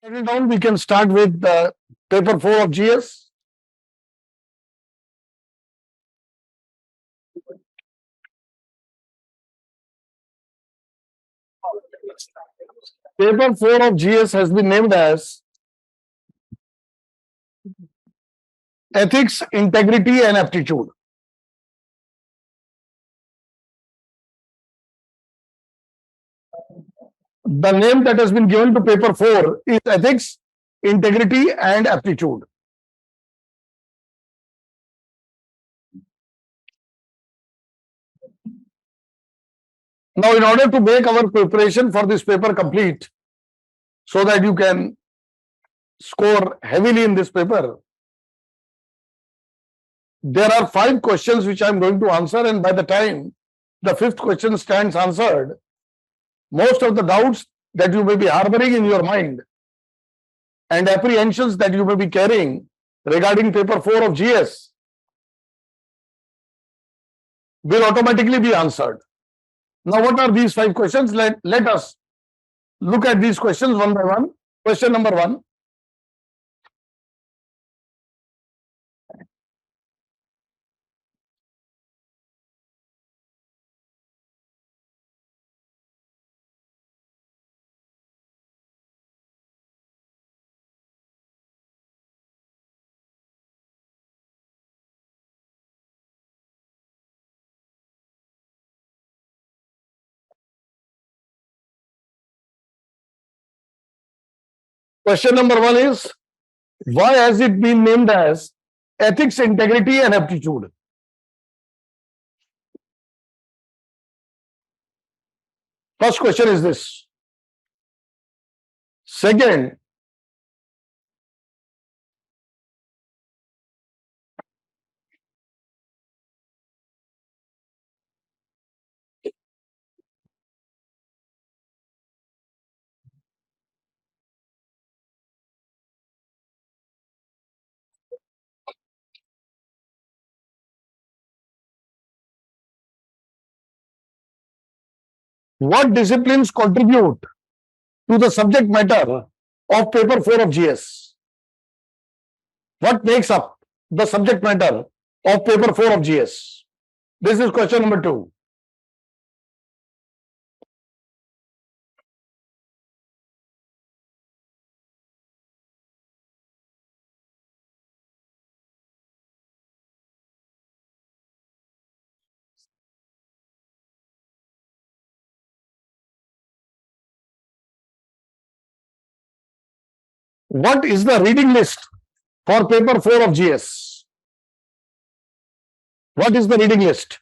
Settle down. We can start with paper 4 of GS. Paper 4 of GS has been named as Ethics, Integrity and Aptitude. The name that has been given to paper 4 is Ethics, Integrity and Aptitude. Now, in order to make our preparation for this paper complete, so that you can score heavily in this paper, there are 5 questions which I am going to answer, and by the time the 5th question stands answered, most of the doubts that you may be harboring in your mind and apprehensions that you may be carrying regarding paper 4 of GS will automatically be answered. Now, what are these 5 questions? Let us look at these questions one by one. Question number 1. Question number 1 is, why has it been named as Ethics, Integrity and Aptitude? First question is this. Second, what disciplines contribute to the subject matter of paper 4 of GS? What makes up the subject matter of paper 4 of GS? This is question number 2. What is the reading list for paper 4 of GS? What is the reading list?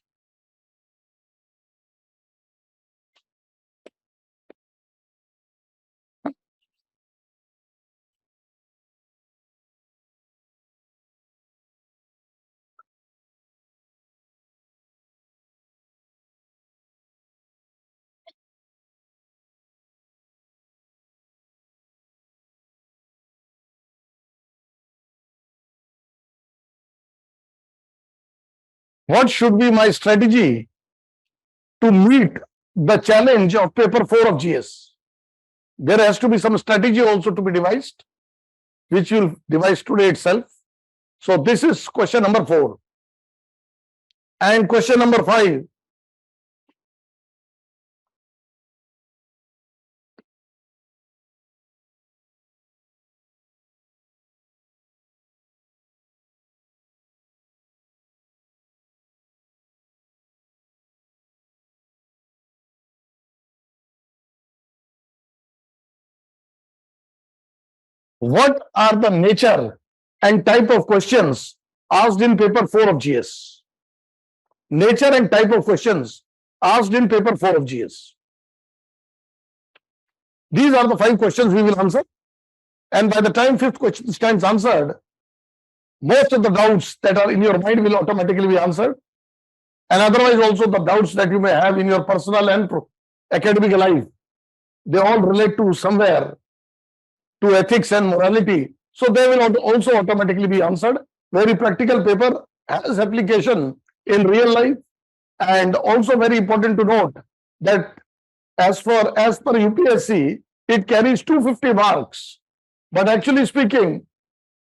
What should be my strategy to meet the challenge of paper 4 of GS? There has to be some strategy also to be devised, which you'll devise today itself. So this is question number 4. And question number 5. What are the nature and type of questions asked in paper 4 of GS? Nature and type of questions asked in paper 4 of GS. These are the 5 questions we will answer. And by the time 5th question stands answered, most of the doubts that are in your mind will automatically be answered. And otherwise also the doubts that you may have in your personal and academic life, they all relate to somewhere to ethics and morality. So they will also automatically be answered. Very practical paper has application in real life. And also very important to note that as per UPSC, it carries 250 marks. But actually speaking,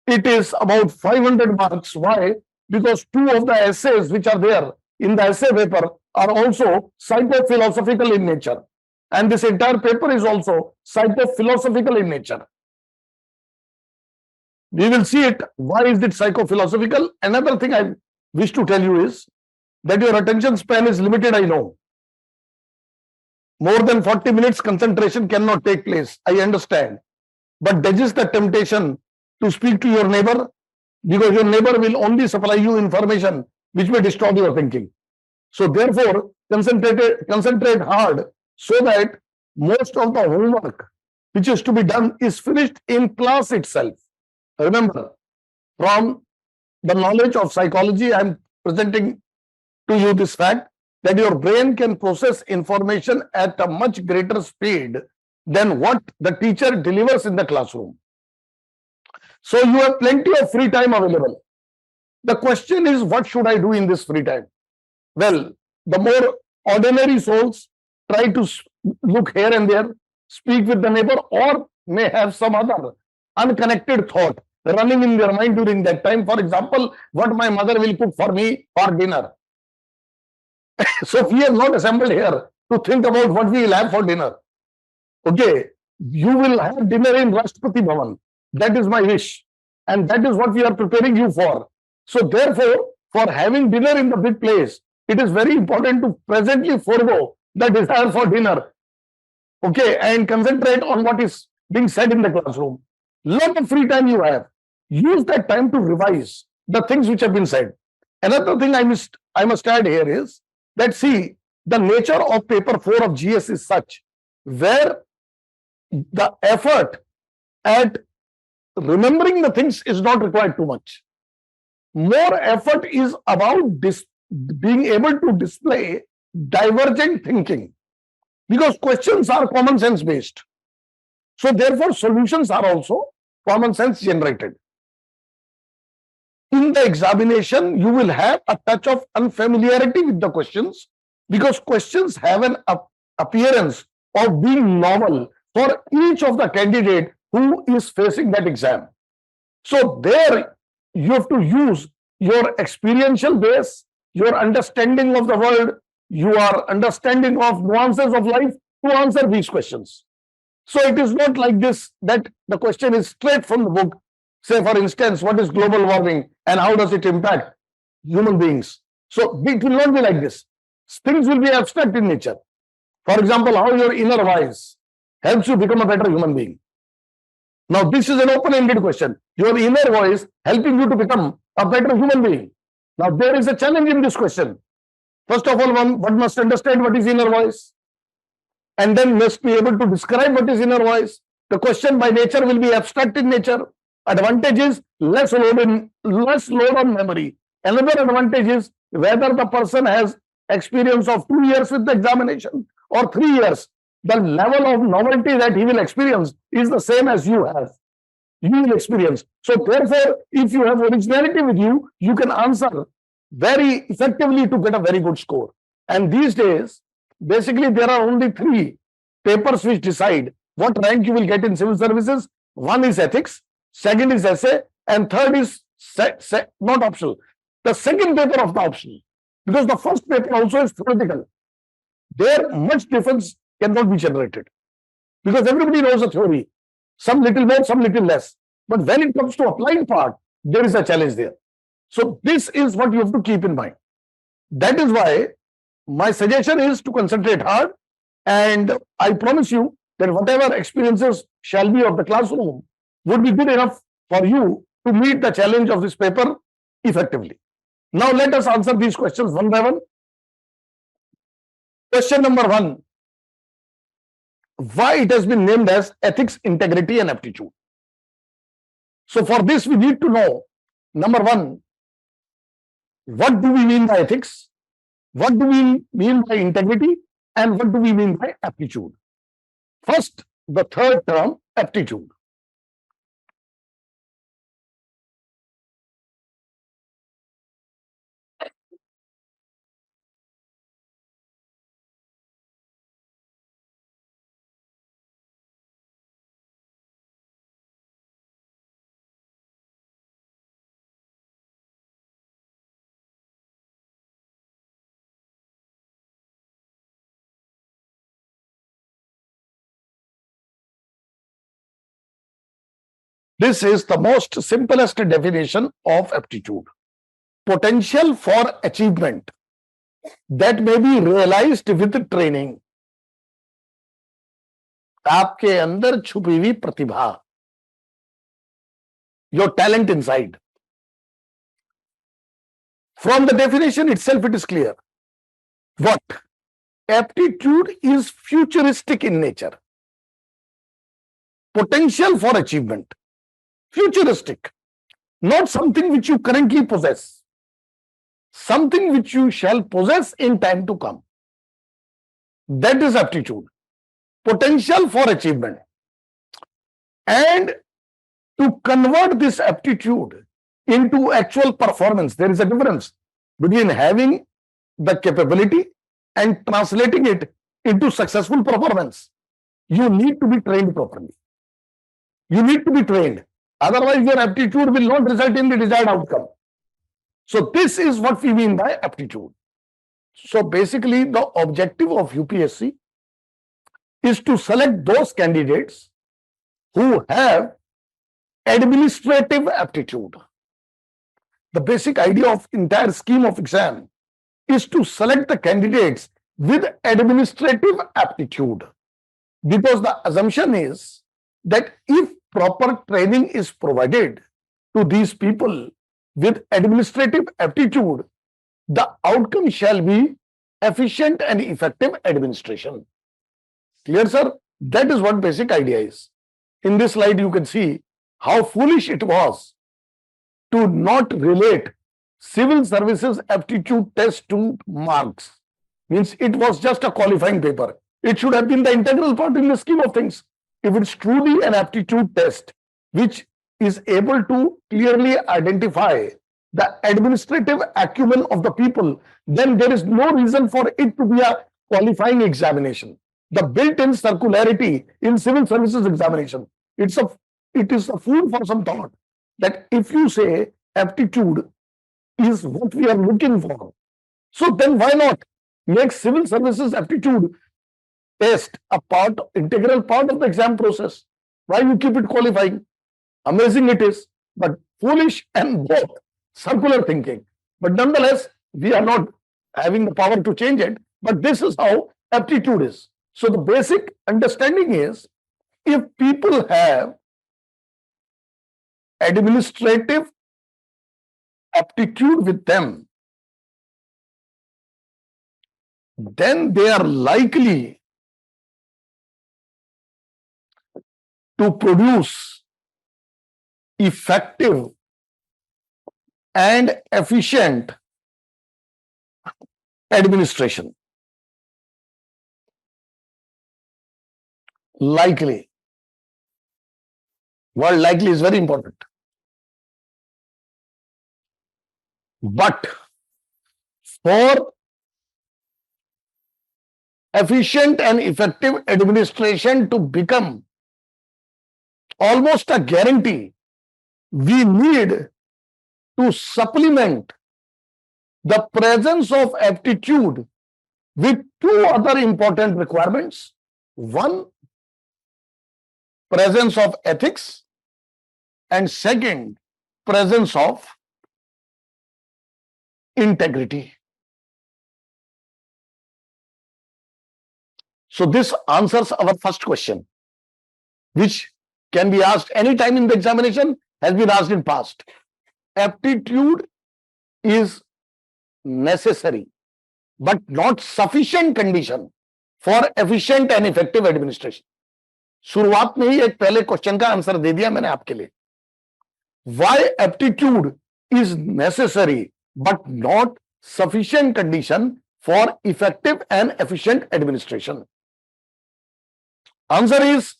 it is about 500 marks. Why? Because two of the essays which are there in the essay paper are also psycho-philosophical in nature. And this entire paper is also psycho-philosophical in nature. We will see it. Why is it psycho-philosophical? Another thing I wish to tell you is that your attention span is limited, I know. More than 40 minutes concentration cannot take place. I understand. But resist the temptation to speak to your neighbor, because your neighbor will only supply you information which may distort your thinking. So therefore, concentrate hard so that most of the homework which is to be done is finished in class itself. Remember, from the knowledge of psychology, I am presenting to you this fact that your brain can process information at a much greater speed than what the teacher delivers in the classroom. So you have plenty of free time available. The question is, what should I do in this free time? Well, the more ordinary souls try to look here and there, speak with the neighbor, or may have some other unconnected thought running in their mind during that time. For example, what my mother will cook for me for dinner. So we are not assembled here to think about what we will have for dinner. Okay, you will have dinner in Rashtrapati Bhavan. That is my wish. And that is what we are preparing you for. So therefore, for having dinner in the big place, it is very important to presently forego the desire for dinner. Okay, and concentrate on what is being said in the classroom. Lot of free time you have. Use that time to revise the things which have been said. Another thing I must add here is that, see, the nature of paper 4 of GS is such where the effort at remembering the things is not required too much. More effort is about being able to display divergent thinking, because questions are common sense based. So therefore, solutions are also common sense generated. In the examination, you will have a touch of unfamiliarity with the questions, because questions have an appearance of being novel for each of the candidate who is facing that exam. So there you have to use your experiential base, your understanding of the world, your understanding of nuances of life to answer these questions. So it is not like this that the question is straight from the book. Say, for instance, what is global warming and how does it impact human beings? So it will not be like this. Things will be abstract in nature. For example, how your inner voice helps you become a better human being. Now, this is an open-ended question. Your inner voice helping you to become a better human being. Now, there is a challenge in this question. First of all, one must understand what is inner voice, and then must be able to describe what is inner voice. The question by nature will be abstract in nature. Advantage is less load on memory. Another advantage is whether the person has experience of 2 years with the examination or 3 years. The level of novelty that he will experience is the same as you have. You will experience. So therefore, if you have originality with you, you can answer very effectively to get a very good score. And these days, basically, there are only 3 papers which decide what rank you will get in civil services. One is ethics, second is essay, and third is not optional. The second paper of the optional, because the first paper also is theoretical. There, much difference cannot be generated, because everybody knows the theory, some little more, some little less. But when it comes to applied part, there is a challenge there. So this is what you have to keep in mind. That is why my suggestion is to concentrate hard, and I promise you that whatever experiences shall be of the classroom would be good enough for you to meet the challenge of this paper effectively. Now let us answer these questions one by one. Question number 1. Why it has been named as ethics, integrity, and aptitude? So for this, we need to know, number 1, what do we mean by ethics? What do we mean by integrity? And what do we mean by aptitude? First, the third term, aptitude. This is the most simplest definition of aptitude. Potential for achievement that may be realized with training. आपके अंदर छुपी हुई प्रतिभा, your talent inside. From the definition itself, it is clear. What? Aptitude is futuristic in nature. Potential for achievement. Futuristic. Not something which you currently possess. Something which you shall possess in time to come. That is aptitude. Potential for achievement. And to convert this aptitude into actual performance, there is a difference between having the capability and translating it into successful performance. You need to be trained properly. You need to be trained. Otherwise, your aptitude will not result in the desired outcome. So this is what we mean by aptitude. So basically, the objective of UPSC is to select those candidates who have administrative aptitude. The basic idea of entire scheme of exam is to select the candidates with administrative aptitude, because the assumption is that if proper training is provided to these people with administrative aptitude, the outcome shall be efficient and effective administration. Clear, sir? That is what basic idea is. In this slide, you can see how foolish it was to not relate civil services aptitude test to marks. Means it was just a qualifying paper. It should have been the integral part in the scheme of things. If it's truly an aptitude test which is able to clearly identify the administrative acumen of the people, then there is no reason for it to be a qualifying examination. The built-in circularity in civil services examination, it is a food for some thought that if you say aptitude is what we are looking for, so then why not make civil services aptitude test a integral part of the exam process? Why you keep it qualifying? Amazing it is, but foolish and both circular thinking. But nonetheless, we are not having the power to change it. But this is how aptitude is. So the basic understanding is, if people have administrative aptitude with them, then they are likely to produce effective and efficient administration. Likely. Word likely is very important. But for efficient and effective administration to become almost a guarantee, we need to supplement the presence of aptitude with two other important requirements. One, presence of ethics, and second, presence of integrity. So this answers our first question, which can be asked any time in the examination, has been asked in past. Aptitude is necessary, but not sufficient condition for efficient and effective administration. शुरुआत में ही एक पहले question का answer दे दिया मैंने आपके लिए. Why aptitude is necessary but not sufficient condition for effective and efficient administration? Answer is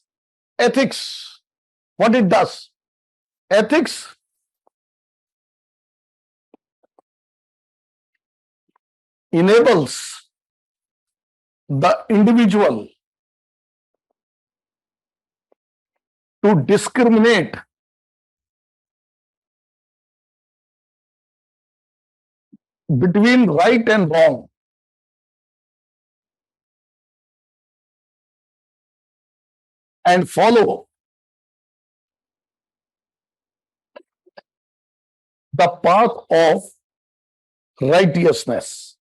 ethics. What it does? Ethics enables the individual to discriminate between right and wrong, and follow the path of righteousness.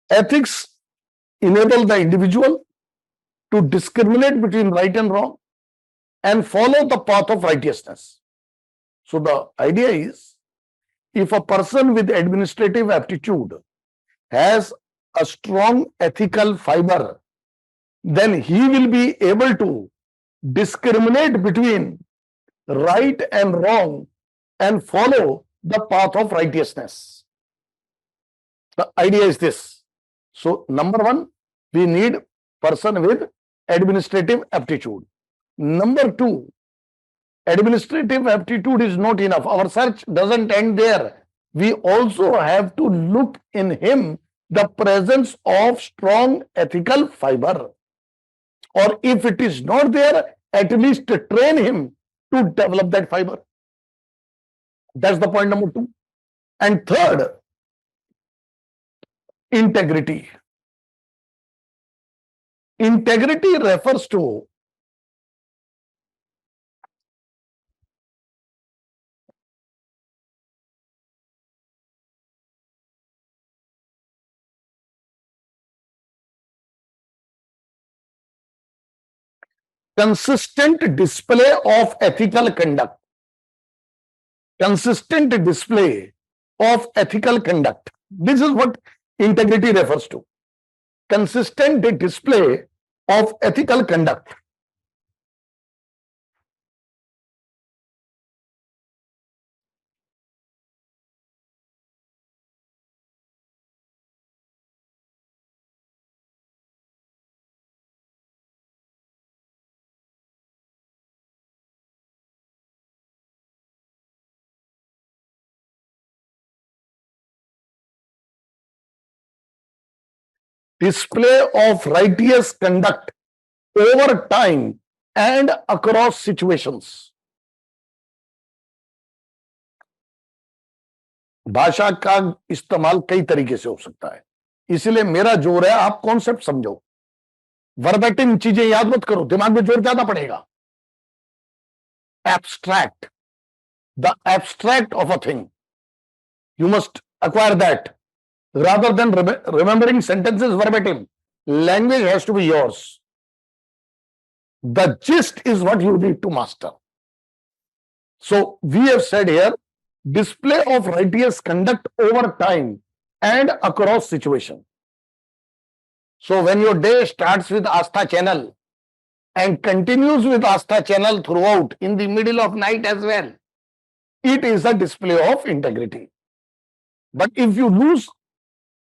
Ethics enable the individual to discriminate between right and wrong and follow the path of righteousness. So the idea is, if a person with administrative aptitude has a strong ethical fiber, then he will be able to discriminate between right and wrong and follow the path of righteousness. The idea is this. So, number one, we need person with administrative aptitude. Number two, administrative aptitude is not enough. Our search doesn't end there. We also have to look in him the presence of strong ethical fiber. Or if it is not there, at least train him to develop that fiber. That's the point number two. And third, integrity. Integrity refers to consistent display of ethical conduct. Consistent display of ethical conduct. This is what integrity refers to. Consistent display of ethical conduct. Display of righteous conduct over time and across situations. भाषा का इस्तेमाल कई तरीके से हो सकता है, इसलिए मेरा जोर है आप कॉन्सेप्ट समझो. वर्बेटिम चीजें याद मत करो, दिमाग में जोर ज्यादा पड़ेगा. Abstract, the abstract of a thing, you must acquire that rather than remembering sentences verbatim. Language has to be yours. The gist is what you need to master. So we have said here, display of righteous conduct over time and across situation. So when your day starts with Astha channel and continues with Astha channel throughout in the middle of night as well, it is a display of integrity. But if you lose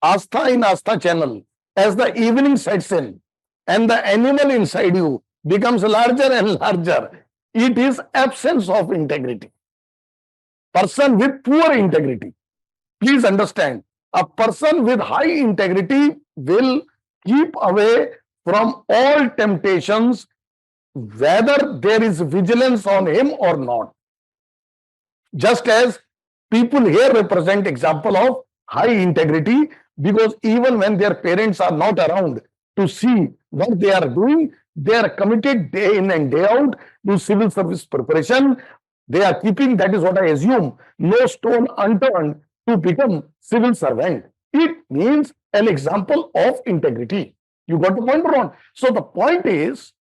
Astha in Astha channel as the evening sets in and the animal inside you becomes larger and larger, it is absence of integrity. Person with poor integrity. Please understand, a person with high integrity will keep away from all temptations, whether there is vigilance on him or not. Just as people here represent example of high integrity, because even when their parents are not around to see what they are doing, they are committed day in and day out to civil service preparation. They are keeping, that is what I assume, no stone unturned to become civil servant. It means an example of integrity. You got the point or not? So the point is,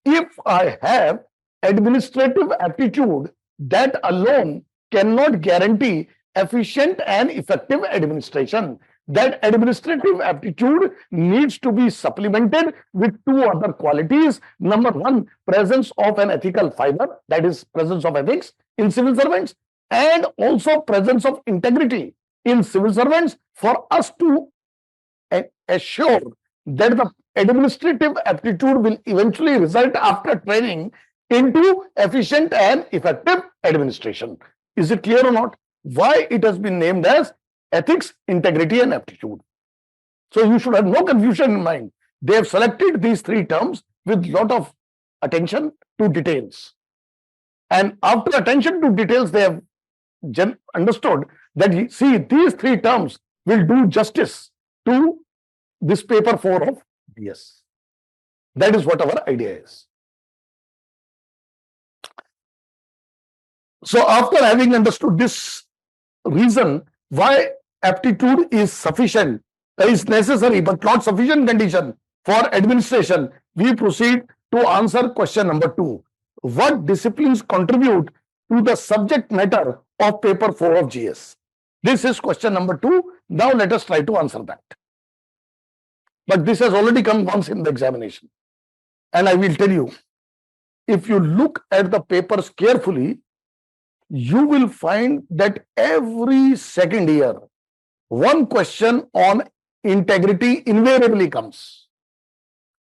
if I have administrative aptitude, that alone cannot guarantee efficient and effective administration. That administrative aptitude needs to be supplemented with two other qualities. Number one, presence of an ethical fiber, that is presence of ethics in civil servants, and also presence of integrity in civil servants for us to assure that the administrative aptitude will eventually result after training into efficient and effective administration. Is it clear or not? Why it has been named as ethics, integrity, and aptitude. So you should have no confusion in mind. They have selected these three terms with lot of attention to details. And after attention to details, they have understood that, see, these three terms will do justice to this paper 4 of DS. That is what our idea is. So after having understood this reason why aptitude is sufficient, is necessary but not sufficient condition for administration, we proceed to answer question number 2. What disciplines contribute to the subject matter of paper 4 of GS? This is question number 2. Now let us try to answer that. But this has already come once in the examination. And I will tell you, if you look at the papers carefully, you will find that every second year, one question on integrity invariably comes.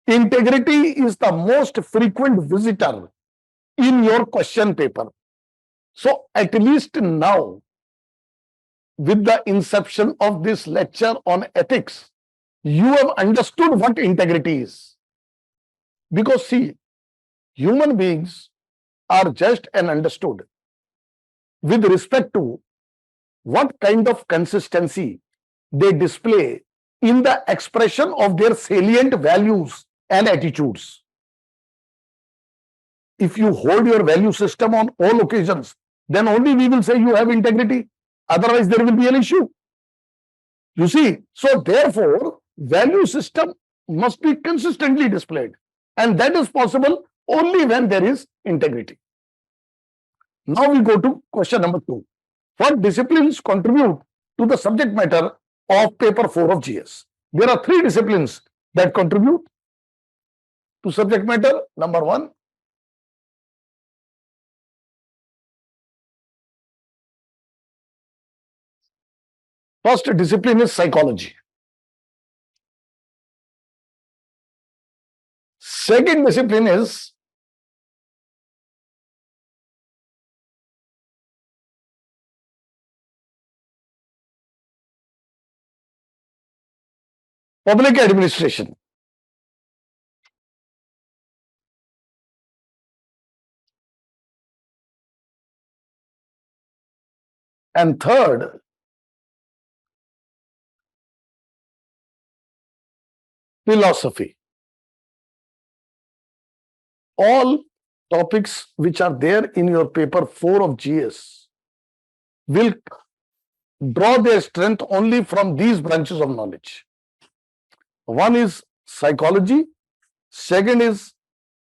Integrity is the most frequent visitor in your question paper. So at least now, with the inception of this lecture on ethics, you have understood what integrity is. Because see, human beings are just and understood with respect to what kind of consistency they display in the expression of their salient values and attitudes. If you hold your value system on all occasions, then only we will say you have integrity. Otherwise, there will be an issue. You see, so therefore, value system must be consistently displayed. And that is possible only when there is integrity. Now we go to question number 2. What disciplines contribute to the subject matter of paper 4 of GS? There are 3 disciplines that contribute to subject matter. Number 1, first discipline is psychology. Second discipline is public administration. And third, philosophy. All topics which are there in your paper 4 of GS will draw their strength only from these branches of knowledge. One is psychology, second is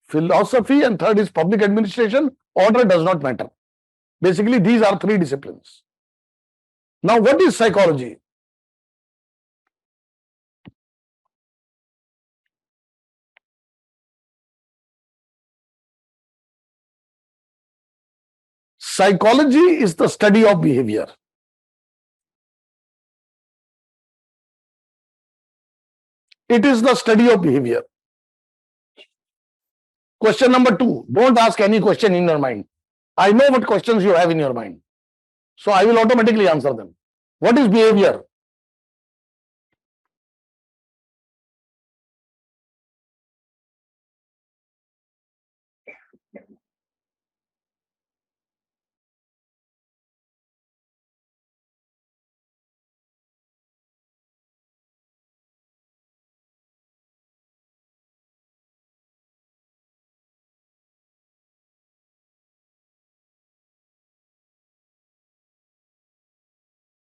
philosophy, and third is public administration. Order does not matter. Basically, these are 3 disciplines. Now, what is psychology? Psychology is the study of behavior. It is the study of behavior. Question number 2. Don't ask any question in your mind. I know what questions you have in your mind. So I will automatically answer them. What is behavior?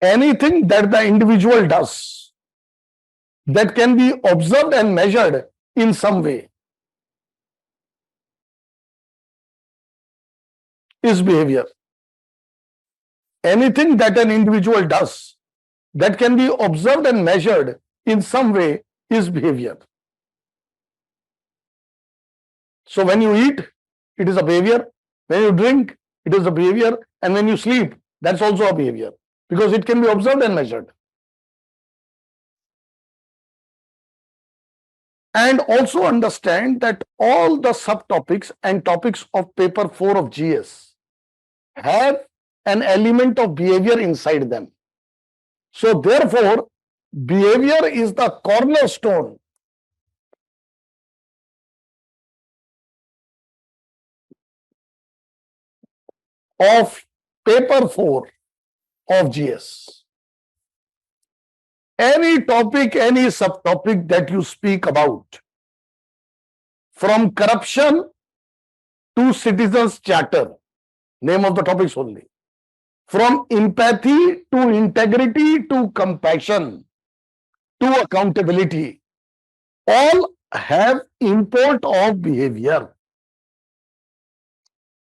Anything that the individual does that can be observed and measured in some way is behavior. Anything that an individual does that can be observed and measured in some way is behavior. So when you eat, it is a behavior. When you drink, it is a behavior. And when you sleep, that's also a behavior because it can be observed and measured. And also understand that all the subtopics and topics of paper 4 of GS have an element of behavior inside them. So therefore, behavior is the cornerstone of paper 4 of GS. Any topic, any subtopic that you speak about, from corruption to citizens' charter, Name of the topics only. From empathy to integrity to compassion to accountability, all have import of behavior.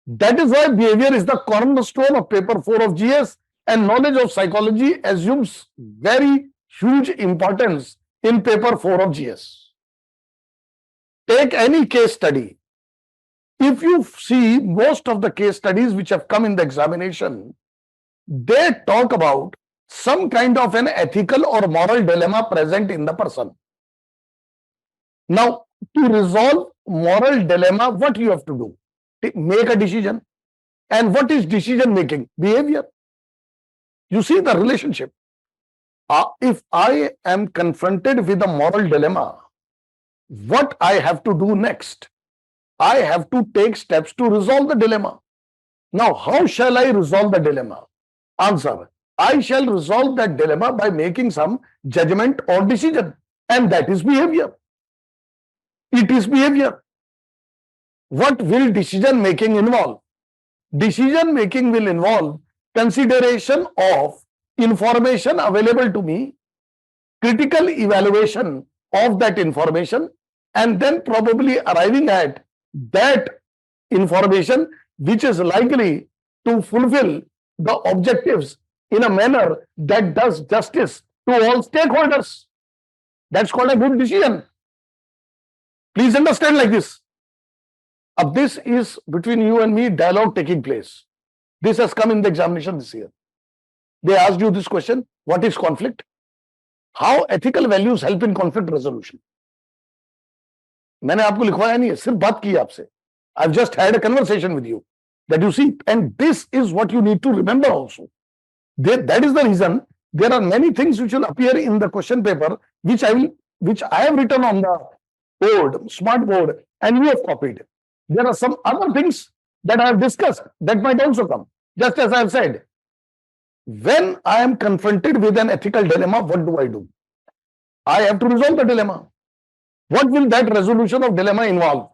That is why behavior is the cornerstone of paper 4 of GS, and knowledge of psychology assumes very huge importance in paper 4 of GS. Take any case study. If you see most of the case studies which have come in the examination, they talk about some kind of an ethical or moral dilemma present in the person. Now, to resolve moral dilemma, what you have to do? Make a decision. And what is decision making? Behavior. You see the relationship. If I am confronted with a moral dilemma, what I have to do next? I have to take steps to resolve the dilemma. Now, how shall I resolve the dilemma? Answer: I shall resolve that dilemma by making some judgment or decision, and that is behavior. It is behavior. What will decision making involve? Decision making will involve consideration of information available to me, critical evaluation of that information, and then probably arriving at that information which is likely to fulfill the objectives in a manner that does justice to all stakeholders. That's called a good decision. Please understand like this. This is between you and me dialogue taking place. This has come in the examination this year. They asked you this question: what is conflict? How ethical values help in conflict resolution? मैंने आपको लिखवाया नहीं है, सिर्फ बात की आपसे. I've just had a conversation with you that you see, and this is what you need to remember also. That is the reason there are many things which will appear in the question paper which I have written on the board, smart board, and you have copied. There are some other things that I have discussed that might also come. Just as I have said, when I am confronted with an ethical dilemma, what do? I have to resolve the dilemma. What will that resolution of dilemma involve?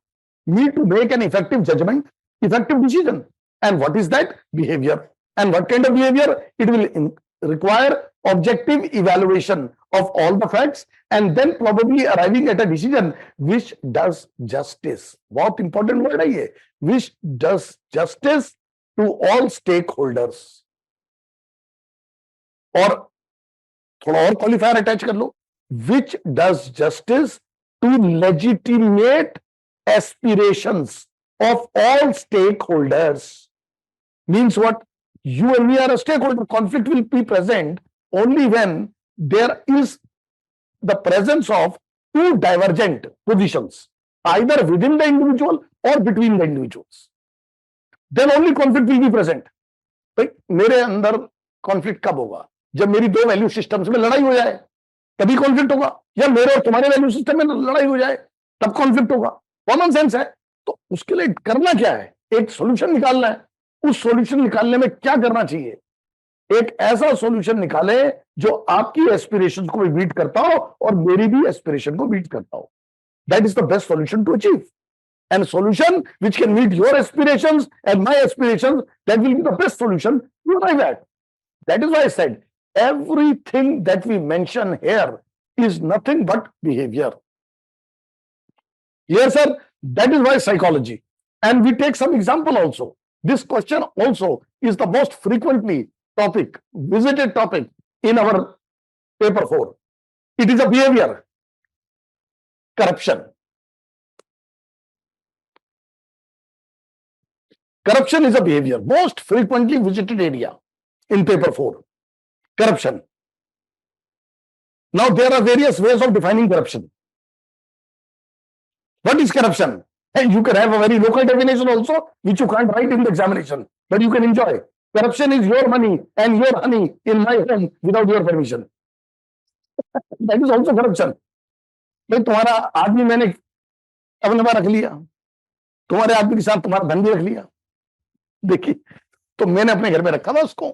Me to make an effective judgment, effective decision. And what is that? Behavior. And what kind of behavior? It will require objective evaluation of all the facts and then probably arriving at a decision which does justice. बहुत important word है ये. Which does justice to all stakeholders. और थोड़ा और qualifier attach कर लो. Which does justice to legitimate aspirations of all stakeholders. Means what? You and me are a stakeholder. Conflict will be present only when there is the presence of two divergent positions, either within the individual or between the individuals. Then only conflict will be present. भाई मेरे अंदर conflict कब होगा? जब मेरी दो value systems में लड़ाई हो जाए तभी कॉन्फ्लिक्ट होगा, या मेरे और तुम्हारे वैल्यू सिस्टम में लड़ाई हो जाए तब कॉन्फ्लिक्ट होगा. कॉमन सेंस है. तो उसके लिए करना क्या है? एक सॉल्यूशन निकालना है. उस सॉल्यूशन निकालने में क्या करना चाहिए? एक ऐसा सॉल्यूशन निकाले जो आपकी एस्पिरेशंस को भी बीट करता हो और मेरी भी एस्पिरेशन को बीट करता हो. That is the best solution to achieve. And solution which can meet your aspirations and my aspirations, that will be the best solution to arrive at. That is why I said everything that we mention here is nothing but behavior. Yes, sir. That is why psychology. And we take some example also. This question also is the most frequently visited topic in our paper 4. It is a behavior. Corruption. Corruption is a behavior. Most frequently visited area in paper 4. Corruption. Now there are various ways of defining corruption. What is corruption? And you can have a very local definition also, which you can't write in the examination, but you can enjoy. Corruption is your money and your honey in my home without your permission. That is also corruption. भाई तुम्हारा आदमी मैंने अपने पास रख लिया, तुम्हारे आदमी के साथ तुम्हारा धन भी रख लिया. देखिए, तो मैंने अपने घर में रखा था उसको.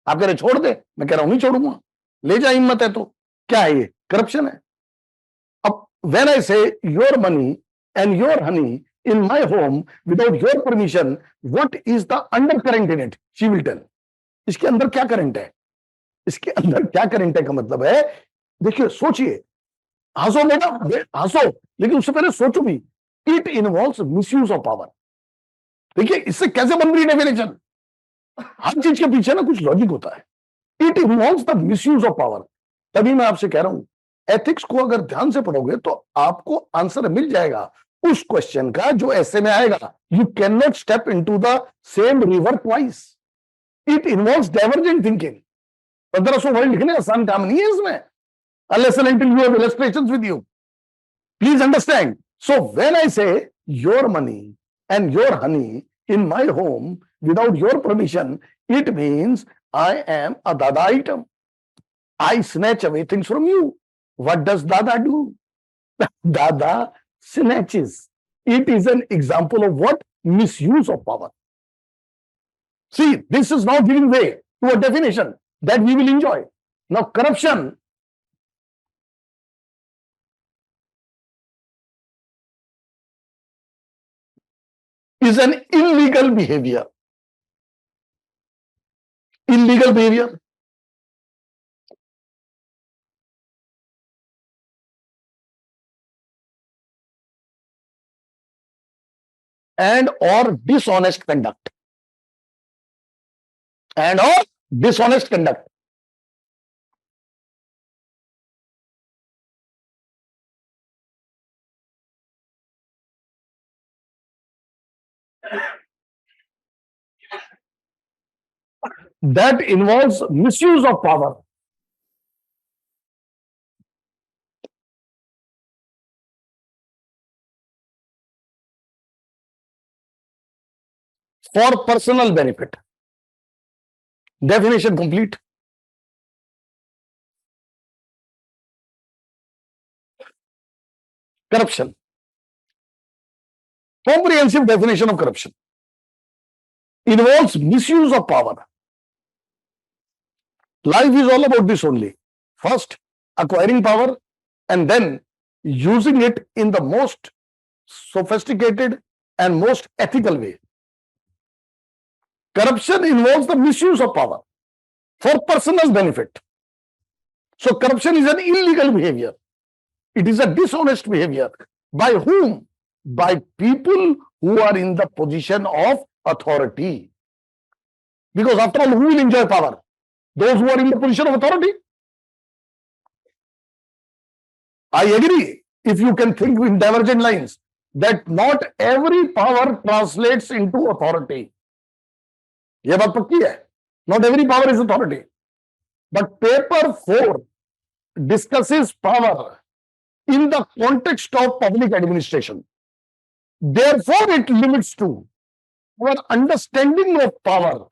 आप कह रहे छोड़ दे, मैं कह रहा हूं नहीं छोड़ूंगा. ले जा, हिम्मत है तो. क्या है ये? करप्शन है. अब व्हेन आई से your money and your honey in my home without your permission, what is the undercurrent in it? She will tell. इसके अंदर क्या करंट है? इसके अंदर क्या करंट है का मतलब है, देखिए सोचिए, हंसो बेटा, हंसो, लेकिन उससे पहले सोचो भी, it involves misuse of power. देखिए इससे कैसे बन रही डेफिनेशन, हर चीज के पीछे ना कुछ लॉजिक होता है। It involves the misuse of power. तभी मैं आपसे कह रहा हूं, एथिक्स को अगर ध्यान से पढ़ोगे तो आपको आंसर मिल जाएगा उस क्वेश्चन का जो ऐसे में आएगा। You can not step into the same river twice. It involves divergent thinking. 1500 word लिखने का आसान काम नहीं है इसमें, unless and until you have illustrations with you. Please understand. So when I say your money and your honey in my home without your permission, it means I am a dada item. I snatch away things from you. What does dada do? Dada snatches. It is an example of what? Misuse of power. See, this is now giving way to a definition that we will enjoy. Now, corruption is an illegal behavior. Illegal behavior. And or dishonest conduct. And or dishonest conduct. That involves misuse of power. For personal benefit. Definition complete. Corruption. Comprehensive definition of corruption. Involves misuse of power. Life is all about this only. First, acquiring power and then using it in the most sophisticated and most ethical way. Corruption involves the misuse of power for personal benefit. So corruption is an illegal behavior. It is a dishonest behavior. By whom? By people who are in the position of authority. Because after all, who will enjoy power? Those who are in the position of authority. I agree, if you can think in divergent lines, that not every power translates into authority. यह बात पक्की है. Not every power is authority. But paper 4 discusses power in the context of public administration. Therefore, it limits to our understanding of power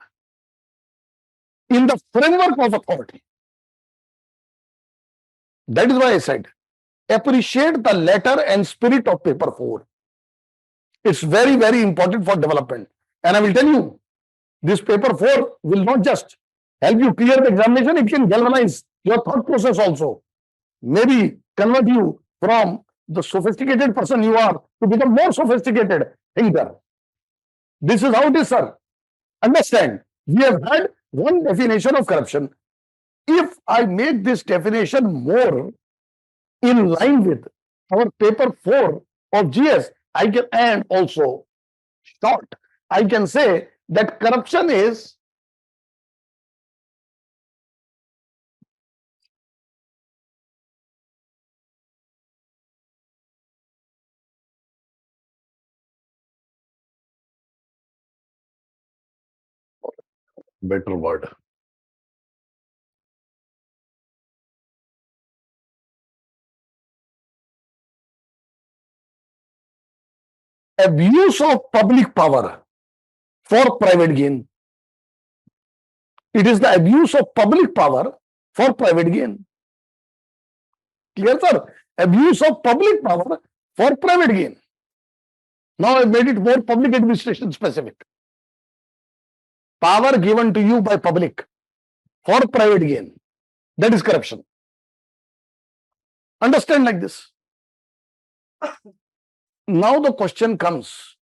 in the framework of authority. That is why I said, appreciate the letter and spirit of paper 4. It's very, very important for development. And I will tell you, this paper 4 will not just help you clear the examination, it can galvanize your thought process also. Maybe convert you from the sophisticated person you are to become more sophisticated thinker. This is how it is, sir. Understand, we have had one definition of corruption. If I make this definition more in line with our paper 4 of GS, I can, and also short, I can say that corruption is better word. Abuse of public power for private gain. It is the abuse of public power for private gain. Clear, sir? Abuse of public power for private gain. Now I made it more public administration specific. Power given to you by public for private gain. That is corruption. Understand like this. Now the question comes,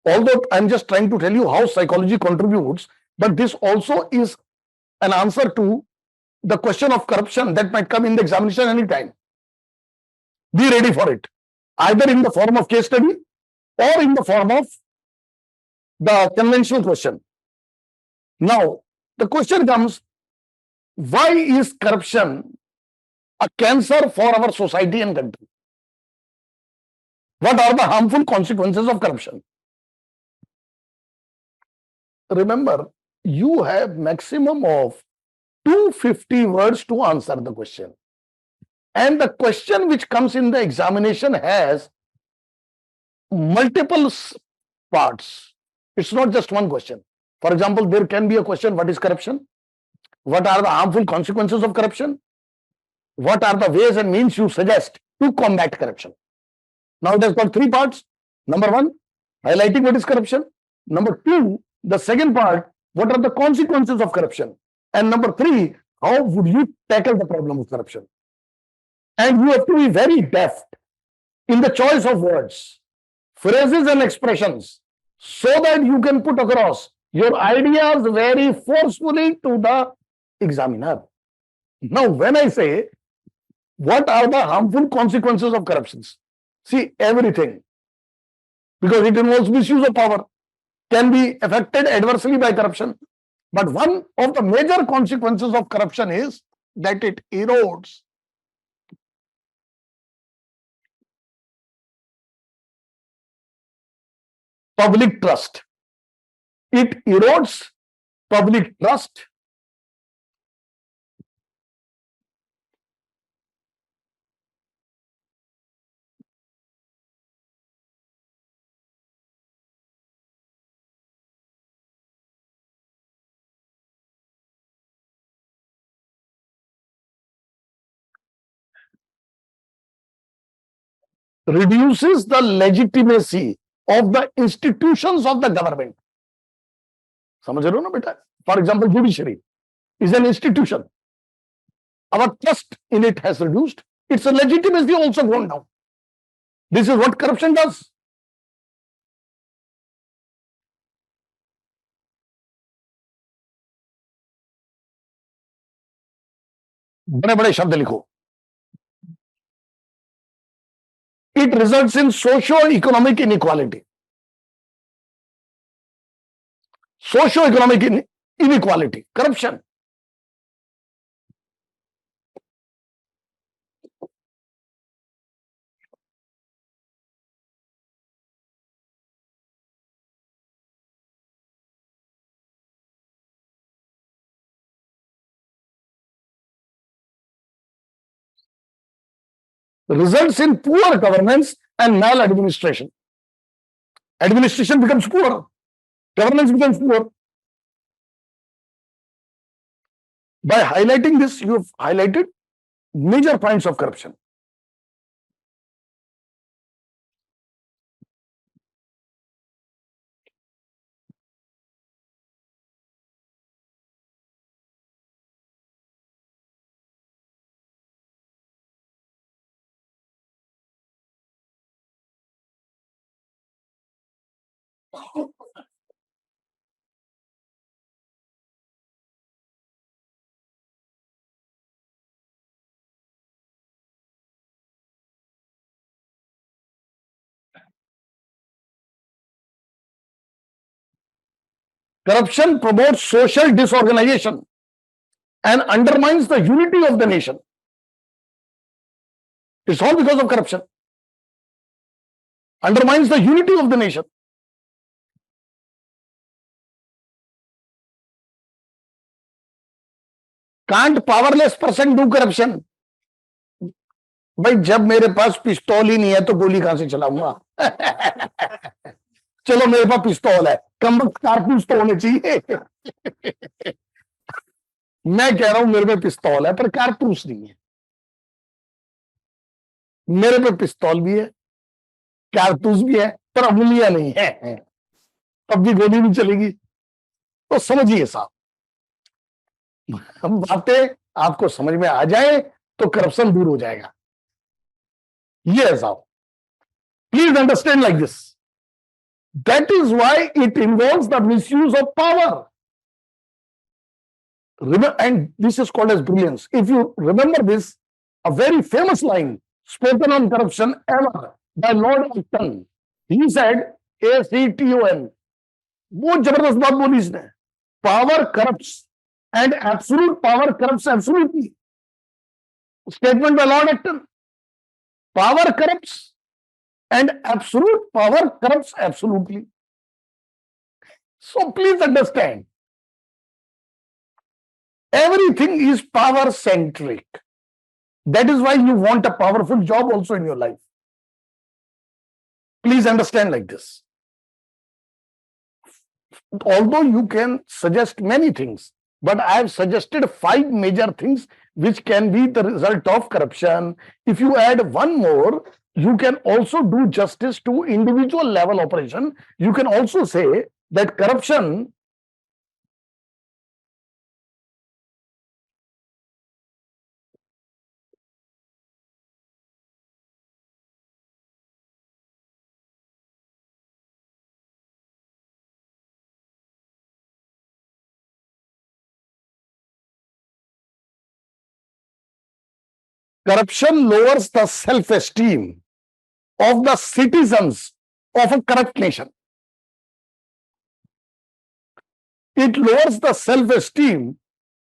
although I'm just trying to tell you how psychology contributes, but this also is an answer to the question of corruption that might come in the examination anytime. Be ready for it, either in the form of case study or in the form of the conventional question. Now, the question comes, why is corruption a cancer for our society and country? What are the harmful consequences of corruption? Remember, you have maximum of 250 words to answer the question. And the question which comes in the examination has multiple parts. It's not just one question. For example, there can be a question, what is corruption? What are the harmful consequences of corruption? What are the ways and means you suggest to combat corruption? Now it has got three parts. Number one, highlighting what is corruption. Number two, the second part, what are the consequences of corruption? And number three, how would you tackle the problem of corruption? And you have to be very deft in the choice of words, phrases and expressions, so that you can put across your ideas very forcefully to the examiner. Now, when I say, what are the harmful consequences of corruptions? See, everything, because it involves misuse of power, can be affected adversely by corruption. But one of the major consequences of corruption is that it erodes public trust. It erodes public trust. Reduces the legitimacy of the institutions of the government. समझ रहे हो ना बेटा? For example, judiciary is an institution. Our trust in it has reduced. Its legitimacy also gone down. This is what corruption does. बड़े बड़े शब्द लिखो. It results in socio-economic inequality. Socio-economic inequality, corruption. Results in poor governance and maladministration. Administration becomes poor. Governance becomes poor. By highlighting this, you have highlighted major points of corruption. Corruption promotes social disorganization and undermines the unity of the nation. It's all because of corruption. Undermines the unity of the nation. Can't powerless person do corruption? भाई जब मेरे पास पिस्तौल ही नहीं है तो गोली कहां से चलाऊंगा? चलो मेरे पास पिस्तौल है, कम कारतूस तो होने चाहिए. मैं कह रहा हूं मेरे पे पिस्तौल है पर कारतूस नहीं है. मेरे पे पिस्तौल भी है, कारतूस भी है, पर उंगलियां नहीं है, तब भी गोली नहीं चलेगी. तो समझिए साहब, हम बातें आपको समझ में आ जाए तो करप्शन दूर हो जाएगा. ये है साहब. Please understand like this. That is why it involves the misuse of power. And this is called as brilliance. If you remember this, a very famous line spoken on corruption ever by Lord Et1. He said, ACTON. बहुत जबरदस्त बात बोली इसने. Power corrupts and absolute power corrupts absolutely. Statement by Lord Et1. Power corrupts and absolute power corrupts absolutely. So please understand, everything is power centric. That is why you want a powerful job also in your life. Please understand like this. Although you can suggest many things, but I have suggested 5 major things which can be the result of corruption. If you add one more, you can also do justice to individual level operation. You can also say that corruption lowers the self-esteem of the citizens of a corrupt nation. It lowers the self-esteem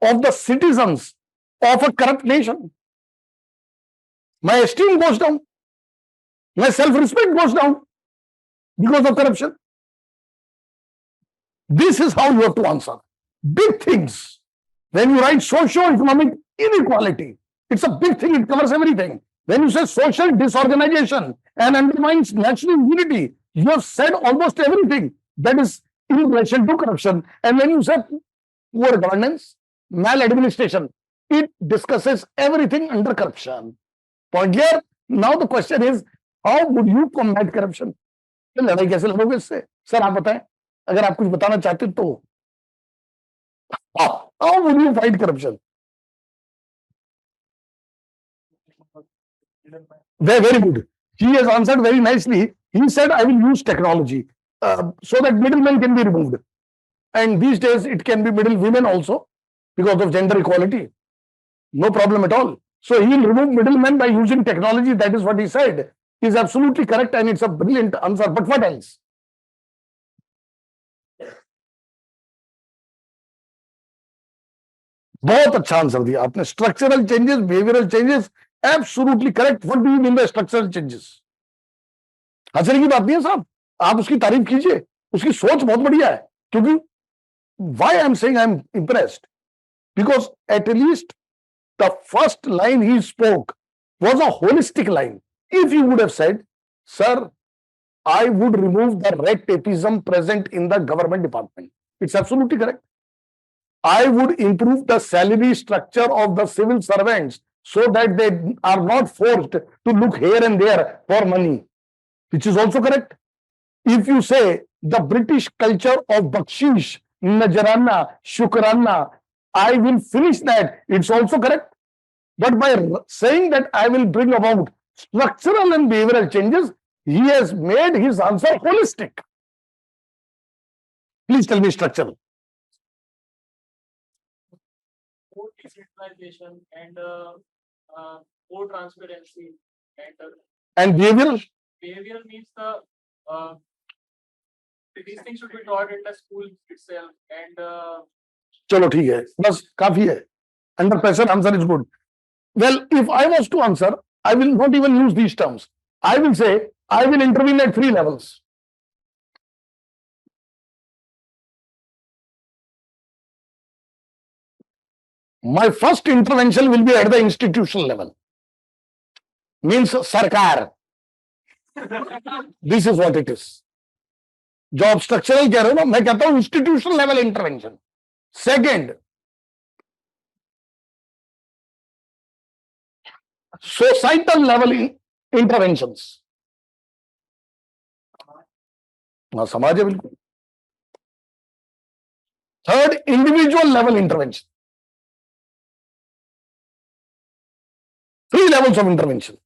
of the citizens of a corrupt nation. My esteem goes down. My self-respect goes down because of corruption. This is how you have to answer. Big things. When you write socio-economic inequality, it's a big thing. It covers everything. When you say social disorganization and undermines national unity, you have said almost everything that is in relation to corruption. And when you say poor governance, maladministration, it discusses everything under corruption. Point clear? Now the question is, how would you combat corruption? लड़ाई कैसे लड़ोगे इससे? Sir आप बताएं, अगर आप कुछ बताना चाहते तो. How would you fight corruption? Very good. He has answered very nicely. He said, I will use technology so that middlemen can be removed. And these days, it can be middle women also because of gender equality. No problem at all. So he will remove middlemen by using technology. That is what he said. He is absolutely correct and it's a brilliant answer. But what else? बहुत अच्छा answer दिया आपने. Structural changes, behavioural changes, absolutely correct. What do you mean by structural changes? हंसने की बात नहीं है साहब, आप उसकी तारीफ कीजिए. उसकी सोच बहुत बढ़िया है. क्योंकि why I am saying I am impressed, because at least the first line he spoke was a holistic line. If he would have said, sir, I would remove the red tapeism present in the government department, it's absolutely correct. I would improve the salary structure of the civil servants so that they are not forced to look here and there for money, which is also correct. If you say the British culture of bakshish, najarana, shukrana, I will finish that, it's also correct. But by saying that I will bring about structural and behavioral changes, he has made his answer holistic. Please tell me structural. More decentralization and more transparency And behavioral? Behavioral means these things should be taught in the school itself and चलो ठीक है, बस काफी है. Under pressure answer is good. Well, if I was to answer, I will not even use these terms. I will say I will intervene at 3 levels. My first intervention will be at the institutional level. Means sarkar. This is what it is. जो आप structural कह रहे हो ना, मैं कहता हूं institutional level intervention. Second, societal level interventions. हाँ, समाज है बिल्कुल. Third, individual level intervention. 3 levels of intervention.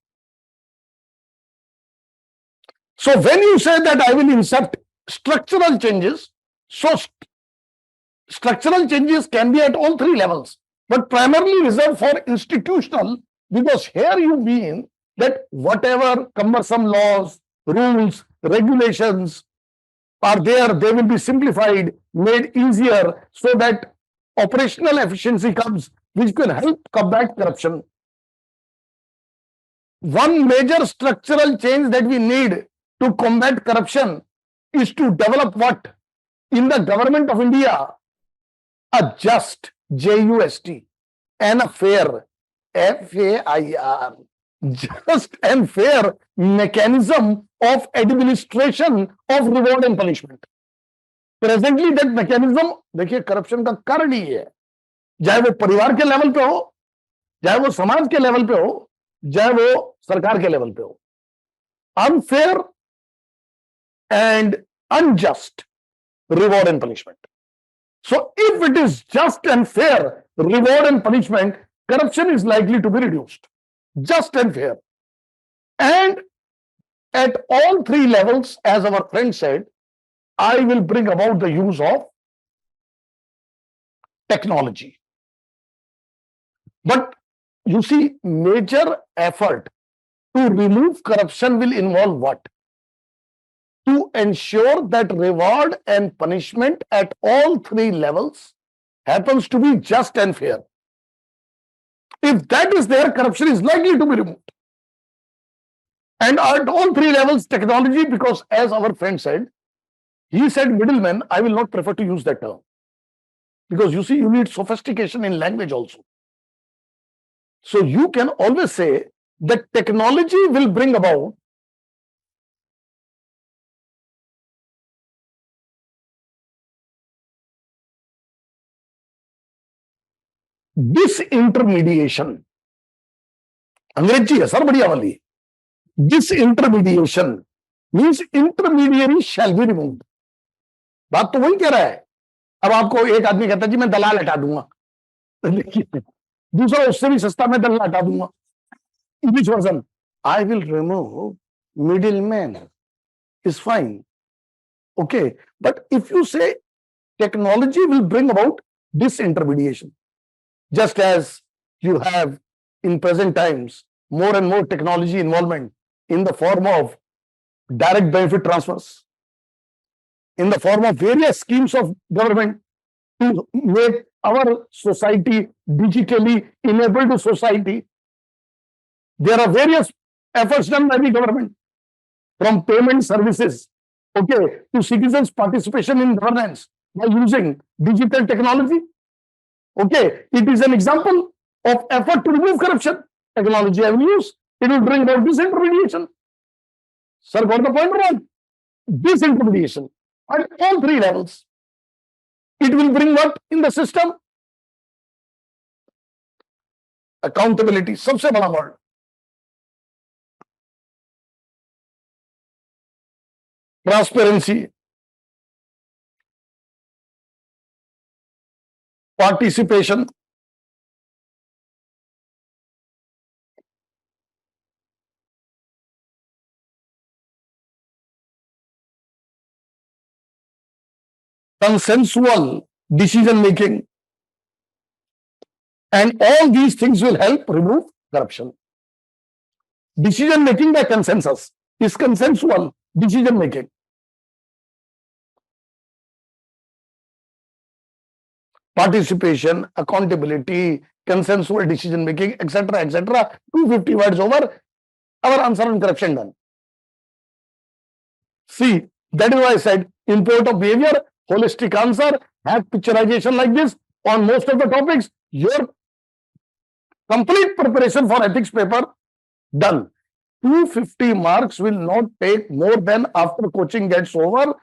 So when you say that I will insert structural changes, so structural changes can be at all three levels, but primarily reserved for institutional, because here you mean that whatever cumbersome laws, rules, regulations are there, they will be simplified, made easier, so that operational efficiency comes, which can help combat corruption. One major structural change that we need to combat corruption is to develop what? In the government of India, a just, J-U-S-T, and a fair, F-A-I-R, just and fair mechanism of administration of reward and punishment. Presently that mechanism, देखिए corruption का कारण ही है, चाहे वो परिवार के level पे हो, चाहे वो समाज के लेवल पे हो, चाहे वो सरकार के लेवल पे हो. Unfair and unjust reward and punishment. So if it is just and fair reward and punishment, corruption is likely to be reduced. Just and fair. And at all three levels, as our friend said, I will bring about the use of technology. But you see, major effort to remove corruption will involve what? To ensure that reward and punishment at all three levels happens to be just and fair. If that is there, corruption is likely to be removed. And at all three levels, technology, because as our friend said, he said middleman, I will not prefer to use that term. Because you see, you need sophistication in language also. So you can always say that technology will bring about disintermediation. अंग्रेजी है sir बढ़िया वाली. Disintermediation means intermediary shall be removed. बात तो वही कह रहा है. अब आपको एक आदमी कहता है जी मैं दलाल हटा दूंगा, देखिए दूसरा उससे भी सस्ता मैं दलाल हटा दूंगा. English version, I will remove middleman is fine. Okay, but if you say technology will bring about disintermediation, just as you have in present times more and more technology involvement in the form of direct benefit transfers, in the form of various schemes of government to make our society digitally enabled to society. There are various efforts done by the government, from payment services, okay, to citizens' participation in governance by using digital technology. Okay, it is an example of effort to remove corruption. Technology I will use, it will bring about disintermediation. Sir, got the point wrong? Disintermediation at all three levels. It will bring what in the system? Accountability, सबसे बड़ा word. Transparency, participation, consensual decision making, and all these things will help remove corruption. Decision making by consensus is consensual decision making. Participation, accountability, consensual decision making, etc., etc. 250 words over. Our answer on corruption done. See, that is why I said import of behavior, holistic answer, have picturization like this on most of the topics. Your complete preparation for ethics paper done. 250 marks will not take more than, after coaching gets over,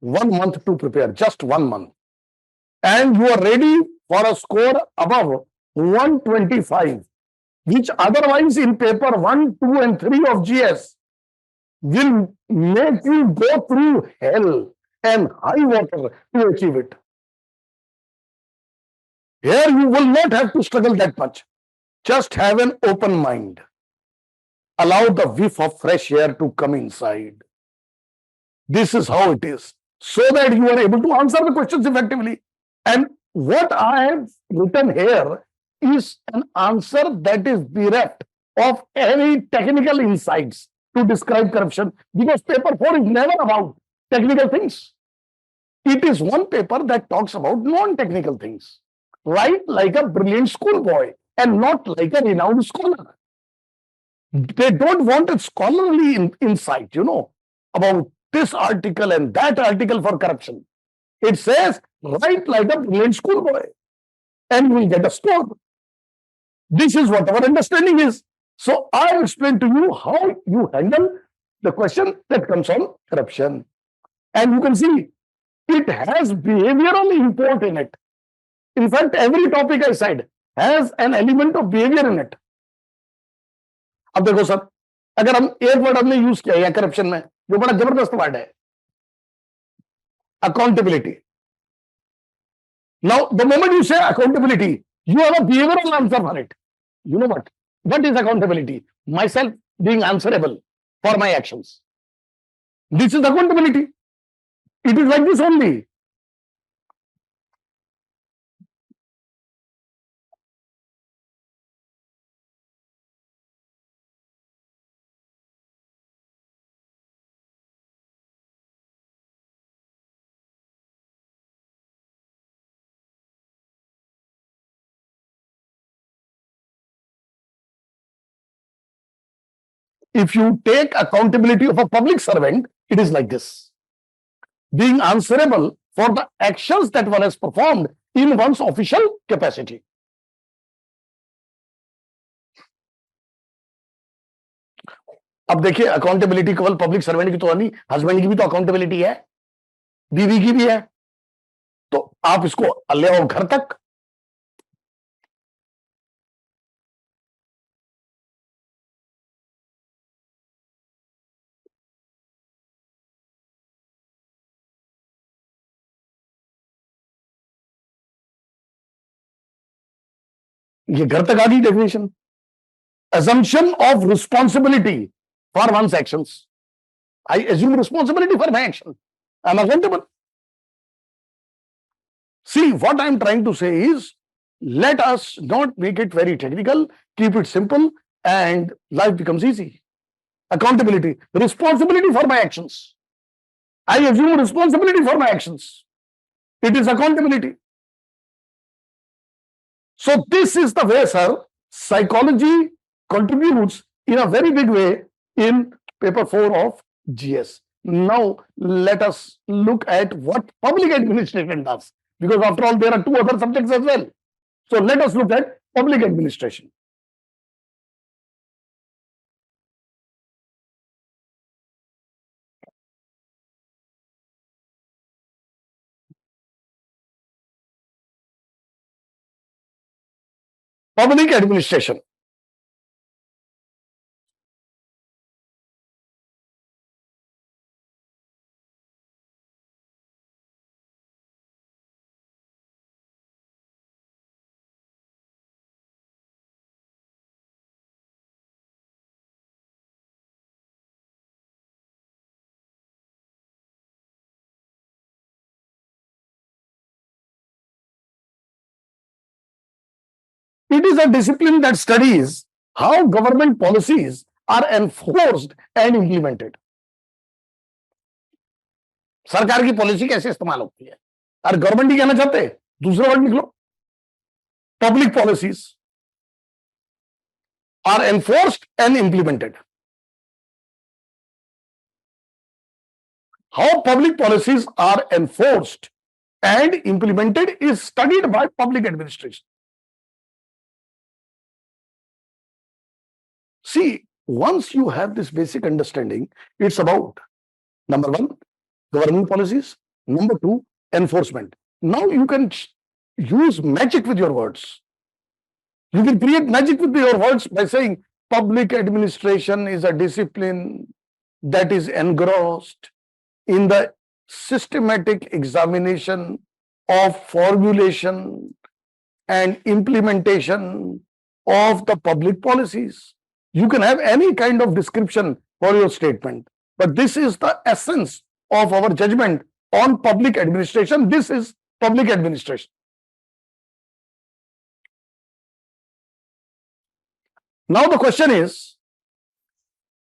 1 month to prepare, just 1 month. And you are ready for a score above 125, which otherwise in paper 1, 2 and 3 of GS will make you go through hell and high water to achieve it. Here you will not have to struggle that much. Just have an open mind. Allow the whiff of fresh air to come inside. This is how it is, so that you are able to answer the questions effectively. And what I have written here is an answer that is bereft of any technical insights to describe corruption, because paper 4 is never about technical things. It is one paper that talks about non-technical things. Write like a brilliant schoolboy and not like a renowned scholar. They don't want a scholarly insight, about this article and that article for corruption. It says, write like a brilliant schoolboy and you will get a score. This is what our understanding is. So I explained to you how you handle the question that comes on corruption. And you can see it has behavioral import in it. In fact, every topic I said has an element of behavior in it. अब देखो sir, अगर हम एक word हमने use किया है corruption में, जो बड़ा जबरदस्त वर्ड है, accountability. Now, the moment you say accountability, you have a behavioral answer for it. You know what? What is accountability? Myself being answerable for my actions. This is accountability. It is like this only. If you take accountability of a public servant, it is like this. Being answerable for the actions that one has performed in one's official capacity. अब देखिए, accountability केवल public servant की तो नहीं, husband की भी तो accountability है, बीवी की भी है. तो आप इसको ले आओ घर तक. ये घर तक आ गई definition. Assumption of responsibility for one's actions. I assume responsibility for my action. I'm accountable. See, what I'm trying to say is, let us not make it very technical, keep it simple, and life becomes easy. Accountability, responsibility for my actions. I assume responsibility for my actions. It is accountability. So this is the way, sir, psychology contributes in a very big way in paper 4 of GS. Now, let us look at what public administration does, because after all, there are 2 other subjects as well. So let us look at public administration. Public administration. It is a discipline that studies how government policies are enforced and implemented. सरकार की policy कैसे इस्तेमाल होती है. और government ही कहना चाहते हैं, दूसरा वर्ड लिख लो. Public policies are enforced and implemented. How public policies are enforced and implemented is studied by public administration. See, once you have this basic understanding, it's about, number 1, government policies, number 2, enforcement. Now you can use magic with your words. You can create magic with your words by saying public administration is a discipline that is engrossed in the systematic examination of formulation and implementation of the public policies. You can have any kind of description for your statement, but this is the essence of our judgment on public administration. This is public administration. Now the question is,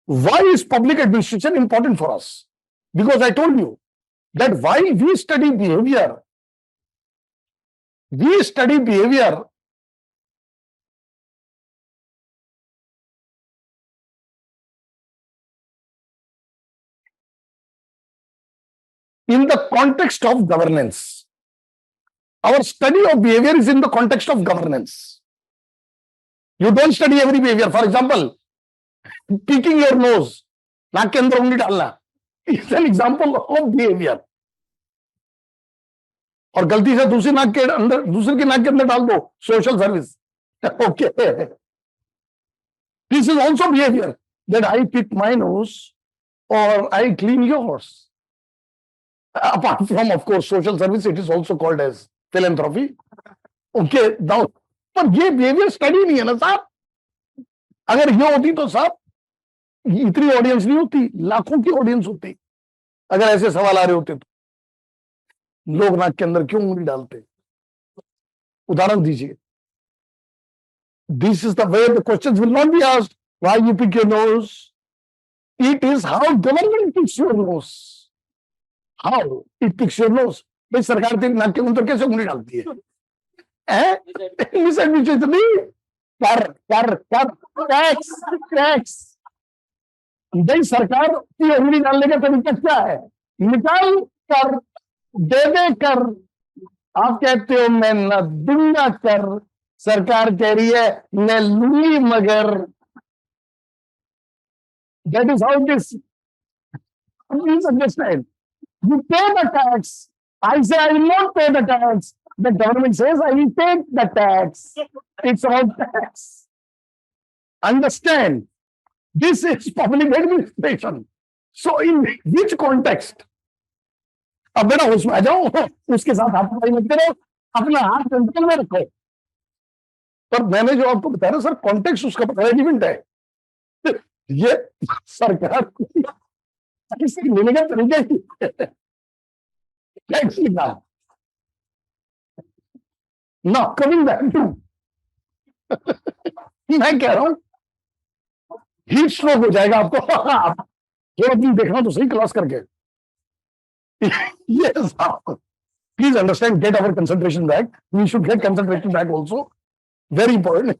why is public administration important for us? Because I told you that while we study behavior in the context of governance. Our study of behavior is in the context of governance. You don't study every behavior. For example, picking your nose, नाक के अंदर उंगली डालना, is an example of behavior. और गलती से दूसरी नाक के अंदर, दूसरे की नाक के अंदर डाल दो, social service. Okay. This is also behavior, that I pick my nose or I clean yours. Apart from, of course, social service, it is also called as philanthropy. Okay, now, पर ये behavior study नहीं है ना साहब. अगर ये होती तो साहब इतनी ऑडियंस नहीं होती, लाखों की ऑडियंस होती. अगर ऐसे सवाल आ रहे होते तो लोग नाक के अंदर क्यों उंगली डालते? उदाहरण दीजिए. This is the way the questions will not be asked. Why you pick your nose? It is how government picks your nose. How it picks your nose. भाई सरकार तेरी नाक के अंदर कैसे उंगली डालती है? मिसएडमिनिस्ट्रेशन नहीं, कर टैक्स. भाई सरकार की उंगली डालने का तरीका क्या है? निकाल कर, दे कर. आप कहते हो मैं न दूंगा कर, सरकार कह रही है मैं लूंगी मगर. That is how it is. Please understand. You pay the tax. I say I will not pay the tax. The government says I will take the tax. It's all tax. Understand? This is public administration. So in which context? अब बेटा उसमें आ जाओ, उसके साथ हाथापाई मत करो, अपना हाथ कंट्रोल में रखो. पर मैंने जो आपको बताया ना सर, कॉन्टेक्स्ट उसका रेलिवेंट है. ये सरकार लेने का तरीका ही टैक्स लिखा ना. कमिंग बैक टू, मैं कह रहा हूं हीट स्ट्रोक हो जाएगा आपको. जो अपनी देखना तो सही क्लास करके. Yes, please understand, get our concentration back. We should get concentration back also. Very important.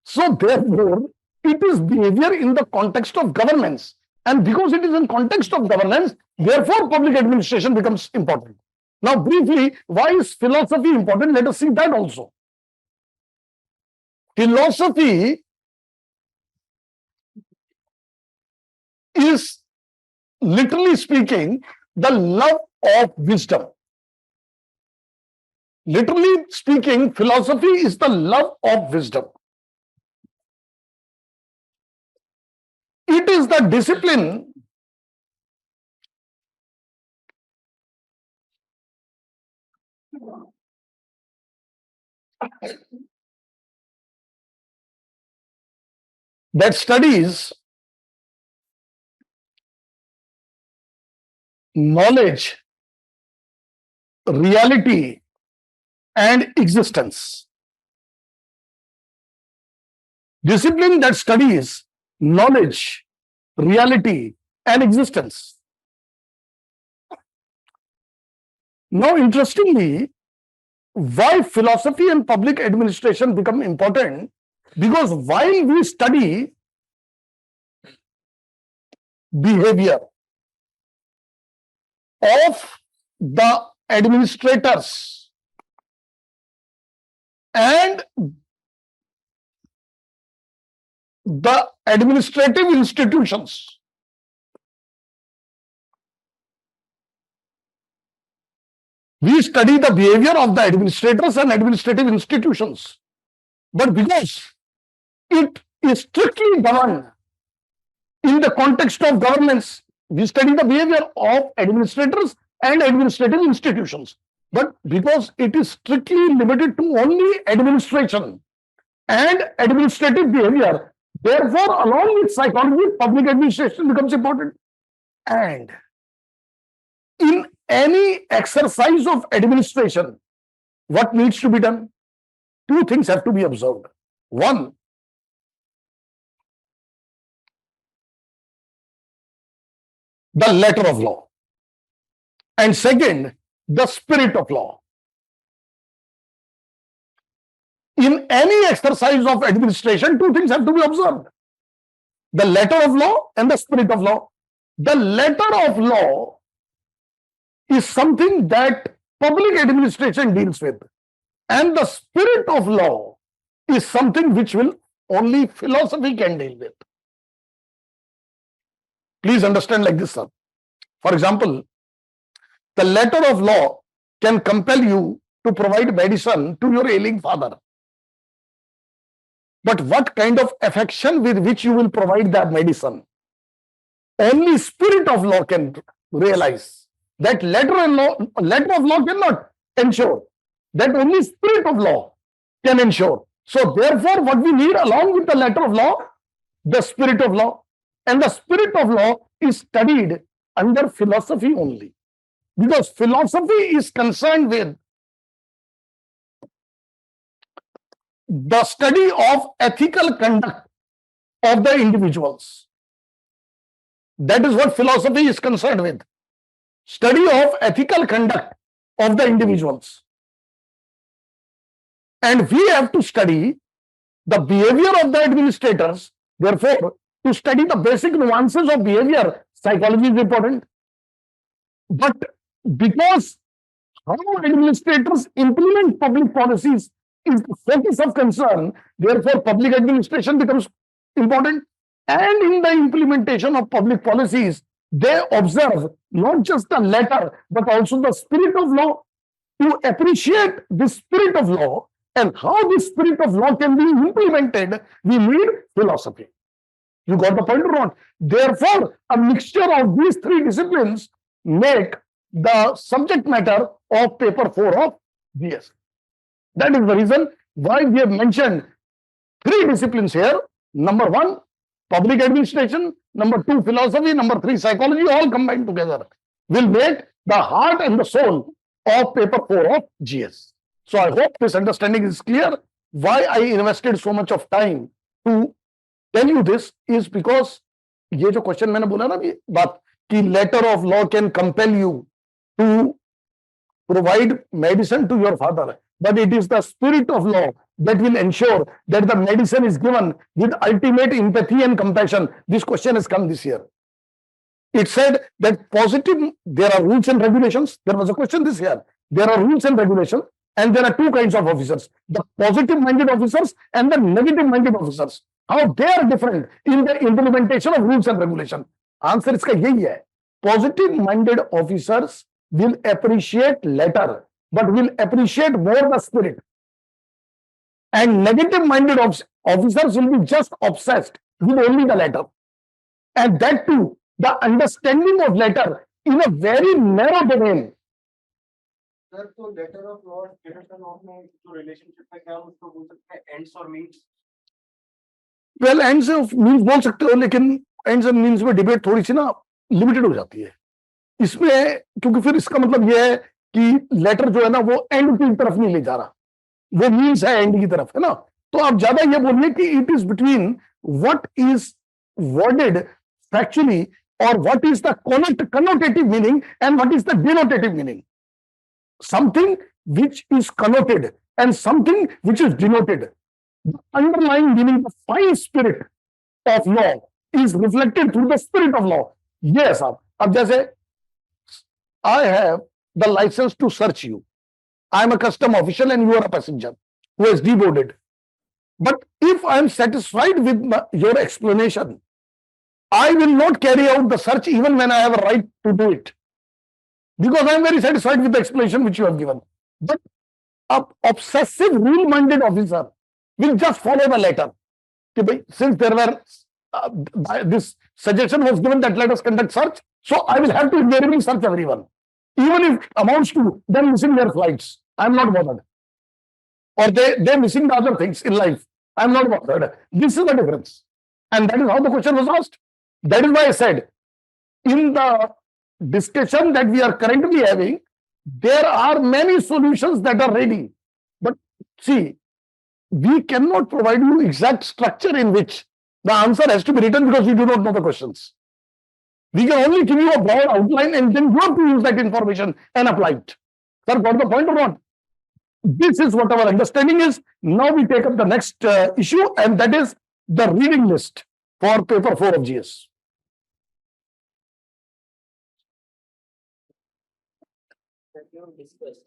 So therefore, it is behavior in the context of governance. And because it is in context of governance, therefore public administration becomes important. Now briefly, why is philosophy important? Let us see that also. Philosophy is, literally speaking, the love of wisdom. Literally speaking, philosophy is the love of wisdom. It is the discipline that studies knowledge, reality, and existence. Discipline that studies knowledge, reality, and existence. Now, interestingly, why philosophy and public administration become important? Because while we study behavior of the administrators and the administrative institutions, we study the behavior of the administrators and administrative institutions. But because it is strictly governed in the context of governance, we study the behavior of administrators and administrative institutions. But because it is strictly limited to only administration and administrative behavior, therefore, along with psychology, public administration becomes important. And in any exercise of administration, what needs to be done? Two things have to be observed. One, the letter of law. And second, the spirit of law. In any exercise of administration, two things have to be observed: the letter of law and the spirit of law. The letter of law is something that public administration deals with, and the spirit of law is something which will only philosophy can deal with. Please understand like this, sir. For example, the letter of law can compel you to provide medicine to your ailing father. But what kind of affection with which you will provide that medicine? Only spirit of law can realize. That letter of law cannot ensure. That only spirit of law can ensure. So therefore, what we need along with the letter of law, the spirit of law. And the spirit of law is studied under philosophy only. Because philosophy is concerned with the study of ethical conduct of the individuals. That is what philosophy is concerned with. Study of ethical conduct of the individuals. And we have to study the behavior of the administrators. Therefore, to study the basic nuances of behavior, psychology is important. But because how administrators implement public policies is the focus of concern, therefore public administration becomes important. And in the implementation of public policies, they observe not just the letter, but also the spirit of law. To appreciate the spirit of law and how the spirit of law can be implemented, we need philosophy. You got the point or not? Therefore, a mixture of these three disciplines make the subject matter of paper 4 of GS. That is the reason why we have mentioned three disciplines here. Number 1, public administration. Number 2, philosophy. Number 3, psychology. All combined together will make the heart and the soul of paper 4 of GS. So I hope this understanding is clear. Why I invested so much of time to tell you this is because ये जो question मैंने बोला ना अभी बात कि letter of law can compel you to provide medicine to your father, but it is the spirit of law that will ensure that the medicine is given with ultimate empathy and compassion. This question has come this year. It said that there are rules and regulations. There was a question this year. There are rules and regulations, and there are two kinds of officers: the positive-minded officers and the negative-minded officers. How they are different in the implementation of rules and regulations. Answer इसका यही है. Positive-minded officers will appreciate letter, but will appreciate more the spirit. And negative-minded officers will be just obsessed with only the letter. And that too, the understanding of letter in a very narrow domain. Sir तो letter of law spirit of law में जो relationship है क्या हम उसको बोल सकते हैं एंड्स और means? Well ends of means बोल सकते हो, लेकिन एंड्स एंड मींस में डिबेट थोड़ी सी ना लिमिटेड हो जाती है इसमें, क्योंकि फिर इसका मतलब यह है कि लेटर जो है ना वो एंड की तरफ नहीं ले जा रहा, वो मींस है एंड की तरफ, है ना. तो आप ज्यादा ये बोलिए कि it is between what is worded factually और what is the connotative meaning and what is the denotative meaning. Something which is connoted and something which is denoted. The underlying meaning, the fine spirit of law is reflected through the spirit of law. Yes, अब जैसे I have the license to search you. I am a custom official and you are a passenger who has deboarded. But if I am satisfied with your explanation, I will not carry out the search even when I have a right to do it, because I am very satisfied with the explanation which you have given. But an obsessive rule-minded officer will just follow the letter. Since there were this suggestion was given that let us conduct search, so I will have to invariably search everyone, even if it amounts to them missing their flights. I am not bothered. Or they missing the other things in life. I am not bothered. This is the difference, and that is how the question was asked. That is why I said in the discussion that we are currently having, there are many solutions that are ready. But see, we cannot provide you exact structure in which the answer has to be written because we do not know the questions. We can only give you a broad outline and then you have to use that information and apply it. Sir, got the point or not? This is what our understanding is. Now we take up the next issue, and that is the reading list for paper 4 of GS. That you have discussed.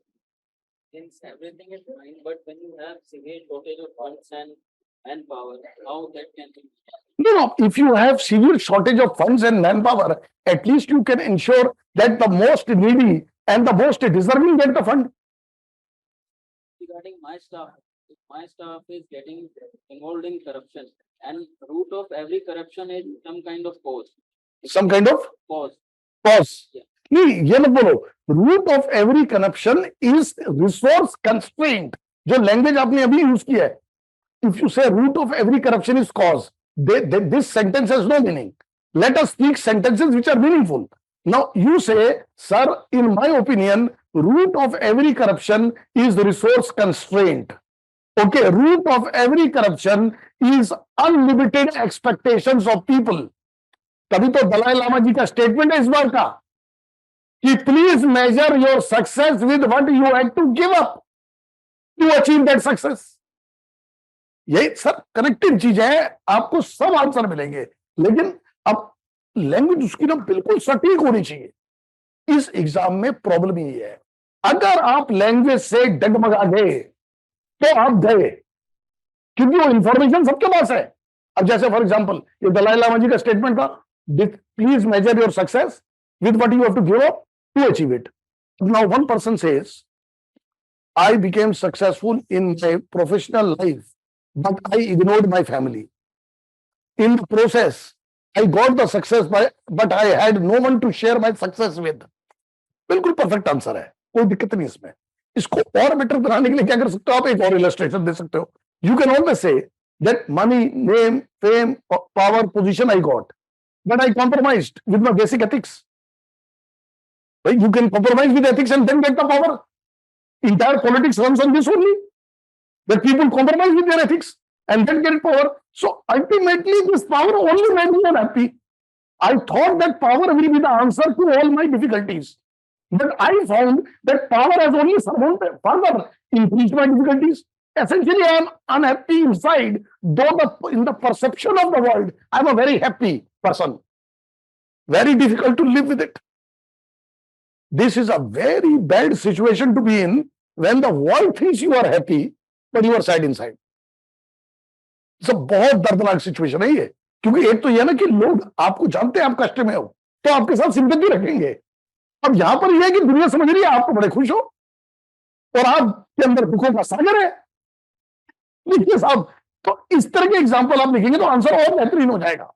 Since everything is fine, but when you have severe shortage of funds and manpower, how that can be? No, if you have severe shortage of funds and manpower, at least you can ensure that the most needy and the most deserving get the fund. Regarding my staff, if my staff is getting involved in corruption, and root of every corruption is some kind of cause. Some kind of Cause. cause. Yeah. नहीं ये मत बोलो, root of every corruption is resource constraint. जो language आपने अभी use किया है, if you say root of every corruption is cause, this sentence has no meaning. Let us speak sentences which are meaningful. Now you say, sir, in my opinion, root of every corruption is resource constraint. Okay, root of every corruption is unlimited expectations of people. तभी तो दलाई लामा जी का statement है इस बार का कि please measure your success with what you had to give up to achieve that success. यही sir connected चीज है, आपको सब आंसर मिलेंगे, लेकिन अब लैंग्वेज उसकी ना बिल्कुल सटीक होनी चाहिए. इस एग्जाम में प्रॉब्लम ये है, अगर आप लैंग्वेज से डगमगा गए तो आप गए, क्योंकि वो इंफॉर्मेशन सबके पास है. अब जैसे फॉर एग्जांपल ये दलाई लामा जी का स्टेटमेंट था, please measure your success with what you have to give up to achieve it. Now one person says, I became successful in my professional life, but I ignored my family. In the process, I got the success, but I had no one to share my success with. बिल्कुल perfect answer है, कोई दिक्कत नहीं इसमें. इसको और better बनाने के लिए क्या कर सकते हो आप, एक और इलस्ट्रेशन दे सकते हो. You can always say that money, name, fame, power, position I got, but I compromised with my basic ethics. Right? You can compromise with ethics and then get the power. Entire politics runs on this only, that people compromise with their ethics and then get power. So ultimately, this power only made me unhappy. I thought that power will be the answer to all my difficulties, but I found that power has only further increased my difficulties. Essentially, I am unhappy inside, though in the perception of the world, I am a very happy person. Very difficult to live with it. This is a very bad situation to be in when the world thinks you are happy, but you are sad inside. It's a बहुत दर्दनाक situation है ये, क्योंकि एक तो यह ना कि लोग आपको जानते हैं आप कष्ट में हो तो आपके साथ सिंपैथी रखेंगे. अब यहां पर यह है कि दुनिया समझ रही है आप तो बड़े खुश हो और आपके अंदर दुखों का सागर है. लिखिए साहब, तो इस तरह के एग्जाम्पल आप लिखेंगे तो आंसर और बेहतरीन हो जाएगा.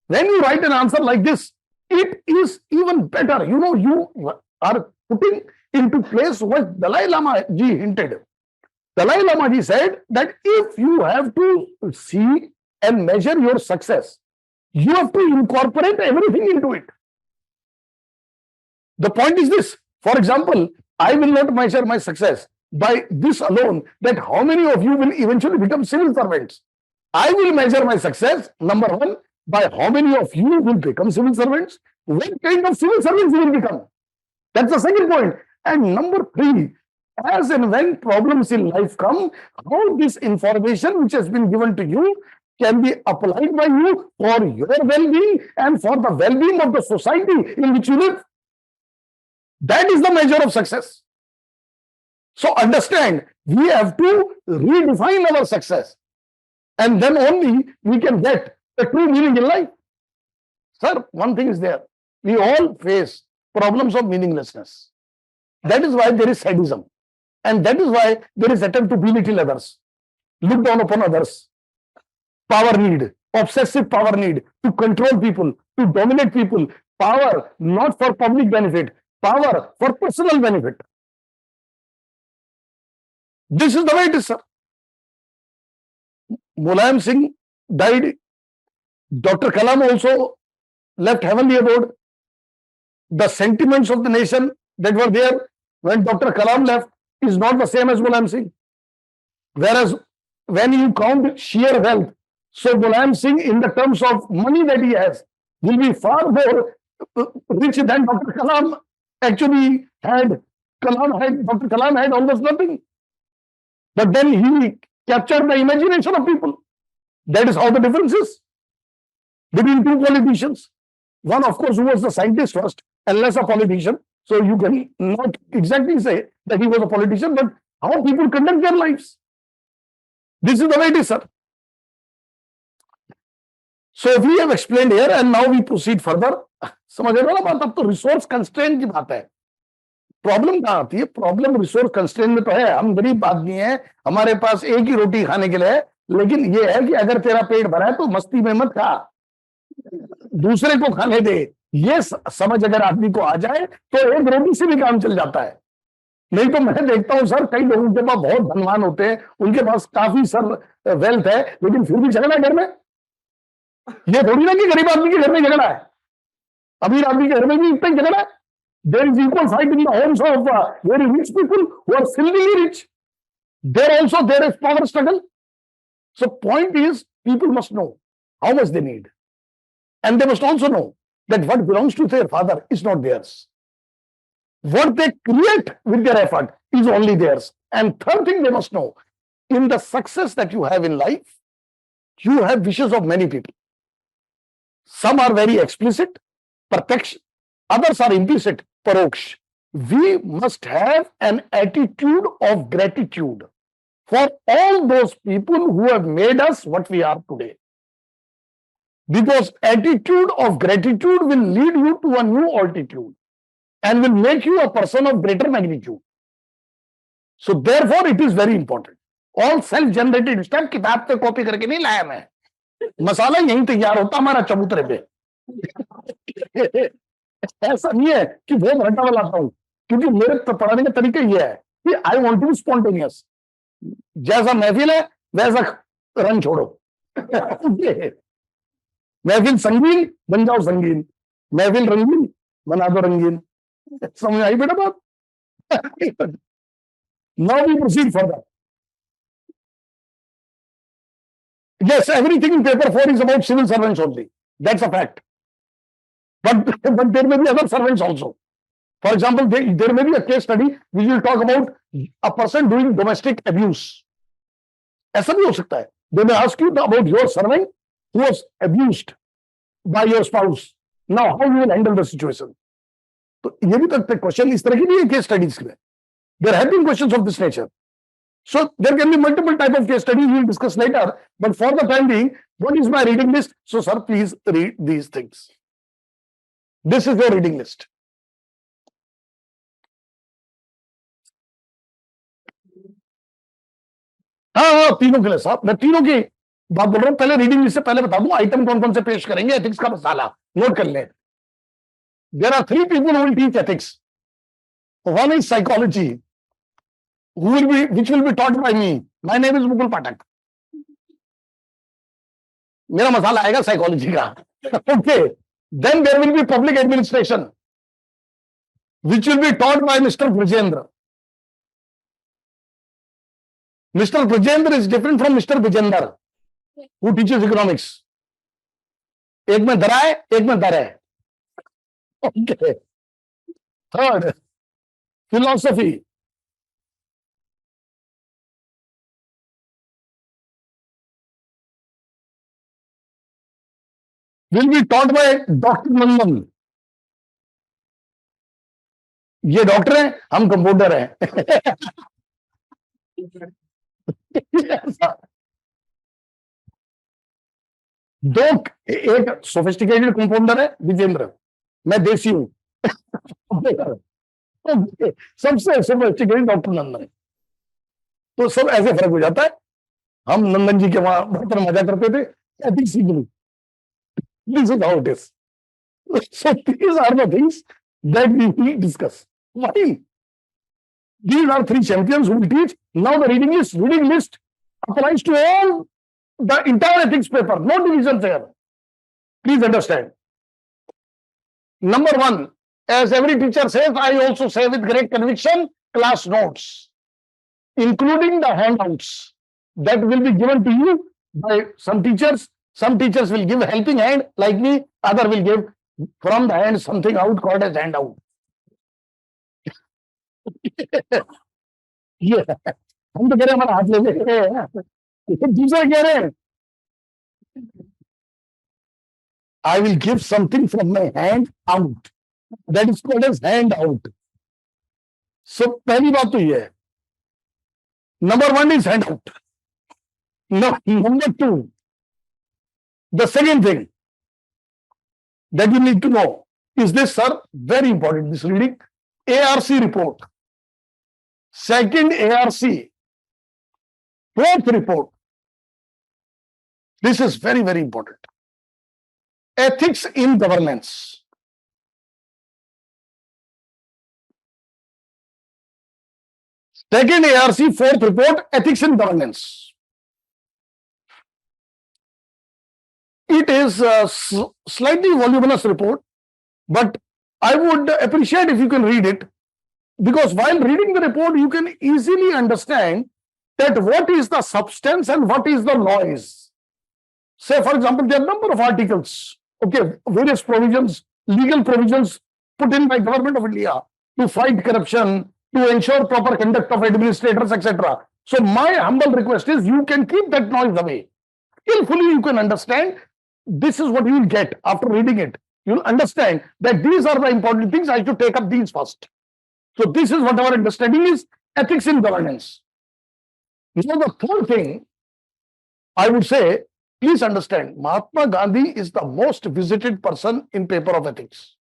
When you write an answer like this, it is even better. You know, you are putting into place what Dalai Lama ji hinted. Dalai Lama ji said that if you have to see and measure your success, you have to incorporate everything into it. The point is this. For example, I will not measure my success by this alone, that how many of you will eventually become civil servants. I will measure my success, number one, by how many of you will become civil servants, what kind of civil servants you will become. That's the second point. And number three, as and when problems in life come, how this information which has been given to you can be applied by you for your well-being and for the well-being of the society in which you live. That is the measure of success. So understand, we have to redefine our success, and then only we can get the true meaning in life. Sir, one thing is there. We all face problems of meaninglessness. That is why there is sadism. And that is why there is attempt to belittle others, look down upon others. Power need, obsessive power need to control people, to dominate people. Power not for public benefit, power for personal benefit. This is the way it is, sir. Mulayam Singh died. Dr. Kalam also left heavenly abode. the sentiments of the nation that were there when Dr. Kalam left is not the same as Ghulam Singh. Whereas when you count sheer wealth, so Ghulam Singh in the terms of money that he has will be far more rich than Dr. Kalam actually had. Dr. Kalam had almost nothing. But then he captured the imagination of people. That is how the difference is between two politicians. One, of course, who was the scientist first and less a politician. So you can not exactly say that he was a politician, but how people conduct their lives. This is the way it is, sir. So we have explained here and now we proceed further. समझ रहे हो ना बात? अब तो resource constraint की बात है. प्रॉब्लम कहाँ आती है? प्रॉब्लम रिसोर्स कंस्ट्रेंट में तो है, हम गरीब आदमी हैं, हमारे पास एक ही रोटी खाने के लिए है, लेकिन ये है कि अगर तेरा पेट भरा है तो मस्ती में मत खा, दूसरे को खाने दे. ये समझ अगर आदमी को आ जाए तो एक रोटी से भी काम चल जाता है. नहीं तो मैं देखता हूं सर, कई लोगों के पास बहुत धनवान होते हैं, उनके पास काफी सर वेल्थ है, लेकिन फिर भी झगड़ा घर में. ये थोड़ी ना कि गरीब आदमी के घर में झगड़ा है, अमीर आदमी के घर में भी इतना ही झगड़ा है. There is equal fight in the homes of very rich people who are silly rich. There is power struggle. So point is, people must know how much they need. And they must also know that what belongs to their father is not theirs. What they create with their effort is only theirs. And third thing they must know, in the success that you have in life, you have wishes of many people. Some are very explicit, प्रत्यक्ष, others are implicit, paroksh. We must have an attitude of gratitude for all those people who have made us what we are today. Because attitude of gratitude will lead you to a new altitude and will make you a person of greater magnitude. So therefore it is very important. All self-generated stuff किताब से copy करके नहीं लाया मैं, मसाला यहीं तैयार होता हमारा चबूतरे पे. ऐसा नहीं है कि वो भरटा वाला लाता हूं, क्योंकि मेरे पढ़ाने का तरीका ये है कि I want to be spontaneous. जैसा महफिल है वैसा रंग छोड़ो. महफिल संगीन बन जाओ संगीन, महफिल रंगीन बना दो रंगीन. समझ आई बेटा बात? Now we proceed further. Yes, everything in paper 4 is about civil servants only. That's a fact. But there may be other servants also. For example, there may be a case study which will talk about a person doing domestic abuse. ऐसा भी हो सकता है. They may ask you about your servant who was abused by your spouse. Now, how you will handle the situation? तो ये भी तो question इस तरह की भी है केस स्टडीज में. There have been questions of this nature. So there can be multiple type of case studies we will discuss later. But for the time being, what is my reading list? So sir, please read these things. This is your reading list. हाँ, तीनों के लिए साहब, मैं तीनों की बात बोल रहा हूं. पहले रीडिंग लिस्ट से पहले बता दूं आइटम कौन कौन से पेश करेंगे. एथिक्स का मसाला नोट कर लें. There are 3 people who will teach ethics. One is psychology, which will be taught by me. My name is Mukul Patak. मेरा मसाला आएगा साइकोलॉजी का. Okay. Then there will be public administration, which will be taught by Mr. Brajendra. Mr. Brajendra is different from Mr. Vijender, who teaches economics. एक में दरा है, एक में दर है. Okay. Third, philosophy. Will be taught by Dr. Nandan. ये doctor हैं, हम कंपाउंडर हैं. दो, एक सोफिस्टिकेटेड कंपाउंडर है विजेंद्र, मैं देसी हूं. सबसे सोफिस्टिकेटेड डॉक्टर नंदन. तो सब ऐसे फर्क हो जाता है. हम नंदन जी के वहां बहुत मजा करते थे. एथिक्स सीखनी. This is how it is. So these are the things that we will discuss. Why? These are 3 champions who will teach. Now the reading list applies to all the entire ethics paper. No divisions here. Please understand. Number 1, as every teacher says, I also say with great conviction, class notes, including the handouts that will be given to you by some teachers. Some teachers will give a helping hand, like me, other will give from the hand something out called as handout. ये हम तो कह रहे हैं हमारा हाथ ले ले, दूसरे कह रहे हैं I will give something from my hand out. That is called as hand out. So पहली बात तो ये है. Number one is hand out. No, number two, the second thing that you need to know is this, sir, very important, this reading, ARC report. Second ARC, fourth report. This is very, very important. Ethics in governance. Second ARC, fourth report, ethics in governance. It is a slightly voluminous report, but I would appreciate if you can read it, because while reading the report, you can easily understand that what is the substance and what is the noise. Say, for example, there are a number of articles, okay, various provisions, legal provisions put in by Government of India to fight corruption, to ensure proper conduct of administrators, etc. So my humble request is you can keep that noise away. Skillfully you can understand. This is what you will get after reading it. You will understand that these are the important things. I should take up these first. So this is what our understanding is, ethics in governance. Now the third thing I would say, please understand, Mahatma Gandhi is the most visited person in paper of ethics.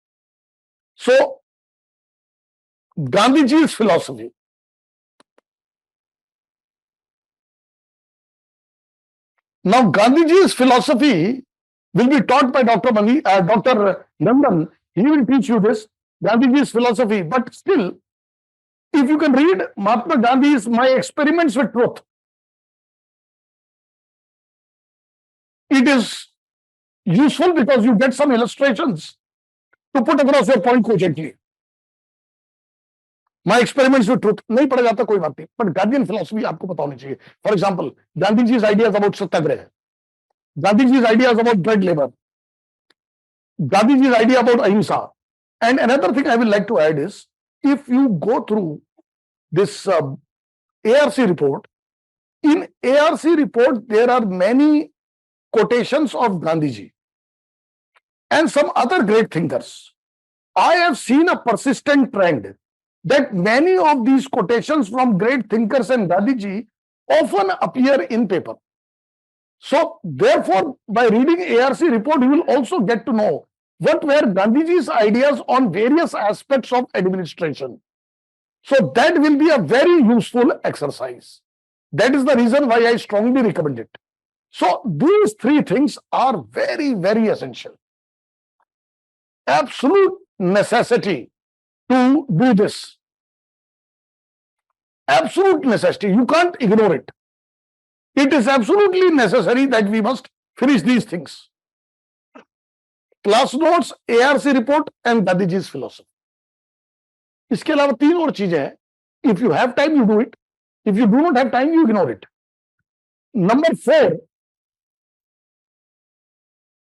So Gandhiji's philosophy. Now Gandhiji's philosophy will be taught by Dr. Nandan. He will teach you this, Gandhiji's philosophy. But still, if you can read Mahatma Gandhi's My Experiments with Truth, it is useful because you get some illustrations to put across your point cogently. My Experiments with Truth नहीं पढ़ा जाता कोई बात नहीं, but Gandhian philosophy आपको पता होनी चाहिए. For example, Gandhiji's ideas about satyagraha, Gandhiji's ideas about bread labor, Gandhiji's idea about ahimsa. And another thing I will like to add is, if you go through this ARC report, in ARC report there are many quotations of Gandhiji and some other great thinkers. I have seen a persistent trend that many of these quotations from great thinkers and Gandhiji often appear in paper. So therefore, by reading ARC report, you will also get to know what were Gandhiji's ideas on various aspects of administration. So that will be a very useful exercise. That is the reason why I strongly recommend it. So these three things are very, very essential. Absolute necessity to do this. Absolute necessity. You can't ignore it. It is absolutely necessary that we must finish these things. Class notes, ARC report and Gandhiji's philosophy. इसके अलावा तीन और चीजें हैं. If you have time, you do it. If you do not have time, you ignore it. Number 4,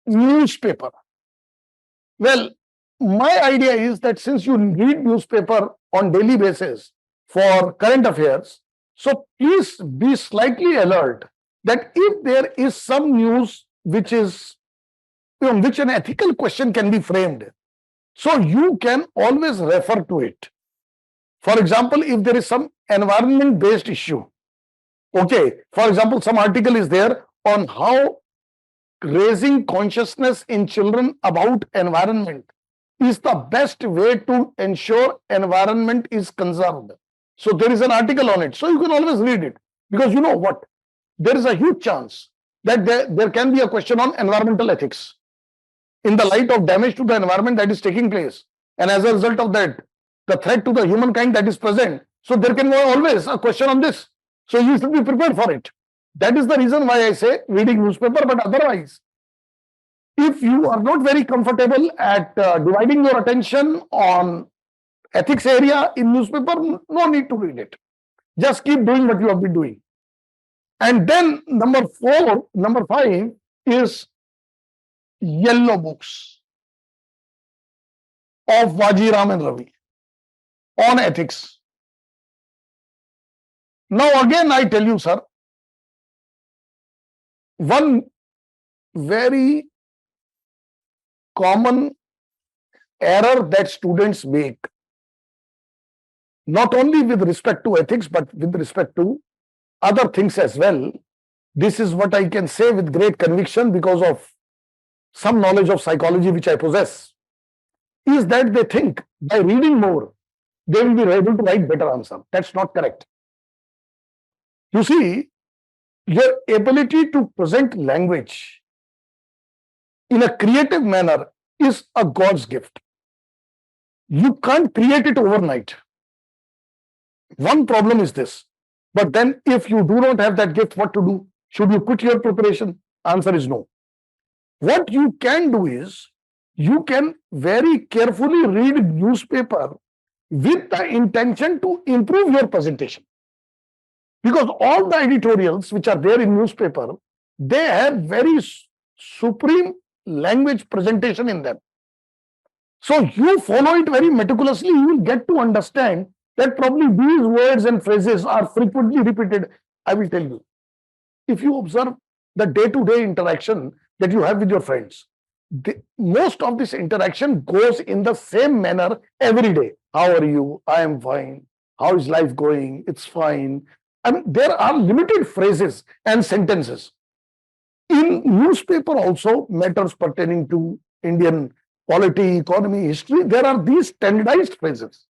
newspaper. Well, my idea is that since you read newspaper on daily basis for current affairs, so please be slightly alert that if there is some news which is, which an ethical question can be framed, so you can always refer to it. For example, if there is some environment-based issue, okay, for example, some article is there on how raising consciousness in children about environment is the best way to ensure environment is conserved. So there is an article on it. So you can always read it, because you know what? There is a huge chance that there can be a question on environmental ethics in the light of damage to the environment that is taking place. And as a result of that, the threat to the humankind that is present. So there can be always a question on this. So you should be prepared for it. That is the reason why I say reading newspaper, but otherwise, if you are not very comfortable at dividing your attention on ethics area in newspaper, no need to read it. Just keep doing what you have been doing. And then number 5 is yellow books of Vajiram and Ravi on ethics. Now again I tell you, sir, one very common error that students make, not only with respect to ethics, but with respect to other things as well. This is what I can say with great conviction because of some knowledge of psychology which I possess, is that they think by reading more, they will be able to write better answer. That's not correct. You see, your ability to present language in a creative manner is a God's gift. You can't create it overnight. One problem is this. But then if you do not have that gift, what to do? Should you quit your preparation? Answer is no. What you can do is, you can very carefully read newspaper with the intention to improve your presentation. Because all the editorials which are there in newspaper, they have very supreme language presentation in them. So you follow it very meticulously, you will get to understand that probably these words and phrases are frequently repeated. I will tell you, if you observe the day-to-day interaction that you have with your friends, most of this interaction goes in the same manner every day. How are you? I am fine. How is life going? It's fine. I mean, there are limited phrases and sentences. In newspaper also, matters pertaining to Indian polity, economy, history, there are these standardized phrases.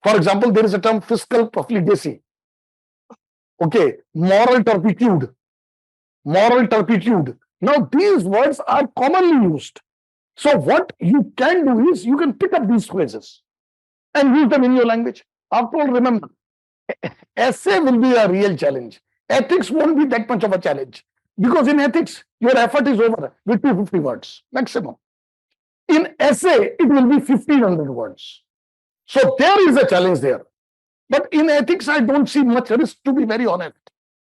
For example, there is a term fiscal profligacy. Okay, moral turpitude. Moral turpitude. Now, these words are commonly used. So, what you can do is, you can pick up these phrases and use them in your language. After all, remember, essay will be a real challenge. Ethics won't be that much of a challenge. Because in ethics, your effort is over with 250 words maximum. In essay, it will be 1500 words. So there is a challenge there. But in ethics, I don't see much risk, to be very honest.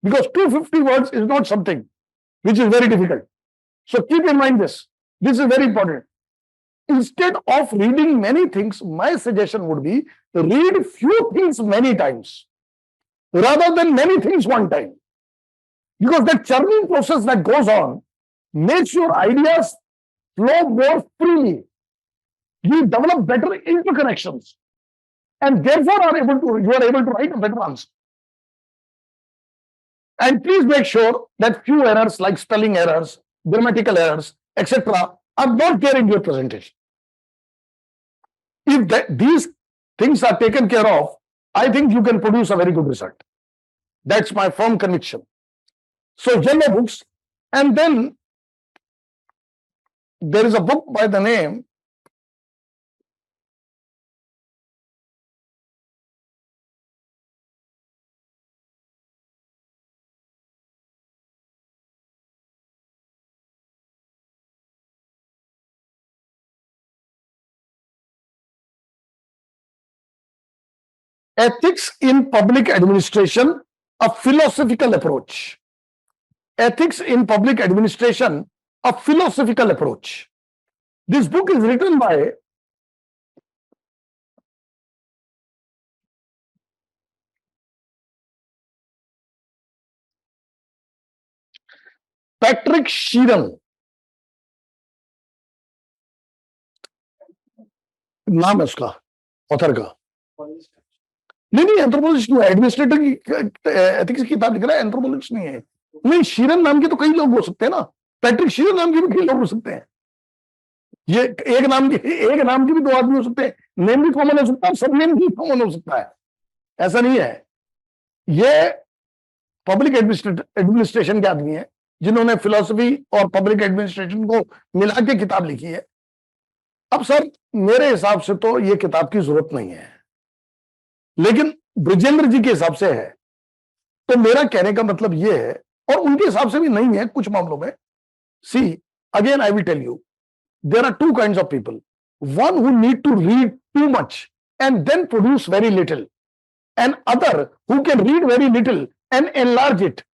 Because 250 words is not something which is very difficult. So keep in mind this. This is very important. Instead of reading many things, my suggestion would be read few things many times rather than many things one time. Because that churning process that goes on makes your ideas flow more freely. You develop better interconnections and therefore you are able to write a better answer. And please make sure that few errors like spelling errors, grammatical errors, etc. are not there in your presentation. If these things are taken care of, I think you can produce a very good result. That's my firm conviction. So yellow books, and then there is a book by the name Ethics in Public Administration, a Philosophical Approach. Ethics in Public Administration, a Philosophical Approach. This book is written by Patrick Sheeran, नाम है उसका, author का। नहीं, anthropologist नहीं है, administrator की ethics की किताब लिख रहा है, एंथ्रोपोलॉजिस्ट नहीं है। नहीं, शीरन नाम के तो कई लोग हो सकते हैं ना, पैट्रिक शीरन नाम के भी कई लोग हो सकते हैं। ये एक नाम की भी दो आदमी हो सकते हैं, नेम भी कॉमन हो सकता है, सब नेम भी कॉमन हो सकता है, ऐसा नहीं है। ये पब्लिक एडमिनिस्ट्रेशन के आदमी है जिन्होंने फिलॉसफी और पब्लिक एडमिनिस्ट्रेशन को मिला के किताब लिखी है। अब सर, मेरे हिसाब से तो ये किताब की जरूरत नहीं है, लेकिन ब्रजेंद्र जी के हिसाब से है। तो मेरा कहने का मतलब ये है, और उनके हिसाब से भी नहीं है कुछ मामलों में। सी, again I will tell you, there are two kinds of people. One who need to read too much and then produce very little, and other who can read very little and enlarge it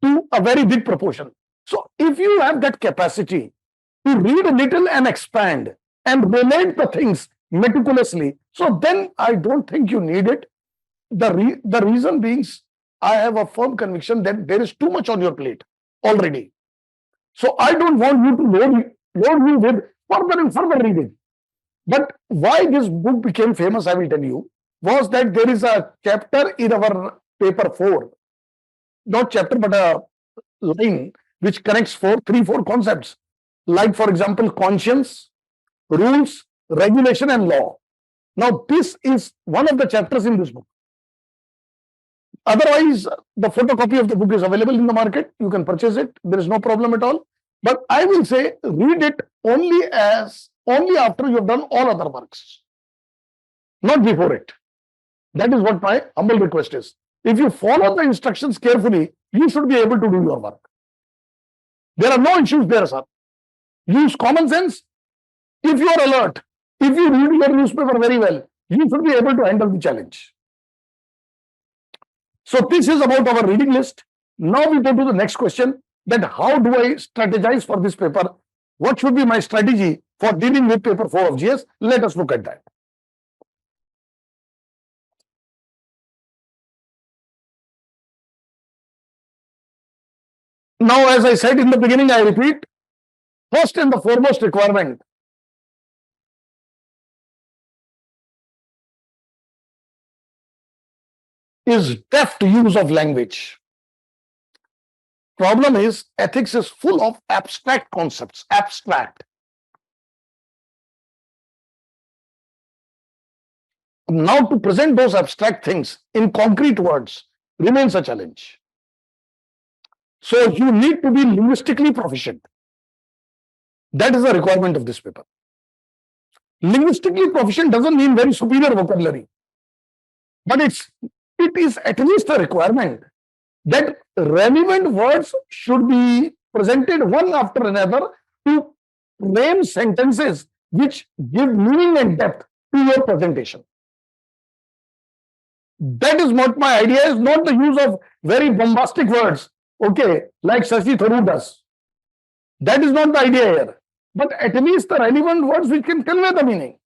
to a very big proportion. So if you have that capacity to read a little and expand and relate the things meticulously, so then I don't think you need it. The reason being, I have a firm conviction that there is too much on your plate already. So I don't want you to load you with further and further reading. But why this book became famous, I will tell you, was that there is a chapter in our paper 4, not chapter, but a line which connects 4 concepts. Like, for example, conscience, rules, regulation, and law. Now, this is one of the chapters in this book. Otherwise, the photocopy of the book is available in the market. You can purchase it. There is no problem at all. But I will say, read it only after you have done all other works, not before it. That is what my humble request is. If you follow the instructions carefully, you should be able to do your work. There are no issues there, sir. Use common sense. If you are alert, if you read your newspaper very well, you should be able to handle the challenge. So this is about our reading list. Now we go to the next question, that how do I strategize for this paper? What should be my strategy for dealing with paper 4 of GS? Let us look at that. Now, as I said in the beginning, I repeat, first and the foremost requirement is deft use of language. Problem is, ethics is full of abstract concepts, abstract. Now, to present those abstract things in concrete words remains a challenge. So, you need to be linguistically proficient. That is the requirement of this paper. Linguistically proficient doesn't mean very superior vocabulary, but it is at least a requirement that relevant words should be presented one after another to frame sentences which give meaning and depth to your presentation. That is what my idea is, not the use of very bombastic words, okay, like Shashi Tharoor does. That is not the idea here. But at least the relevant words which can convey the meaning.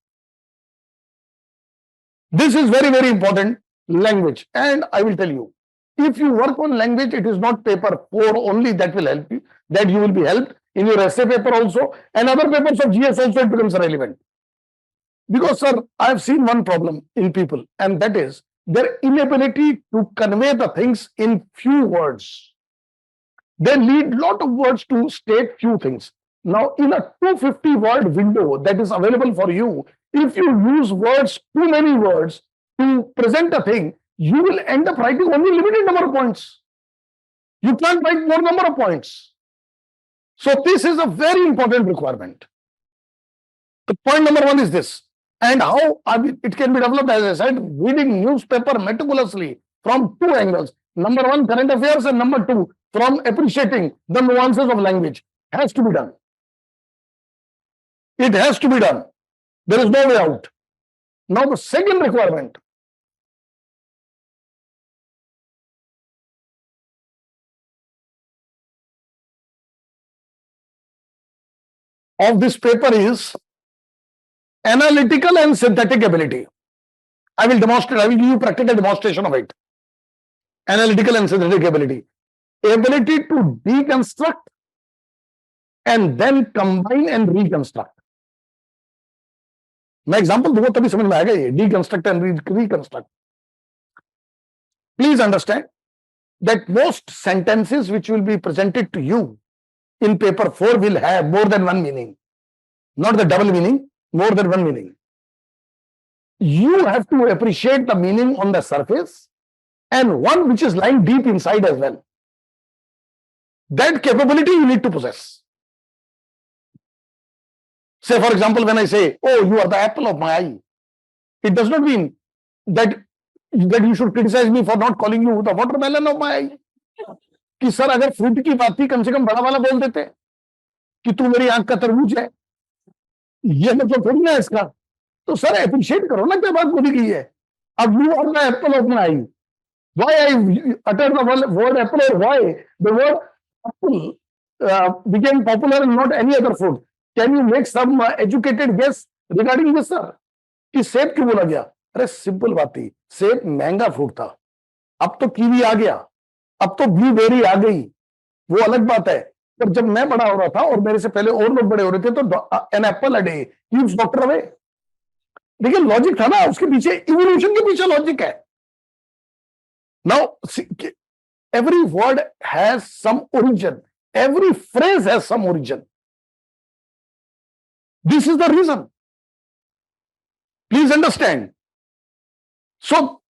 This is very, very important, language. And I will tell you, if you work on language, it is not paper 4 only that will help you, that you will be helped in your essay paper also, and other papers of GS also it becomes relevant. Because, sir, I have seen one problem in people, and that is their inability to convey the things in few words. They need lot of words to state few things. Now, in a 250 word window that is available for you, if you use words, too many words to present a thing, you will end up writing only limited number of points. You can't write more number of points. So this is a very important requirement. The point number 1 is this. And how it can be developed, as I said, reading newspaper meticulously from 2 angles. Number 1, current affairs, and number 2, from appreciating the nuances of language. Has to be done. It has to be done. There is no way out. Now the second requirement of this paper is analytical and synthetic ability. I will demonstrate, I will give you practical demonstration of it. Analytical and synthetic ability. Ability to deconstruct and then combine and reconstruct. मैं example दूंगा तभी समझ में आएगा ये deconstruct and reconstruct. Please understand that most sentences which will be presented to you in paper 4 will have more than one meaning. Not the double meaning, more than one meaning. You have to appreciate the meaning on the surface and one which is lying deep inside as well. That capability you need to possess. Say, for example, when I say, oh, you are the apple of my eye, it does not mean that you should criticize me for not calling you the watermelon of my eye. कि sir अगर fruit की बात थी कम से कम बड़ा वाला बोल देते. कि तू मेरी आंख का तरबूज है, ये मतलब थोड़ी ना है इसका। तो सर अप्रिशिएट करो ना क्या बात बोली गई है। अब you are the apple of my eye, why I utter the word apple, और why the word apple became popular and not any other fruit? Can you make some educated guess regarding this, sir? कि सेब क्यों बोला गया? अरे simple बात थी, सेब महंगा फ्रूट था, अब तो कीवी आ गया, अब तो ब्लूबेरी आ गई, वो अलग बात है। पर जब मैं बड़ा हो रहा था और मेरे से पहले और लोग बड़े हो रहे थे, तो an apple a day keeps doctor away. देखिए लॉजिक था ना उसके पीछे, इवोल्यूशन के पीछे लॉजिक है। Now every word has some origin, every phrase has some origin. This is the reason, please understand. So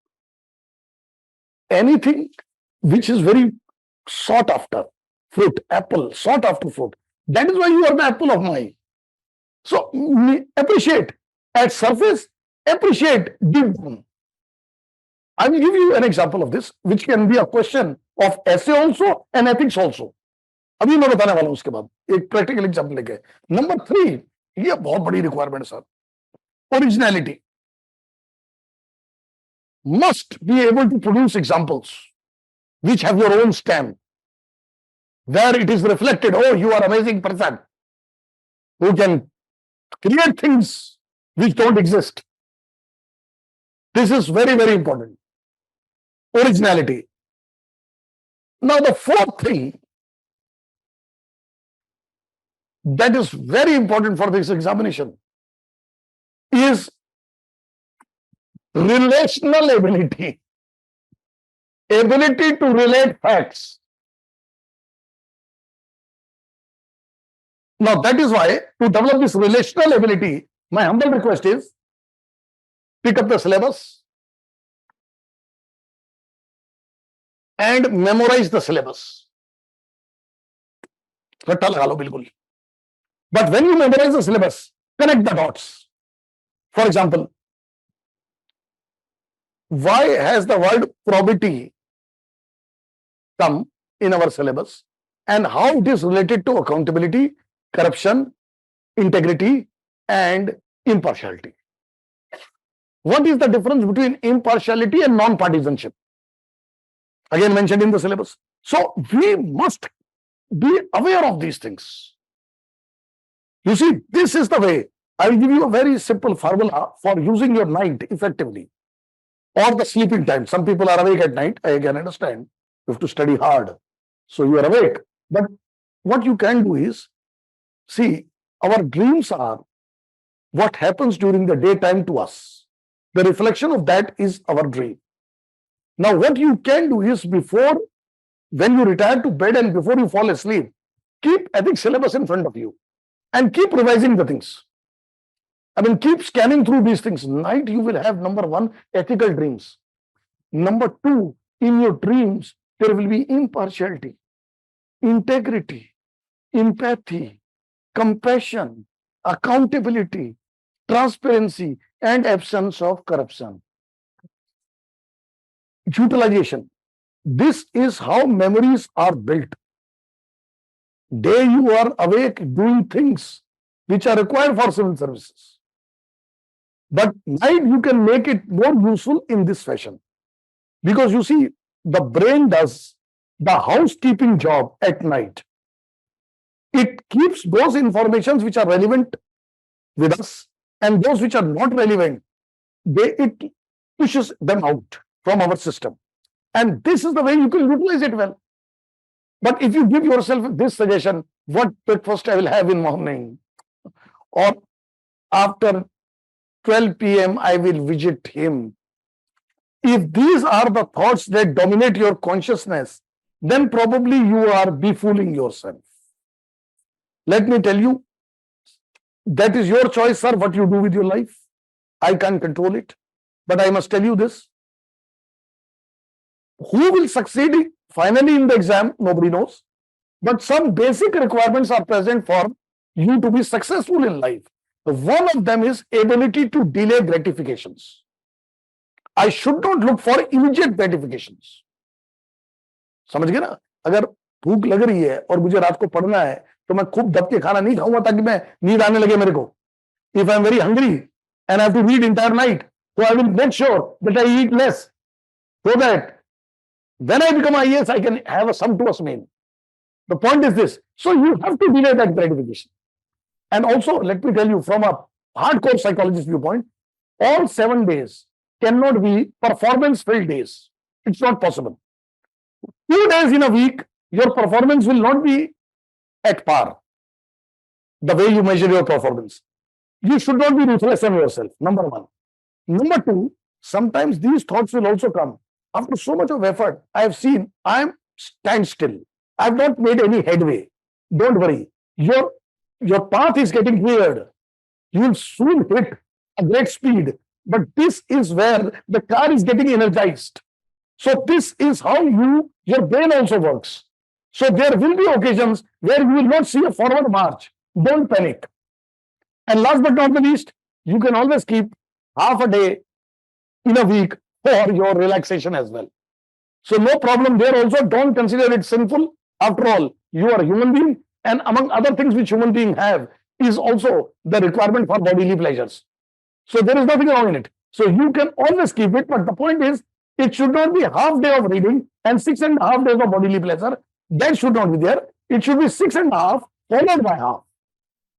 anything which is very sought after, fruit, apple, sought after fruit, that is why you are the apple of my eye. So appreciate at surface, appreciate deep down. I will give you an example of this, which can be a question of essay also and ethics also. अभी मैं बताने वाला हूं, उसके बाद एक practical example लेके। Number 3, ये बहुत बड़ी requirement sir, originality. Must be able to produce examples which have your own stamp, where it is reflected, oh, you are an amazing person who can create things which don't exist. This is very, very important. Originality. Now, the fourth thing that is very important for this examination is relational ability. Ability to relate facts. Now, that is why, to develop this relational ability, my humble request is pick up the syllabus and memorize the syllabus. रट्टा लगा लो बिल्कुल. But when you memorize the syllabus, connect the dots. For example, why has the word probity come in our syllabus, and how it is related to accountability, corruption, integrity, and impartiality? What is the difference between impartiality and non-partisanship? Again mentioned in the syllabus. So we must be aware of these things. You see, this is the way. I will give you a very simple formula for using your night effectively, or the sleeping time. Some people are awake at night. I can understand. You have to study hard, so you are awake. But what you can do is, see, our dreams are what happens during the daytime to us. The reflection of that is our dream. Now, what you can do is, before, when you retire to bed and before you fall asleep, keep ethics syllabus in front of you and keep revising the things. I mean, keep scanning through these things. Night you will have, number 1, ethical dreams. Number 2, in your dreams, there will be impartiality, integrity, empathy, compassion, accountability, transparency, and absence of corruption. Utilization. This is how memories are built. Day you are awake doing things which are required for civil services. But night you can make it more useful in this fashion. Because you see, the brain does the housekeeping job at night. It keeps those informations which are relevant with us, and those which are not relevant, it pushes them out from our system. And this is the way you can utilize it well. But if you give yourself this suggestion, what breakfast I will have in morning, or after 12 p.m. I will visit him, if these are the thoughts that dominate your consciousness, then probably you are befooling yourself. Let me tell you, that is your choice, sir, what you do with your life. I can't control it. But I must tell you this. Who will succeed finally in the exam? Nobody knows. But some basic requirements are present for you to be successful in life. One of them is ability to delay gratifications. I should not look for immediate gratifications. समझ गए ना? अगर भूख लग रही है और मुझे रात को पढ़ना है, तो मैं खूब दब के खाना नहीं खाऊंगा ताकि मैं नींद आने लगे मेरे को. If I am very hungry and I have to read entire night, so I will make sure that I eat less, so that when I become IAS, I can have a sumptuous meal. The point is this. So you have to delay that gratification. And also, let me tell you, from a hardcore psychologist viewpoint, all 7 days cannot be performance-filled days. It's not possible. 2 days in a week, your performance will not be at par. The way you measure your performance. You should not be ruthless on yourself, number one. Number two, sometimes these thoughts will also come. After so much of effort, I have seen I am standstill. I have not made any headway. Don't worry. Your path is getting cleared. You will soon hit a great speed. But this is where the car is getting energized. So this is how your brain also works. So there will be occasions where you will not see a forward march. Don't panic. And last but not the least, you can always keep half a day in a week for your relaxation as well. So no problem there also. Don't consider it sinful. After all, you are a human being, and among other things which human beings have is also the requirement for bodily pleasures. So there is nothing wrong in it. So you can always keep it, but the point is, it should not be half day of reading and 6.5 days of bodily pleasure. That should not be there. It should be 6.5 followed by half.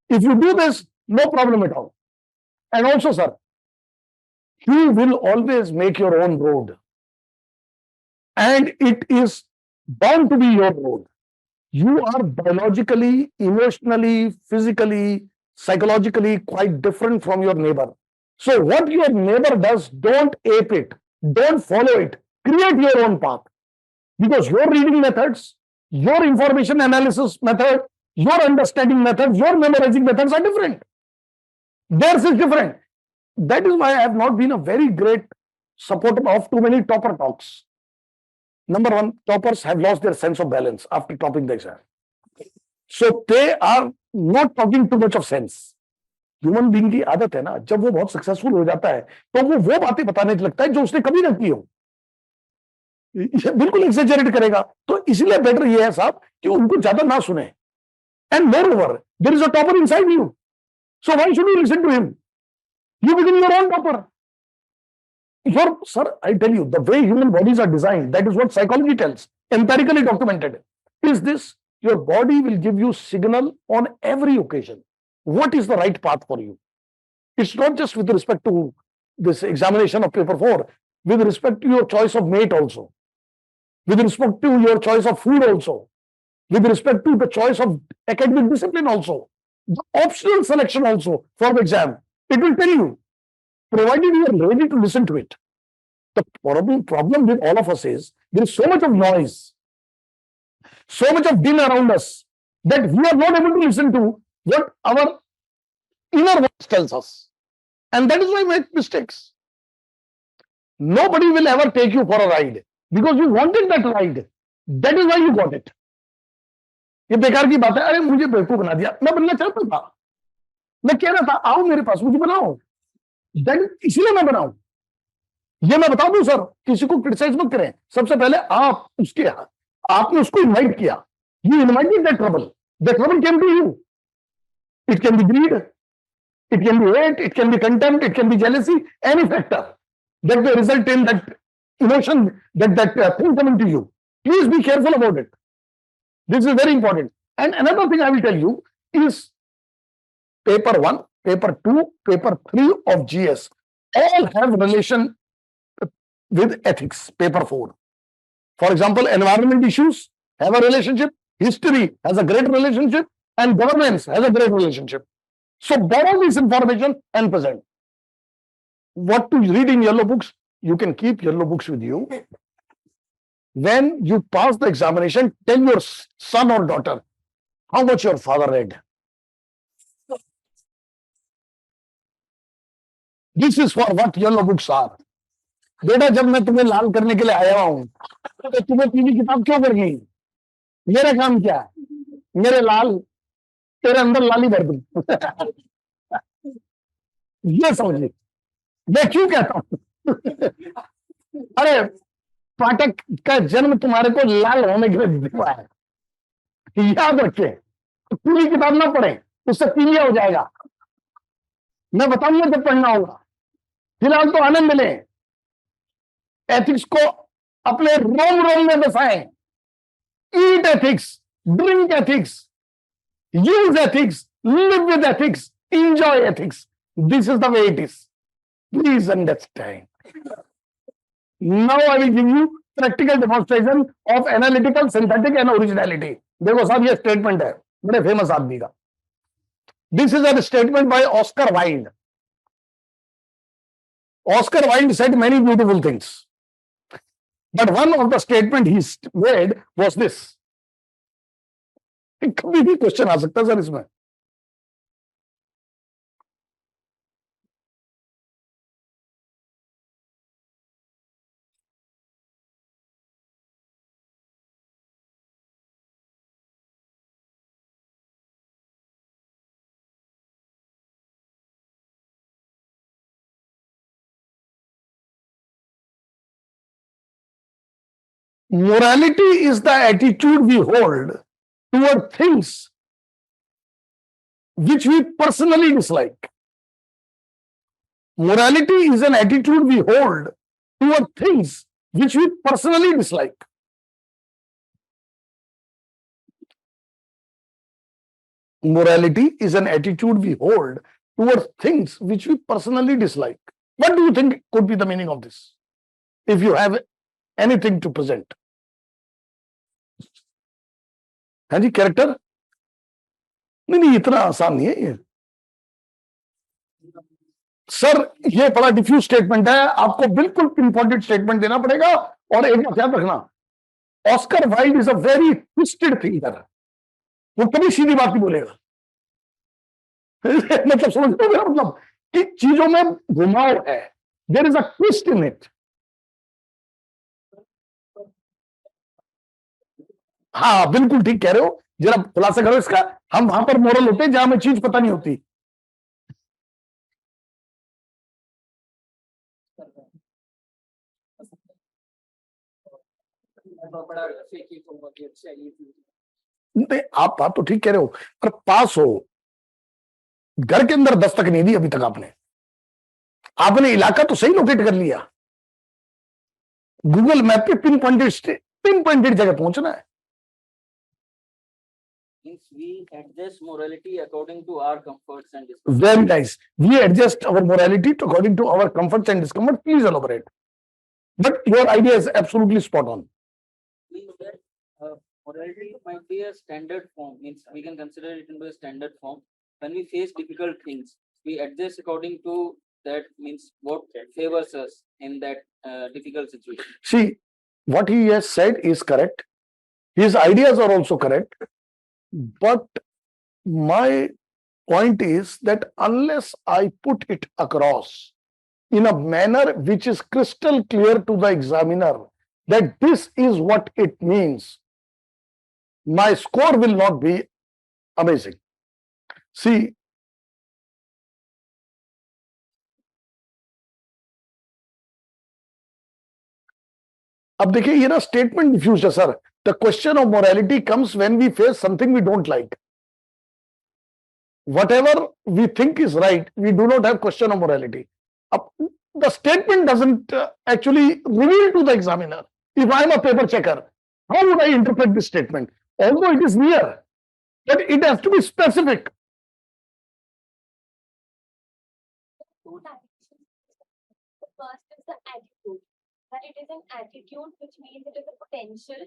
If you do this, no problem at all. And also, sir, you will always make your own road. And it is bound to be your road. You are biologically, emotionally, physically, psychologically quite different from your neighbor. So what your neighbor does, don't ape it. Don't follow it. Create your own path. Because your reading methods, your information analysis method, your understanding methods, your memorizing methods are different. Theirs is different. That is why I have not been a very great supporter of too many topper talks. Number one, toppers have lost their sense of balance after topping the exam. So they are not talking too much of sense. Human being की आदत है ना, जब वो बहुत successful हो जाता है तो वो बातें बताने लगता है जो उसने कभी ना की हो. बिल्कुल एक्सेजरेट करेगा. तो इसलिए बेटर ये है साहब कि उनको ज्यादा ना सुने. And moreover there is a topper inside you. So why should you listen to him? You become your own topper. Sir, I tell you, the way human bodies are designed, that is what psychology tells, empirically documented, is this: your body will give you signal on every occasion. What is the right path for you? It's not just with respect to this examination of paper 4, with respect to your choice of mate also, with respect to your choice of food also, with respect to the choice of academic discipline also, the optional selection also for the exam. It will tell you, provided you are ready to listen to it. The problem with all of us is there is so much of noise, so much of din around us, that we are not able to listen to what our inner voice tells us. And that is why we make mistakes. Nobody will ever take you for a ride because you wanted that ride. That is why you got it. ये बेकार की बात है. अरे मुझे बेवकूफ बना दिया. मैं बनना चाहता था. मैं कह रहा था आओ मेरे पास, मुझे बनाओ. इसीलिए मैं बनाऊं. ये मैं बता दूं सर, किसी को क्रिटिसाइज मत करें. सबसे पहले आपने उसको इनवाइट किया. You invited that trouble. That trouble came to you. It can be greed, it can be hate, it can be contempt, it can be jealousy, any factor that may result in that emotion, that thing coming to you. Please be careful about it. This is very important. And another thing I will tell you is paper 1, paper 2, paper 3 of GS all have relation with ethics. Paper 4, for example, environment issues have a relationship, history has a great relationship, and governance has a great relationship. So borrow this information and present. What to read in yellow books? You can keep yellow books with you. When you pass the examination, tell your son or daughter how much your father read. This is for what yellow books are. बेटा जब मैं तुम्हें लाल करने के लिए आया हूं तो तुम्हें पीली किताब क्यों कर गई? मेरा काम क्या है? मेरे लाल तेरे अंदर लाली भर दूं. ये समझिए मैं क्यों कहता हूं. अरे पाठक का जन्म तुम्हारे को लाल होने के लिए हुआ है, याद रखें. पूरी किताब ना पढ़े, उससे पीलिया हो जाएगा। मैं बताऊंगा जब पढ़ना होगा, फिलहाल तो आनंद लें, एथिक्स को अपने रोम रोम में बसाएं। Eat ethics, drink ethics, use ethics, live with ethics, enjoy ethics. This is the way it is. Please understand. Now I will give you practical demonstration of analytical, synthetic and originality. देखो साहब, ये statement है बड़े famous आदमी का. This is a statement by Oscar Wilde. Oscar Wilde said many beautiful things, but one of the statement he made was this. कभी भी question आ सकता है सर इसमें. Morality is the attitude we hold toward things which we personally dislike. Morality is an attitude we hold toward things which we personally dislike. Morality is an attitude we hold toward things which we personally dislike. What do you think could be the meaning of this? If you have anything to present. हाँ जी, character नहीं, इतना आसान नहीं है ये sir. ये बड़ा diffuse statement है, आपको बिल्कुल इंपॉर्टेंट स्टेटमेंट देना पड़ेगा. और एक बात याद रखना, Oscar Wilde is a very twisted thinker. वो कभी सीधी बात नहीं बोलेगा. मतलब समझ लो मेरा मतलब कि चीजों में घुमाव है. There is a twist in it. हाँ बिल्कुल ठीक कह रहे हो, जरा खुलासा करो इसका. हम वहां पर मोरल होते हैं जहां हमें चीज पता नहीं होती. नहीं, आप बात तो ठीक कह रहे हो, पर पास हो, घर के अंदर दस्तक नहीं दी अभी तक आपने. आपने इलाका तो सही लोकेट कर लिया, गूगल मैप पे पिन पॉइंटेड जगह पहुंचना है. Means we adjust morality according to our comforts and discomforts. Very nice. We adjust our morality according to our comforts and discomfort. Please elaborate. But your idea is absolutely spot on. Means that morality might be a standard form. Means we can consider it into a standard form. When we face difficult things, we adjust according to that. Means what favors us in that difficult situation. See, what he has said is correct. His ideas are also correct. But my point is that unless I put it across in a manner which is crystal clear to the examiner that this is what it means, my score will not be amazing. See, अब देखिए ये ना statement diffuse है sir. The question of morality comes when we face something we don't like. Whatever we think is right, we do not have question of morality. The statement doesn't actually reveal to the examiner. If I am a paper checker, how would I interpret this statement? Although it is near, but it has to be specific. Two dimensions. The first is the attitude. That it is an attitude, which means it is a potential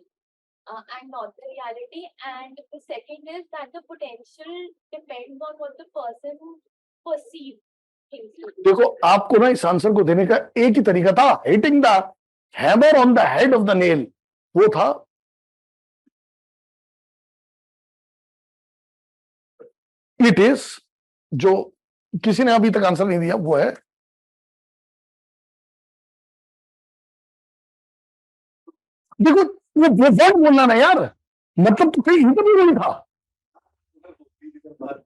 and not the reality. And the second is that the potential depends on what the person perceives things to be. देखो आपको ना इस answer को देने का एक ही तरीका था, hitting the hammer on the head of the nail. वो था इट इज, जो किसी ने अभी तक आंसर नहीं दिया, वो है देखो वो वर्ड बोलना ना यार, मतलब तो कहीं इंटरव्यू नहीं था.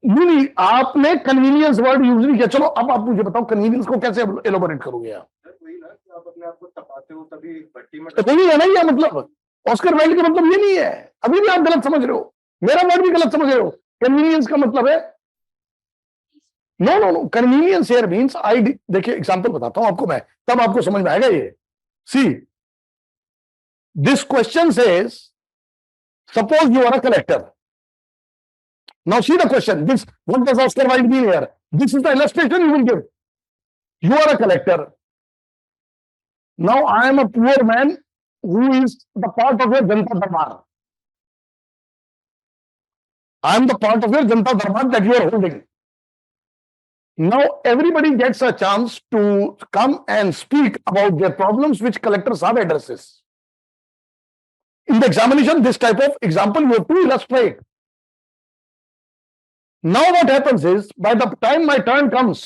नहीं, आपने कन्वीनियंस वर्ड यूज नहीं किया. चलो अब आप मुझे बताओ कन्वीनियंस को कैसे एलोबोरेट करोगे आप? वही ना कि आप अपने आप को तपाते हो तभी भट्टी में. तो नहीं है ना ये मतलब. ऑस्कर वाइल्ड का मतलब ये नहीं है. अभी भी आप गलत समझ रहे हो, मेरा वर्ड भी गलत समझ रहे हो. कन्वीनियंस का मतलब है no no no, convenience here means I, देखिए एग्जांपल बताता हूं आपको मैं, तब आपको समझ में आएगा ये। See, this question says suppose you are a collector. Now see the question, this what does Oscar Wilde mean here, this is the illustration you will give. You are a collector. Now I am a poor man who is the part of your Janta Darbar. I am the part of your Janta Darbar that you are holding. Now everybody gets a chance to come and speak about their problems which collector Saab addresses. In the examination, this type of example you have to illustrate. Now what happens is, by the time my turn comes,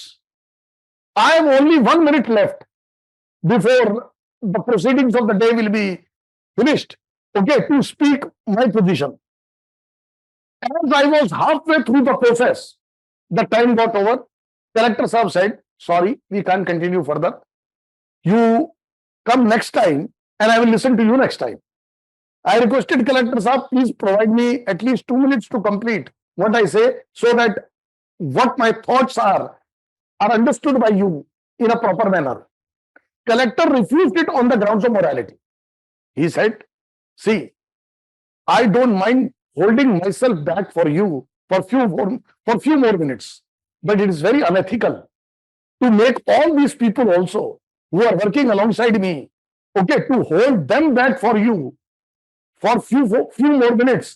I have only 1 minute left before the proceedings of the day will be finished, okay, to speak my position. As I was halfway through the process, the time got over. Collector Saab said, sorry, we can't continue further. You come next time and I will listen to you next time. I requested Collector Saab, please provide me at least 2 minutes to complete what I say, so that what my thoughts are understood by you in a proper manner. Collector refused it on the grounds of morality. He said, see, I don't mind holding myself back for you for few more minutes, but it is very unethical to make all these people also who are working alongside me, okay, to hold them back for you for few more minutes,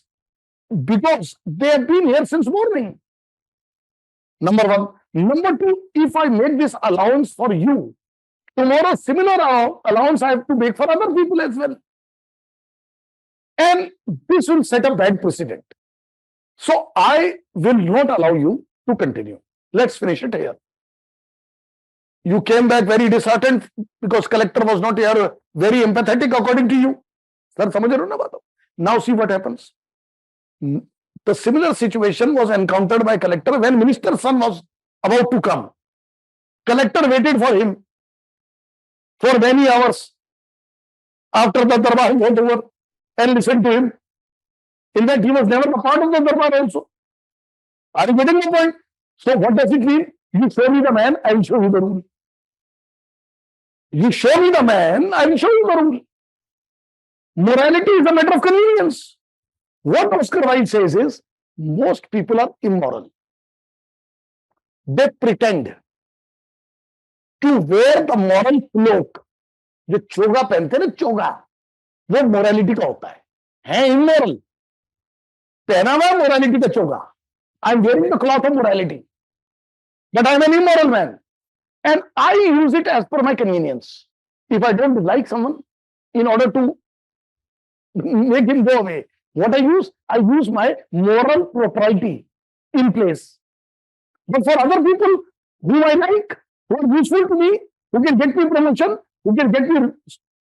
because they have been here since morning. Number one. Number two, if I make this allowance for you, tomorrow similar allowance I have to make for other people as well. And this will set a bad precedent. So I will not allow you to continue. Let's finish it here. You came back very disheartened because collector was not here very empathetic according to you. Sir, samajh rahe ho na baat? Now see what happens. The similar situation was encountered by collector when minister's son was about to come. Collector waited for him for many hours after the darbar was over and listened to him. In fact, he was never a part of the darbar also. Are you getting the point? So what does it mean? You show me the man, I will show you the rule. You show me the man, I will show you the rule. Morality is a matter of convenience. What Oscar Wilde says is, most people are immoral. They pretend to wear the moral cloak. जो चोगा पहनते हैं ना, चोगा, वो morality का होता है immoral, पहना हुआ मोरालिटी का चोगा. I am wearing the cloth of morality, but I am an immoral man and I use it as per my convenience. If I don't like someone, in order to make him go away, what I use my moral propriety in place. But for other people who I like, who are useful to me, who can get me promotion, who can get me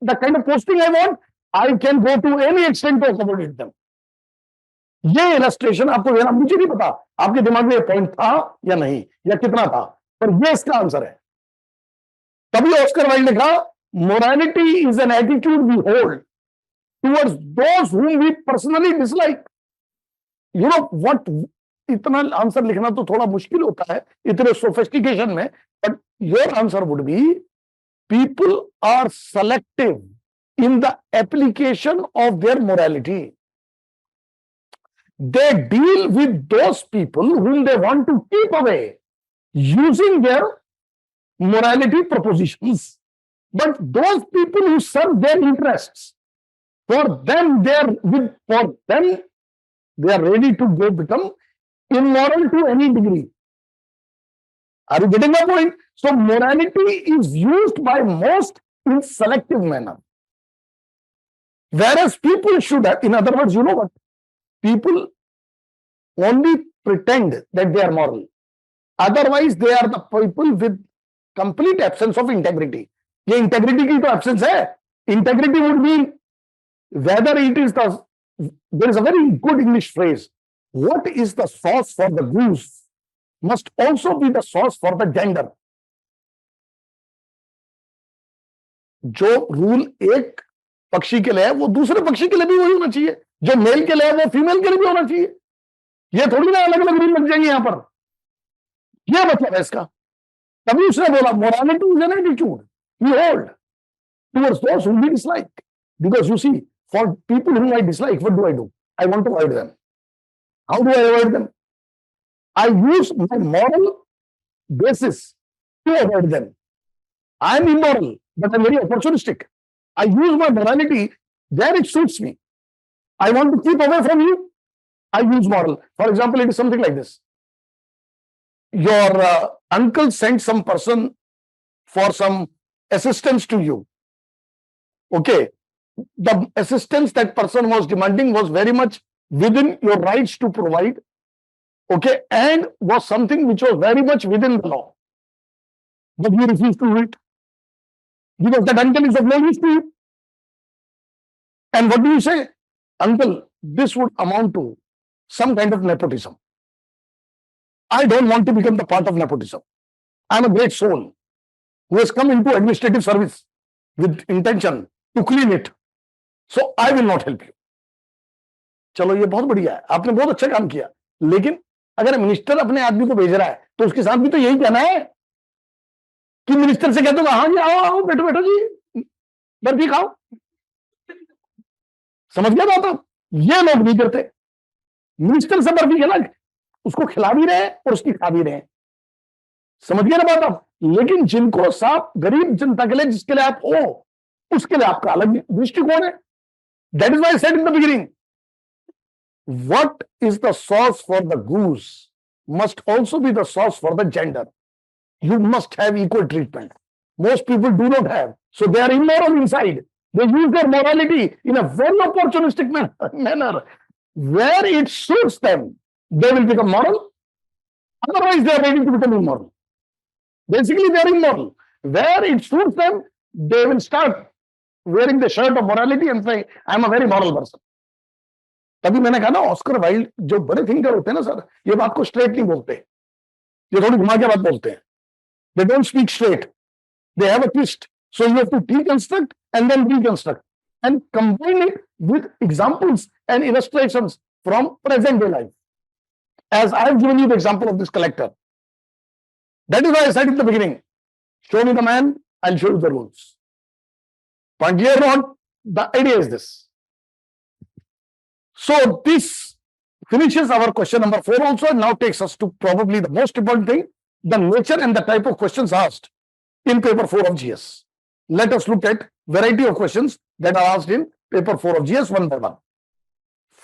the kind of posting I want, I can go to any extent to accommodate them. ये illustration आपको देना, मुझे नहीं पता आपके दिमाग में ये पॉइंट था या नहीं, या कितना था, पर ये इसका आंसर है. तभी ऑस्कर वाइल्ड ने कहा, morality is an attitude we hold towards those whom we personally dislike. You know what? इतना आंसर लिखना तो थोड़ा मुश्किल होता है इतने सोफिस्टिकेशन में, but your answer would be, people are selective in the application of their morality. They deal with those people whom they want to keep away using their morality propositions. But those people who serve their interests, for them they are ready to go become immoral to any degree. Are you getting my point? So morality is used by most in selective manner. Whereas people should have, in other words, you know what? People only pretend that they are moral. Otherwise, they are the people with complete absence of integrity. ये integrity की तो absence है. Integrity would mean whether it is the, there is a very good English phrase, what is the sauce for the goose must also be the sauce for the gender. जो rule एक पक्षी के लिए है वो दूसरे पक्षी के लिए भी वही होना चाहिए, जो मेल के लिए है वो फीमेल के लिए भी होना चाहिए. ये थोड़ी ना अलग अलग रूल लग जाएंगे यहां पर, ये मतलब है इसका। तभी उसने बोला morality is an attitude we hold towards those whom we dislike, because you see, for people whom I dislike, what do? I want to avoid them. How do I avoid them? I use my moral basis to avoid them. I am immoral, but I'm very opportunistic. I use my morality where it suits me. I want to keep away from you. I use moral. For example, it is something like this. Your uncle sent some person for some assistance to you. Okay. The assistance that person was demanding was very much within your rights to provide. Okay. And was something which was very much within the law. But you refused to do it. Because that uncle is of no use to you. And what do you say? Uncle, this would amount to some kind of nepotism. I don't want to become the part of nepotism. I'm a great soul who has come into administrative service with intention to clean it. So I will not help you. चलो ये बहुत बढ़िया है, आपने बहुत अच्छा काम किया, लेकिन अगर मिनिस्टर अपने आदमी को भेज रहा है तो उसके साथ भी तो यही कहना है कि मिनिस्टर से कहते हो हाँ जी आओ आओ बैठो बैठो जी बर्फी खाओ। समझ गया बात आप? ये लोग नहीं करते। मिनिस्टर से बर्फी खिला, उसको खिला भी रहे और उसकी खा भी रहे। समझ गया ना बात आप? लेकिन जिनको साफ गरीब जनता के लिए, जिसके लिए आप हो, उसके लिए आपका अलग दृष्टिकोण है। That is why I said in the beginning, what is the sauce for the goose must also be the sauce for the gender. You must have equal treatment. Most people do not have, so they are immoral inside. They use their morality in a very opportunistic manner. Where it suits them, they will become moral. Otherwise, they are ready to become immoral. Basically, they are immoral. Where it suits them, they will start wearing the shirt of morality and say, I am a very moral person. तभी मैंने कहा ना, Oscar Wilde जो बड़े thinker होते हैं ना sir, ये बात को स्ट्रेट नहीं बोलते, ये थोड़ी घुमा के बात बोलते हैं। They don't speak straight. They have a twist. So you have to deconstruct and then reconstruct and combine it with examples and illustrations from present day life. As I have given you the example of this collector. That is why I said in the beginning, show me the man, I'll show you the rules. Point clear or not? The idea is this. So this finishes our question number 4 also, and now takes us to probably the most important thing, the nature and the type of questions asked in paper 4 of GS. Let us look at variety of questions that are asked in paper 4 of GS one by one.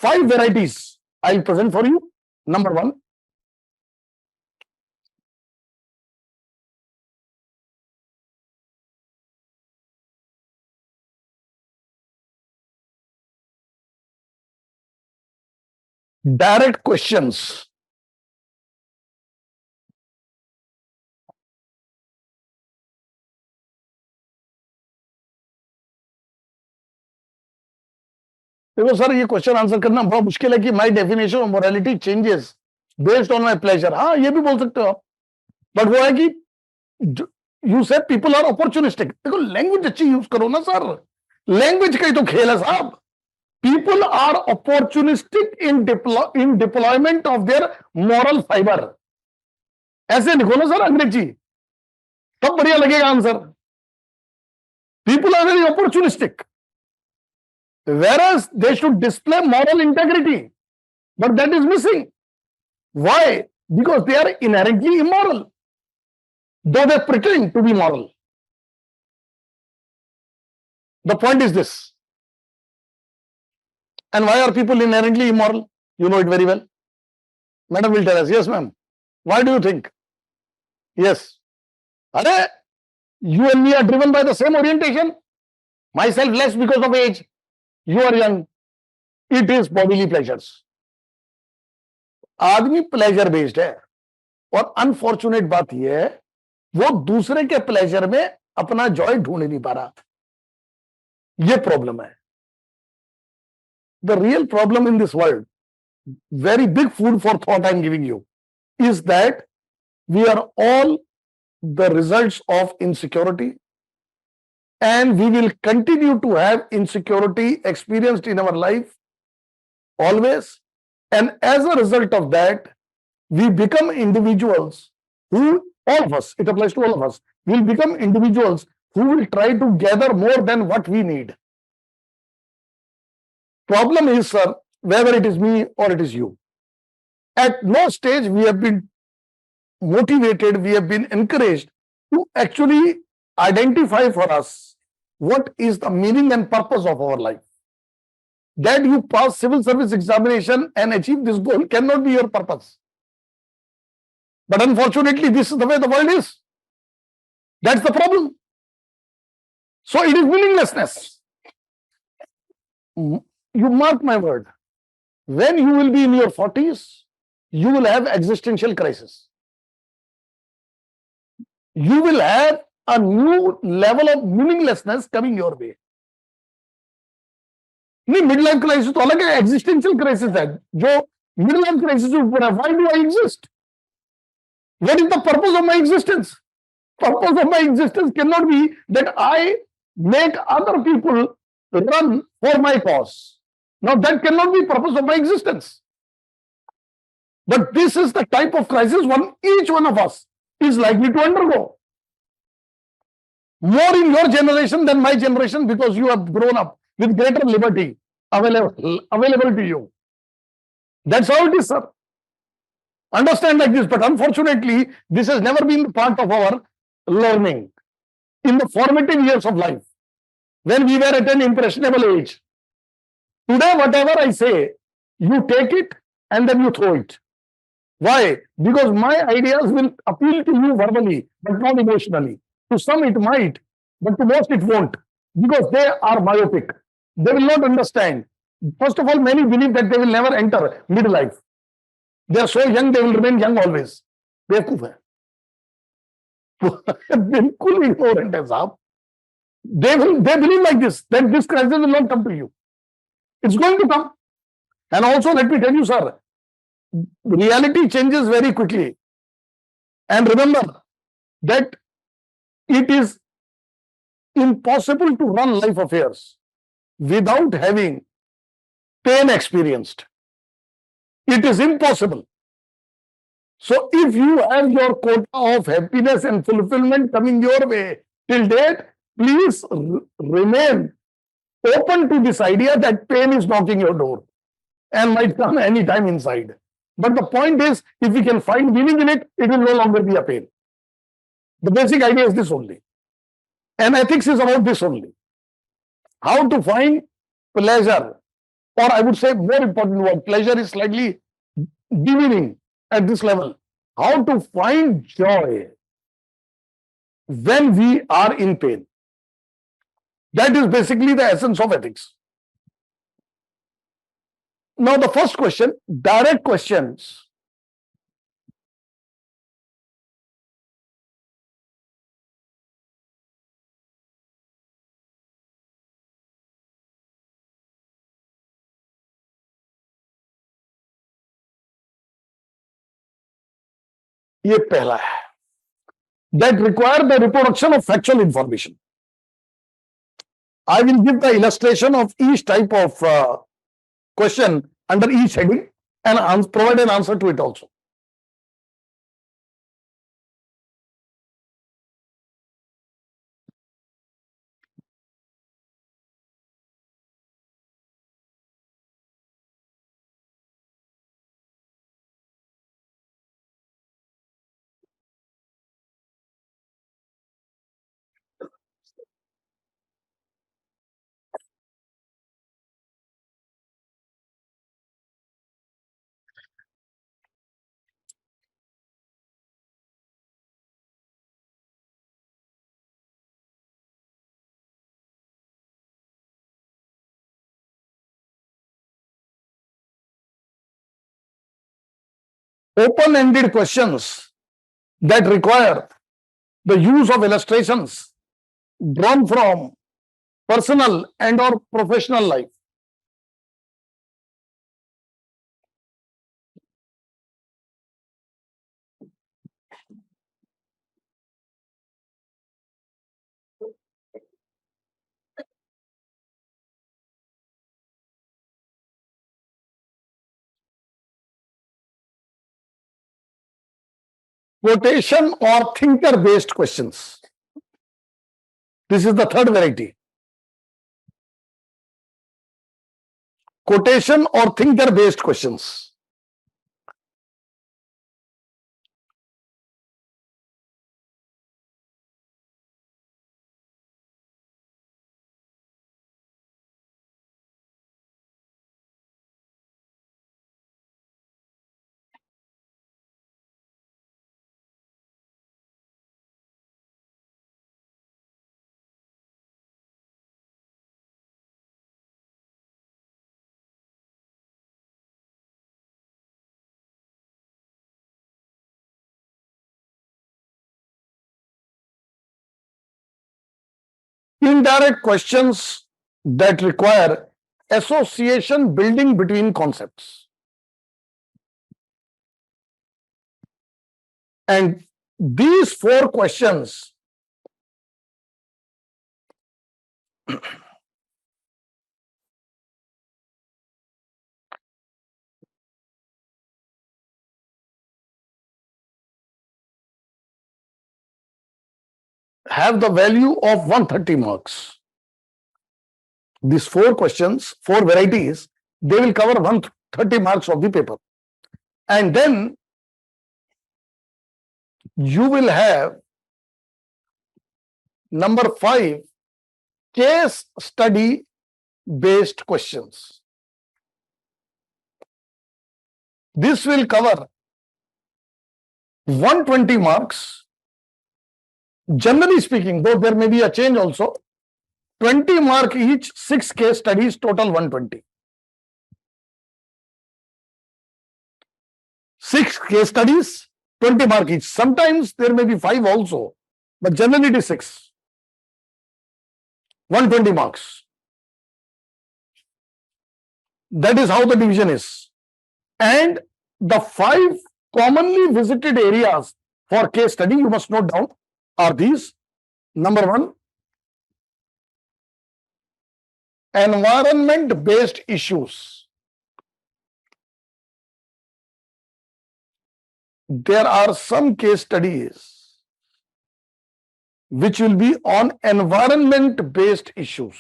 5 varieties I will present for you. Number 1. Direct questions. देखो sir, ये question answer करना बड़ा मुश्किल है कि my definition of morality changes based on my pleasure. हाँ, ये भी बोल सकते हो आप, बट वो है कि यू से पीपल आर अपॉर्चुनिस्टिक। देखो, लैंग्वेज अच्छी यूज करो ना सर, लैंग्वेज का ही तो खेल है साहब। People are opportunistic in deployment of their moral fiber. ऐसे लिखो ना सर अंग्रेजी, तब बढ़िया लगेगा answer. People are very opportunistic, whereas they should display moral integrity, but that is missing. Why? Because they are inherently immoral, though they pretend to be moral. The point is this. And why are people inherently immoral? You know it very well. Madam will tell us. Yes, ma'am. Why do you think? Yes. Are you and me are driven by the same orientation. Myself less because of age. You are young. It is bodily pleasures. आदमी pleasure based है, और unfortunate बात यह है वो दूसरे के pleasure में अपना जॉय ढूंढ नहीं पा रहा। ये प्रॉब्लम है। The real problem in this world, very big food for thought I'm giving you, is that we are all the results of insecurity, and we will continue to have insecurity experienced in our life always, And as a result of that, we become individuals who, all of us, it applies to all of us, will become individuals who will try to gather more than what we need. Problem is, sir, whether it is me or it is you. At no stage we have been motivated, we have been encouraged to actually identify for us what is the meaning and purpose of our life. That you pass civil service examination and achieve this goal cannot be your purpose. But unfortunately, this is the way the world is. That's the problem. So it is meaninglessness. You mark my word. When you will be in your 40s, you will have existential crisis. You will have a new level of meaninglessness coming your way. नहीं, mid life crisis तो अलग है, existential crisis है जो mid life crisis के ऊपर है. Why do I exist? What is the purpose of my existence? Purpose of my existence cannot be that I make other people run for my cause. Now that cannot be purpose of my existence. But this is the type of crisis each one of us is likely to undergo. More in your generation than my generation, because you have grown up with greater liberty available to you. That's how it is, sir. Understand like this, but unfortunately, this has never been part of our learning in the formative years of life, when we were at an impressionable age. Today, whatever I say, you take it and then you throw it. Why? Because my ideas will appeal to you verbally, but not emotionally. To some it might, but to most it won't, because they are myopic. They will not understand. First of all, many believe that they will never enter midlife. They are so young, they will remain young always. बेवकूफ है. बिल्कुल ignorant है साहब. They believe like this, that this crisis will not come to you. It's going to come. And also, let me tell you, sir, reality changes very quickly. And remember that it is impossible to run life affairs without having pain experienced. It is impossible. So if you have your quota of happiness and fulfillment coming your way till date, please remain open to this idea that pain is knocking your door and might come any time inside. But the point is, if we can find meaning in it, it will no longer be a pain. The basic idea is this only. And ethics is about this only. How to find pleasure, or I would say more important word, pleasure is slightly demeaning at this level. How to find joy when we are in pain. That is basically the essence of ethics. Now, the first question, direct questions. ये पहला है. That require the reproduction of factual information. I will give the illustration of each type of question under each heading and provide an answer to it also. Open-ended questions that require the use of illustrations drawn from personal and or professional life. quotation or thinker based questions. This is the third variety. Quotation or thinker based questions. Indirect questions that require association building between concepts. And these four questions have the value of 130 marks. These four questions, four varieties, they will cover 130 marks of the paper. And then you will have number 5, case study based questions. This will cover 120 marks. Generally speaking, though there may be a change also, 20 mark each, 6 case studies, total 120. 6 case studies, 20 mark each. Sometimes there may be 5 also, but generally it is 6. 120 marks. That is how the division is. And the 5 commonly visited areas for case study, you must note down, are these. Number 1, environment-based issues. There are some case studies which will be on environment-based issues.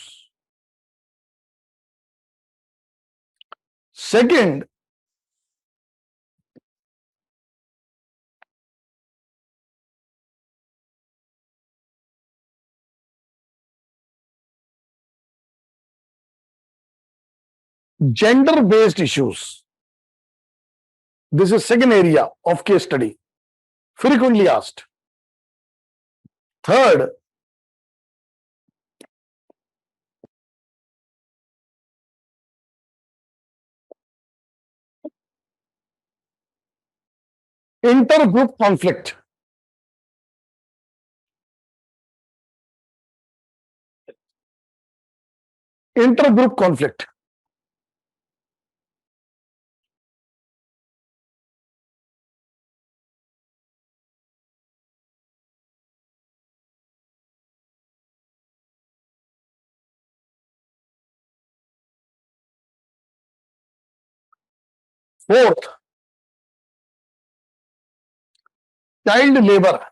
Second, gender-based issues. This is second area of case study, frequently asked. Third, intergroup conflict. Intergroup conflict. Fourth, child labor.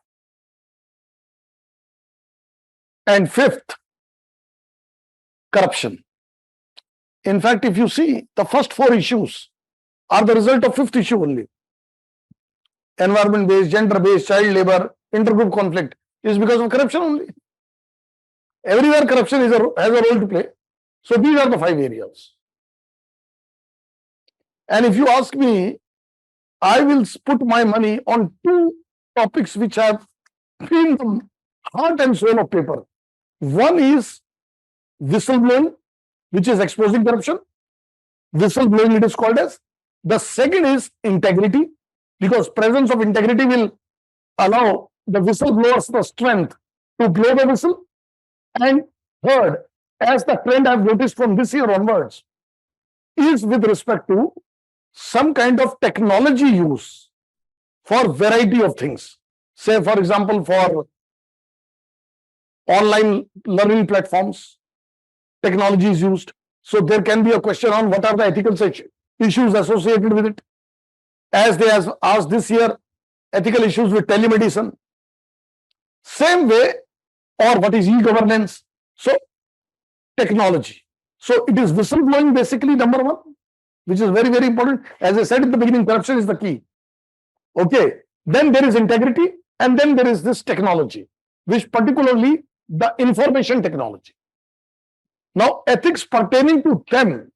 And fifth, corruption. In fact, if you see, the first 4 issues are the result of 5th issue only. Environment-based, gender-based, child labor, intergroup conflict is because of corruption only. Everywhere corruption has a role to play. So these are the 5 areas. And if you ask me, I will put my money on 2 topics which have been the heart and soul of paper. One is whistleblowing, which is exposing corruption. Whistleblowing it is called as. The second is integrity, because presence of integrity will allow the whistleblowers the strength to blow the whistle. And third, as the trend I've noticed from this year onwards, is with respect to some kind of technology use for variety of things. Say, for example, for online learning platforms, technology is used. So there can be a question on what are the ethical issues associated with it. As they have asked this year, ethical issues with telemedicine. Same way, or what is e-governance? So, technology. So, it is whistleblowing basically number one, which is very, very important. As I said in the beginning, corruption is the key. Okay. Then there is integrity, and then there is this technology, which particularly the information technology. Now, ethics pertaining to them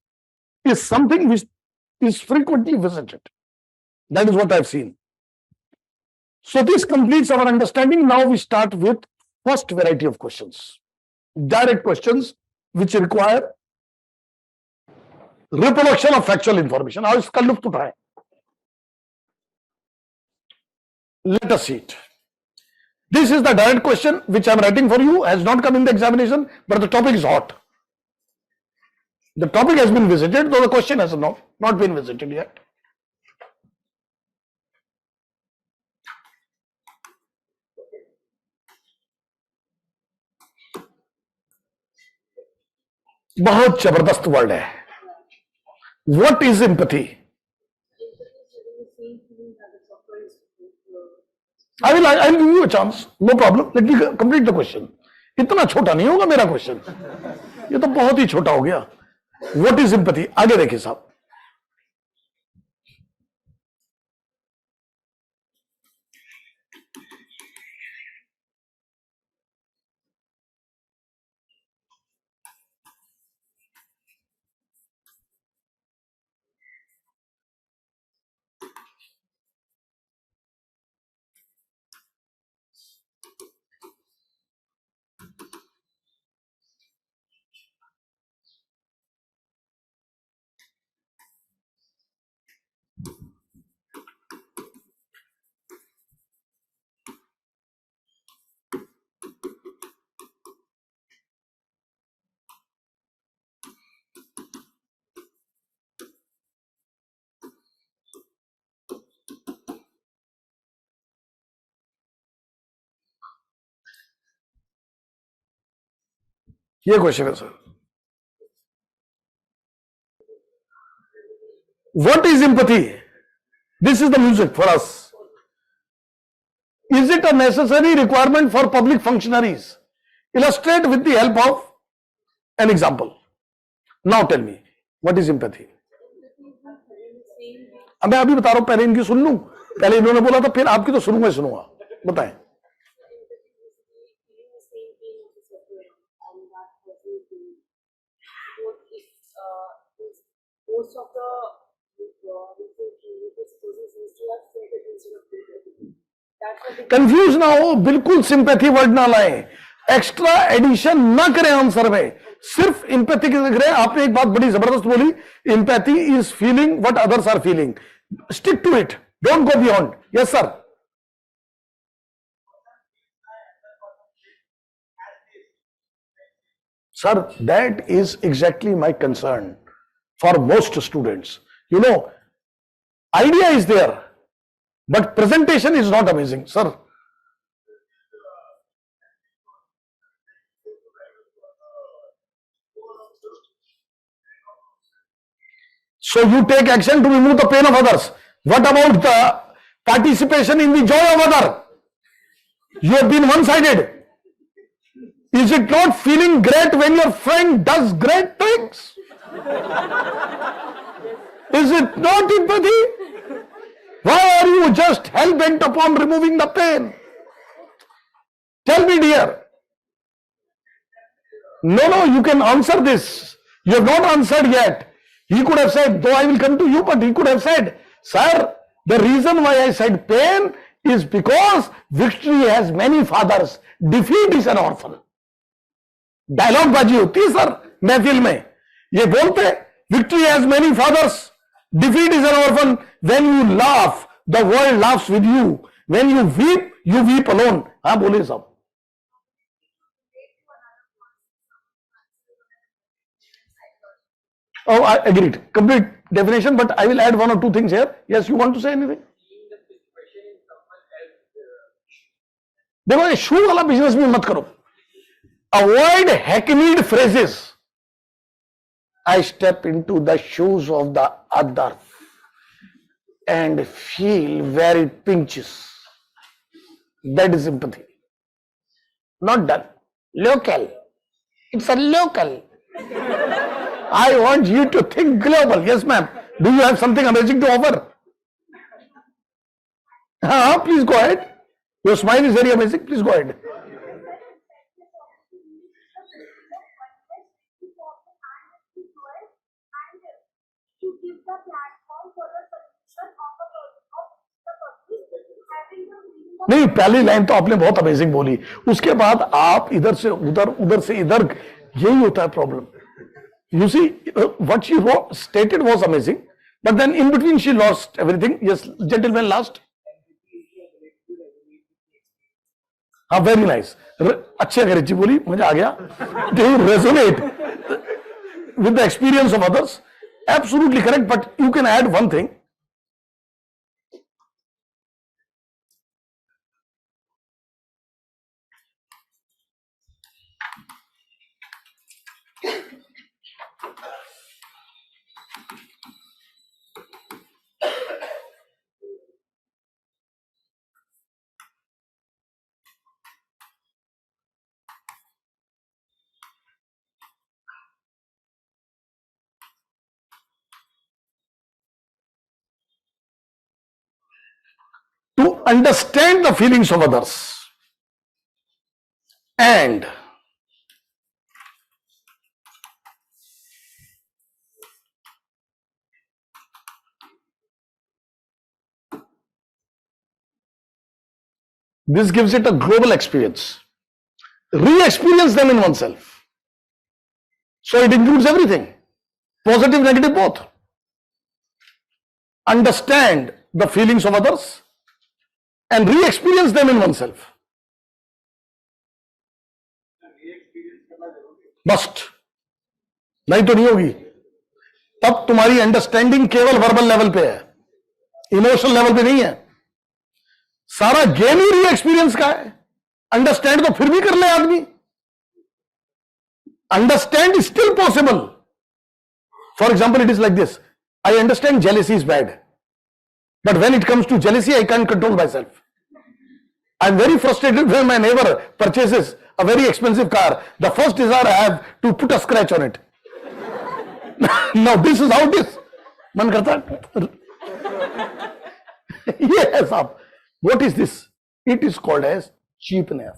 is something which is frequently visited. That is what I've seen. So this completes our understanding. Now we start with first variety of questions. Direct questions which require reproduction of factual information. Now इसका लुत्फ उठाएं. Let us see it. This is the direct question which I am writing for you, has not come in the examination, but the topic is hot. The topic has been visited, though the question has not been visited yet. बहुत जबरदस्त word है. What is empathy? I will give you a chance. No problem. Let me complete the question. इतना छोटा नहीं होगा मेरा question. ये तो बहुत ही छोटा हो गया. What is empathy? आगे देखिए साहब. ये क्वेश्चन है sir. What is empathy? This is the music for us. Is it a necessary requirement for public functionaries? Illustrate with the help of an example. Now tell me, what is empathy? अब मैं अभी बता रहा हूं, पहले इनकी सुन लूं. पहले इन्होंने बोला था, फिर आपकी तो सुनूंगा. बताएं. Most of the कंफ्यूज ना हो, बिल्कुल सिंपैथी वर्ड ना लाएं, एक्स्ट्रा एडिशन ना करें आंसर में, सिर्फ इंपैथी की लिख रहे हैं. आपने एक बात बड़ी जबरदस्त बोली, empathy is feeling what others are feeling. Stick to it, don't go beyond. Yes sir. Sir, that is exactly my concern for most students. You know, idea is there, but presentation is not amazing, sir. So you take action to remove the pain of others. What about the participation in the joy of other? You have been one-sided. Is it not feeling great when your friend does great things? Is it not empathy? Why are you just hell-bent upon removing the pain? Tell me, dear. No, you can answer this. You have not answered yet. He could have said, though I will come to you, but he could have said, sir, the reason why I said pain is because victory has many fathers, defeat is an orphan. Dialogue बाजी होती है sir महफिल में, ये बोलते victory has many fathers, defeat is an orphan. When you laugh the world laughs with you, when you weep alone. हाँ बोलिए साहब. Oh, I agreed. Complete definition, but I will add one or two things here. Yes, you want to say anything? देखो, ये शू वाला business भी मत करो. Avoid hackneyed phrases. I step into the shoes of the other and feel where it pinches. That is sympathy. Not done. Local. It's a local. I want you to think global. Yes, ma'am. Do you have something amazing to offer? Please go ahead. Your smile is very amazing. Please go ahead. नहीं, पहली line तो आपने बहुत amazing बोली, उसके बाद आप इधर से उधर, उधर से इधर, यही होता है problem. You see, what she stated was amazing, but then in between she lost everything. Yes, gentleman, last. हाँ, very nice. अच्छी अंग्रेजी बोली, मजा आ गया. They resonate with the experience of others. Absolutely correct, but you can add one thing. To understand the feelings of others and this gives it a global experience. Re-experience them in oneself. So it includes everything, positive, negative, both. Understand the feelings of others and re-experience them in oneself. Must. नहीं तो नहीं होगी. तब तुम्हारी understanding केवल verbal level पे है, emotional level पे नहीं है. सारा गेम ही री एक्सपीरियंस का है. अंडरस्टैंड तो फिर भी कर ले आदमी. Understand is still possible. For example, it is like this. I understand jealousy is bad, but when it comes to jealousy, I can't control myself. I'm very frustrated when my neighbor purchases a very expensive car. The first desire I have to put a scratch on it. Now this is how it is. मन करता है. Yes, आप. What is this? It is called as cheapness.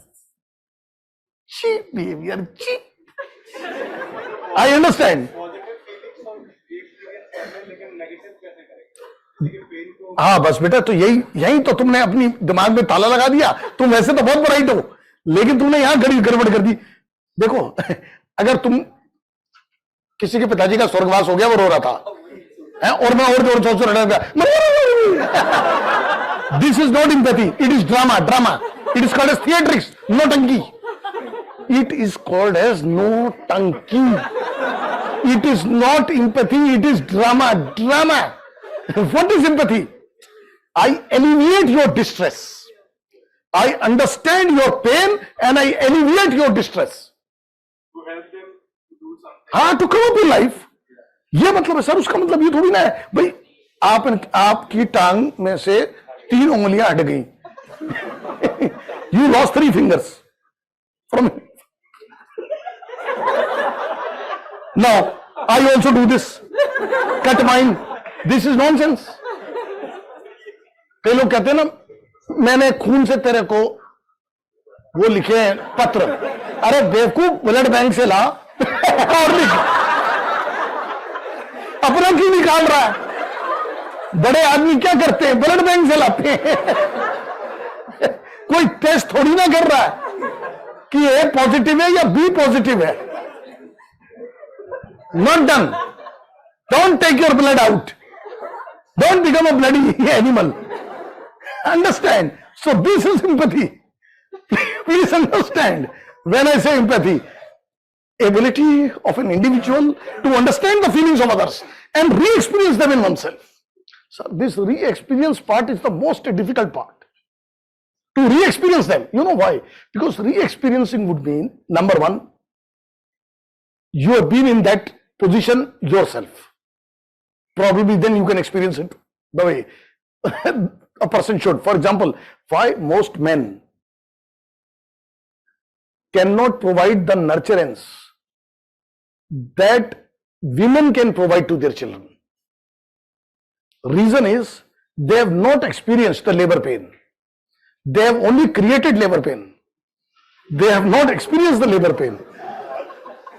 Cheap behavior, cheap. I understand. हाँ बस बेटा, तो यही तो तुमने अपनी दिमाग में ताला लगा दिया. तुम वैसे तो बहुत ब्राइट हो, लेकिन तुमने यहां गड़बड़ कर दी. देखो, अगर तुम किसी के पिताजी का स्वर्गवास हो गया, वो रो रहा था और मैं और जोर से लड़ा गया. This is not empathy, it is drama. It is called as theatrics, नौटंकी. इट इज कॉल्ड एज नौटंकी. It is not empathy, it is drama. What is empathy? I alleviate your distress. I understand your pain and I alleviate your distress. To help them to do something. हाँ, to come up in life. ये मतलब है sir. उसका मतलब ये थोड़ी ना है भाई आपकी टांग में से 3 उंगलियां हट गई. You lost 3 fingers from. Now I also do this. Cut mine. This is nonsense. कई लोग कहते हैं ना, मैंने खून से तेरे को वो लिखे हैं पत्र. अरे बेवकूफ, ब्लड बैंक से ला और लिख. अपना क्यों निकाल रहा है? बड़े आदमी क्या करते हैं? ब्लड बैंक से लाते हैं. कोई टेस्ट थोड़ी ना कर रहा है कि ए पॉजिटिव है या बी पॉजिटिव है. Not done. Don't take your blood out. Don't become a bloody animal. Understand? So this is empathy. Please understand. When I say empathy, ability of an individual to understand the feelings of others and re-experience them in oneself. So this re-experience part is the most difficult part. To re-experience them. You know why? Because re-experiencing would mean, number one, you have been in that position yourself. Probably then you can experience it the way a person should. For example, why most men cannot provide the nurturance that women can provide to their children. Reason is they have not experienced the labor pain. They have only created labor pain. They have not experienced the labor pain.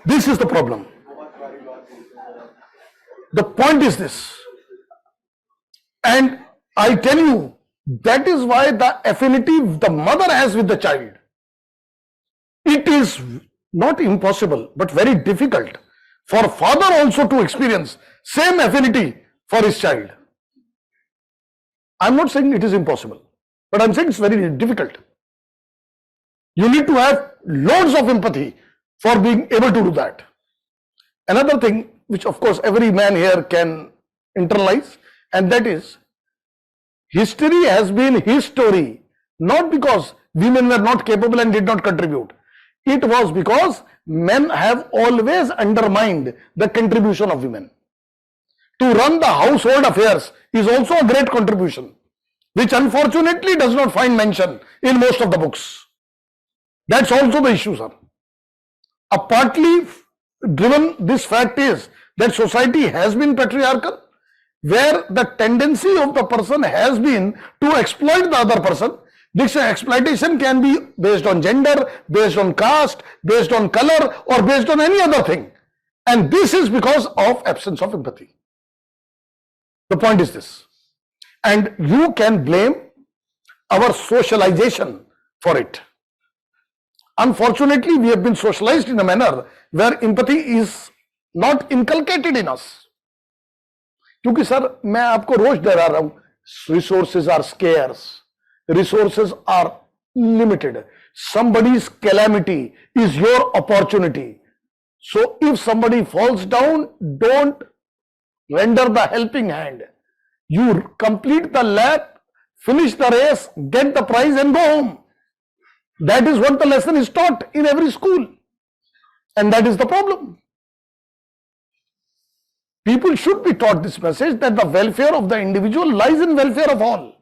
This is the problem. The point is this. And I tell you, that is why the affinity the mother has with the child, it is not impossible, but very difficult for father also to experience same affinity for his child. I'm not saying it is impossible, but I'm saying it's very difficult. You need to have loads of empathy for being able to do that. Another thing, which of course every man here can internalize, and that is, history has been his story, not because women were not capable and did not contribute. It was because men have always undermined the contribution of women. To run the household affairs is also a great contribution, which unfortunately does not find mention in most of the books. That's also the issue, sir. A partly driven this fact is that society has been patriarchal, where the tendency of the person has been to exploit the other person. This exploitation can be based on gender, based on caste, based on color, or based on any other thing. And this is because of absence of empathy. The point is this. And you can blame our socialization for it. Unfortunately, we have been socialized in a manner where empathy is not inculcated in us. क्योंकि sir मैं आपको रोज डरा रहा हूं, resources are scarce, resources are limited. Somebody's calamity is your opportunity. So if somebody falls down, don't render the helping hand. You complete the lap, finish the race, get the prize and go home. That is what the lesson is taught in every school. And that is the problem. People should be taught this message that the welfare of the individual lies in welfare of all.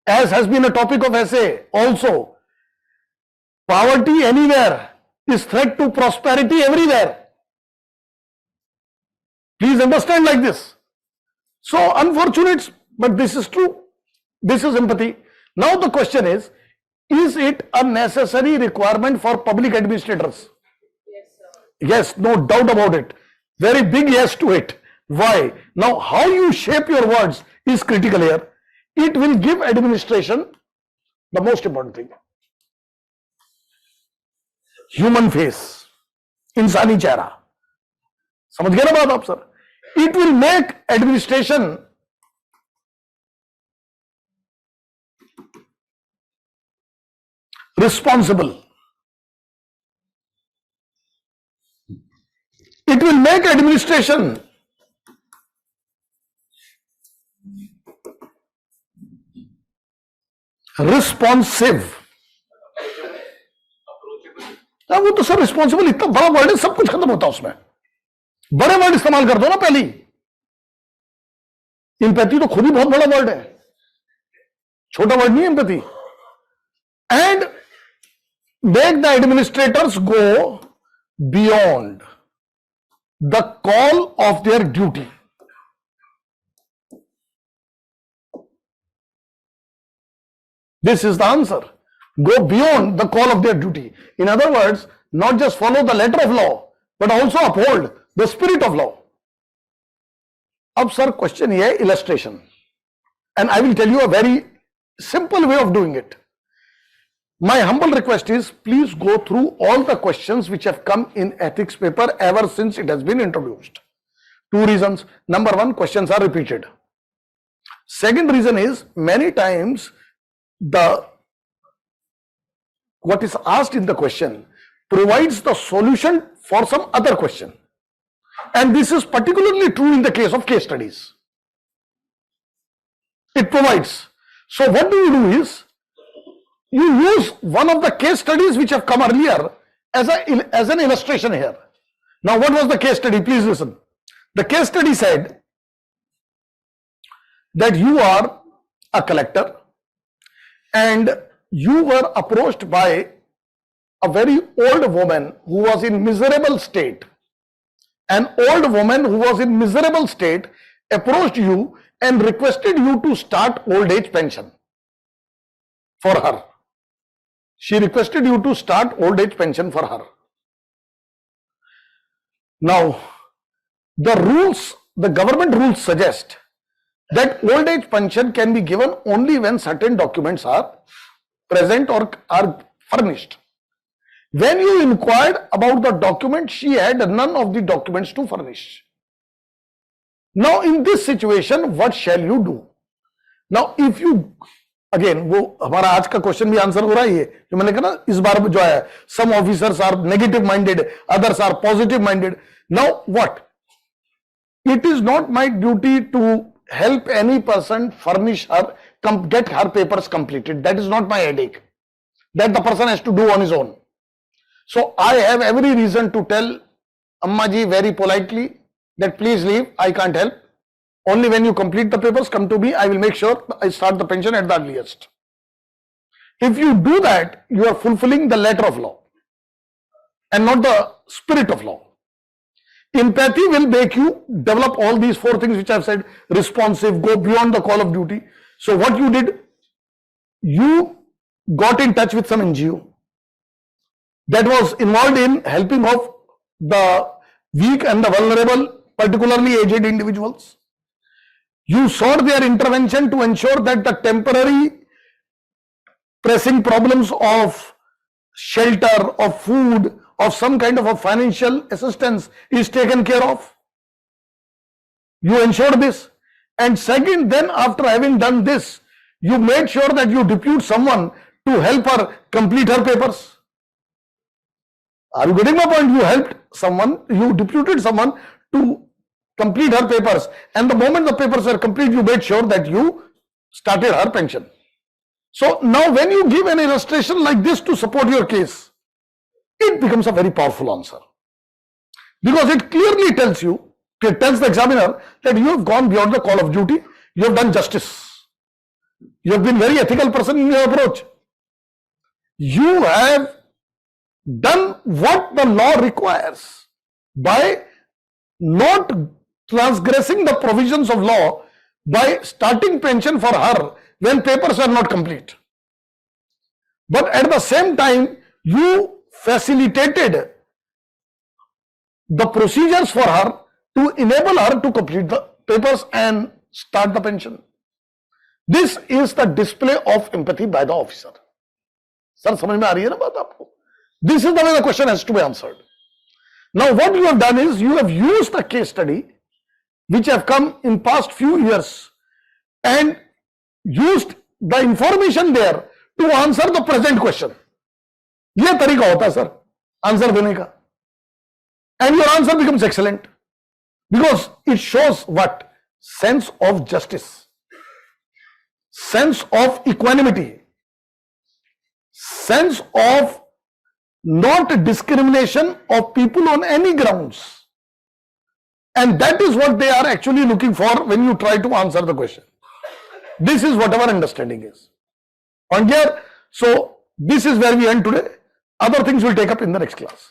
As has been a topic of essay also, poverty anywhere is threat to prosperity everywhere. Please understand like this. So unfortunate, but this is true. This is empathy. Now the question is it a necessary requirement for public administrators? Yes, sir. Yes, no doubt about it. Very big yes to it. Why? Now, how you shape your words is critical here. It will give administration the most important thing. Human face. Insani chehra. समझ गए ना बात आप sir? It will make administration responsible. It will make administration responsive. वो तो sir responsible इतना बड़ा word है, सब कुछ खत्म होता है उसमें. बड़े वर्ड इस्तेमाल कर दो ना पहली. एम्पैथी तो खुद ही बहुत बड़ा वर्ड है, छोटा वर्ड नहीं empathy. And make the administrators go beyond the call of their duty. This is the answer. Go beyond the call of their duty. In other words, not just follow the letter of law, but also uphold the spirit of law. अब sir question ये है illustration, and I will tell you a very simple way of doing it. My humble request is, please go through all the questions which have come in ethics paper ever since it has been introduced. Two reasons. Number one, questions are repeated. Second reason is, many times what is asked in the question provides the solution for some other question. And this is particularly true in the case of case studies. It provides. So what do you do is, you use one of the case studies which have come earlier as an illustration here. Now what was the case study? Please listen. The case study said that you are a collector and you were approached by a very old woman who was in miserable state, an old woman who was in miserable state approached you and requested you to start old age pension for her. She requested you to start old age pension for her. Now, the government rules suggest that old age pension can be given only when certain documents are present or are furnished. When you inquired about the document, she had none of the documents to furnish. Now, in this situation, what shall you do? Now, if you, again, वो हमारा आज का question भी answer हो रहा है, जो मैंने कहा ना, इस बार जो है, some officers are negative minded, others are positive minded. Now, what? It is not my duty to help any person furnish her, get her papers completed. That is not my headache. That the person has to do on his own. So I have every reason to tell Amma ji very politely that please leave, I can't help. Only when you complete the papers, come to me, I will make sure I start the pension at the earliest. If you do that, you are fulfilling the letter of law and not the spirit of law. Empathy will make you develop all these four things which I have said: responsive, go beyond the call of duty. So what you did, you got in touch with some NGO that was involved in helping of the weak and the vulnerable, particularly aged individuals. You sought their intervention to ensure that the temporary pressing problems of shelter, of food, of some kind of a financial assistance is taken care of. You ensured this. And second, then after having done this, you made sure that you depute someone to help her complete her papers. Are you getting my point? You helped someone, you deputed someone to complete her papers, and the moment the papers were complete, you made sure that you started her pension. So now when you give an illustration like this to support your case, it becomes a very powerful answer, because it clearly tells you, it tells the examiner that you have gone beyond the call of duty, you have done justice, you have been very ethical person in your approach, you have done what the law requires by not transgressing the provisions of law by starting pension for her when papers are not complete. But at the same time, you facilitated the procedures for her to enable her to complete the papers and start the pension. This is the display of empathy by the officer. Sir, समझ में आ रही है ना बात आपको? This is the way the question has to be answered. Now, what you have done is you have used the case study which have come in past few years and used the information there to answer the present question. ये तरीका होता है sir answer देने का, and your answer becomes excellent because it shows what? Sense of justice, sense of equanimity, sense of not discrimination of people on any grounds. And that is what they are actually looking for when you try to answer the question. This is what our understanding is. And here, so this is where we end today. Other things we'll take up in the next class.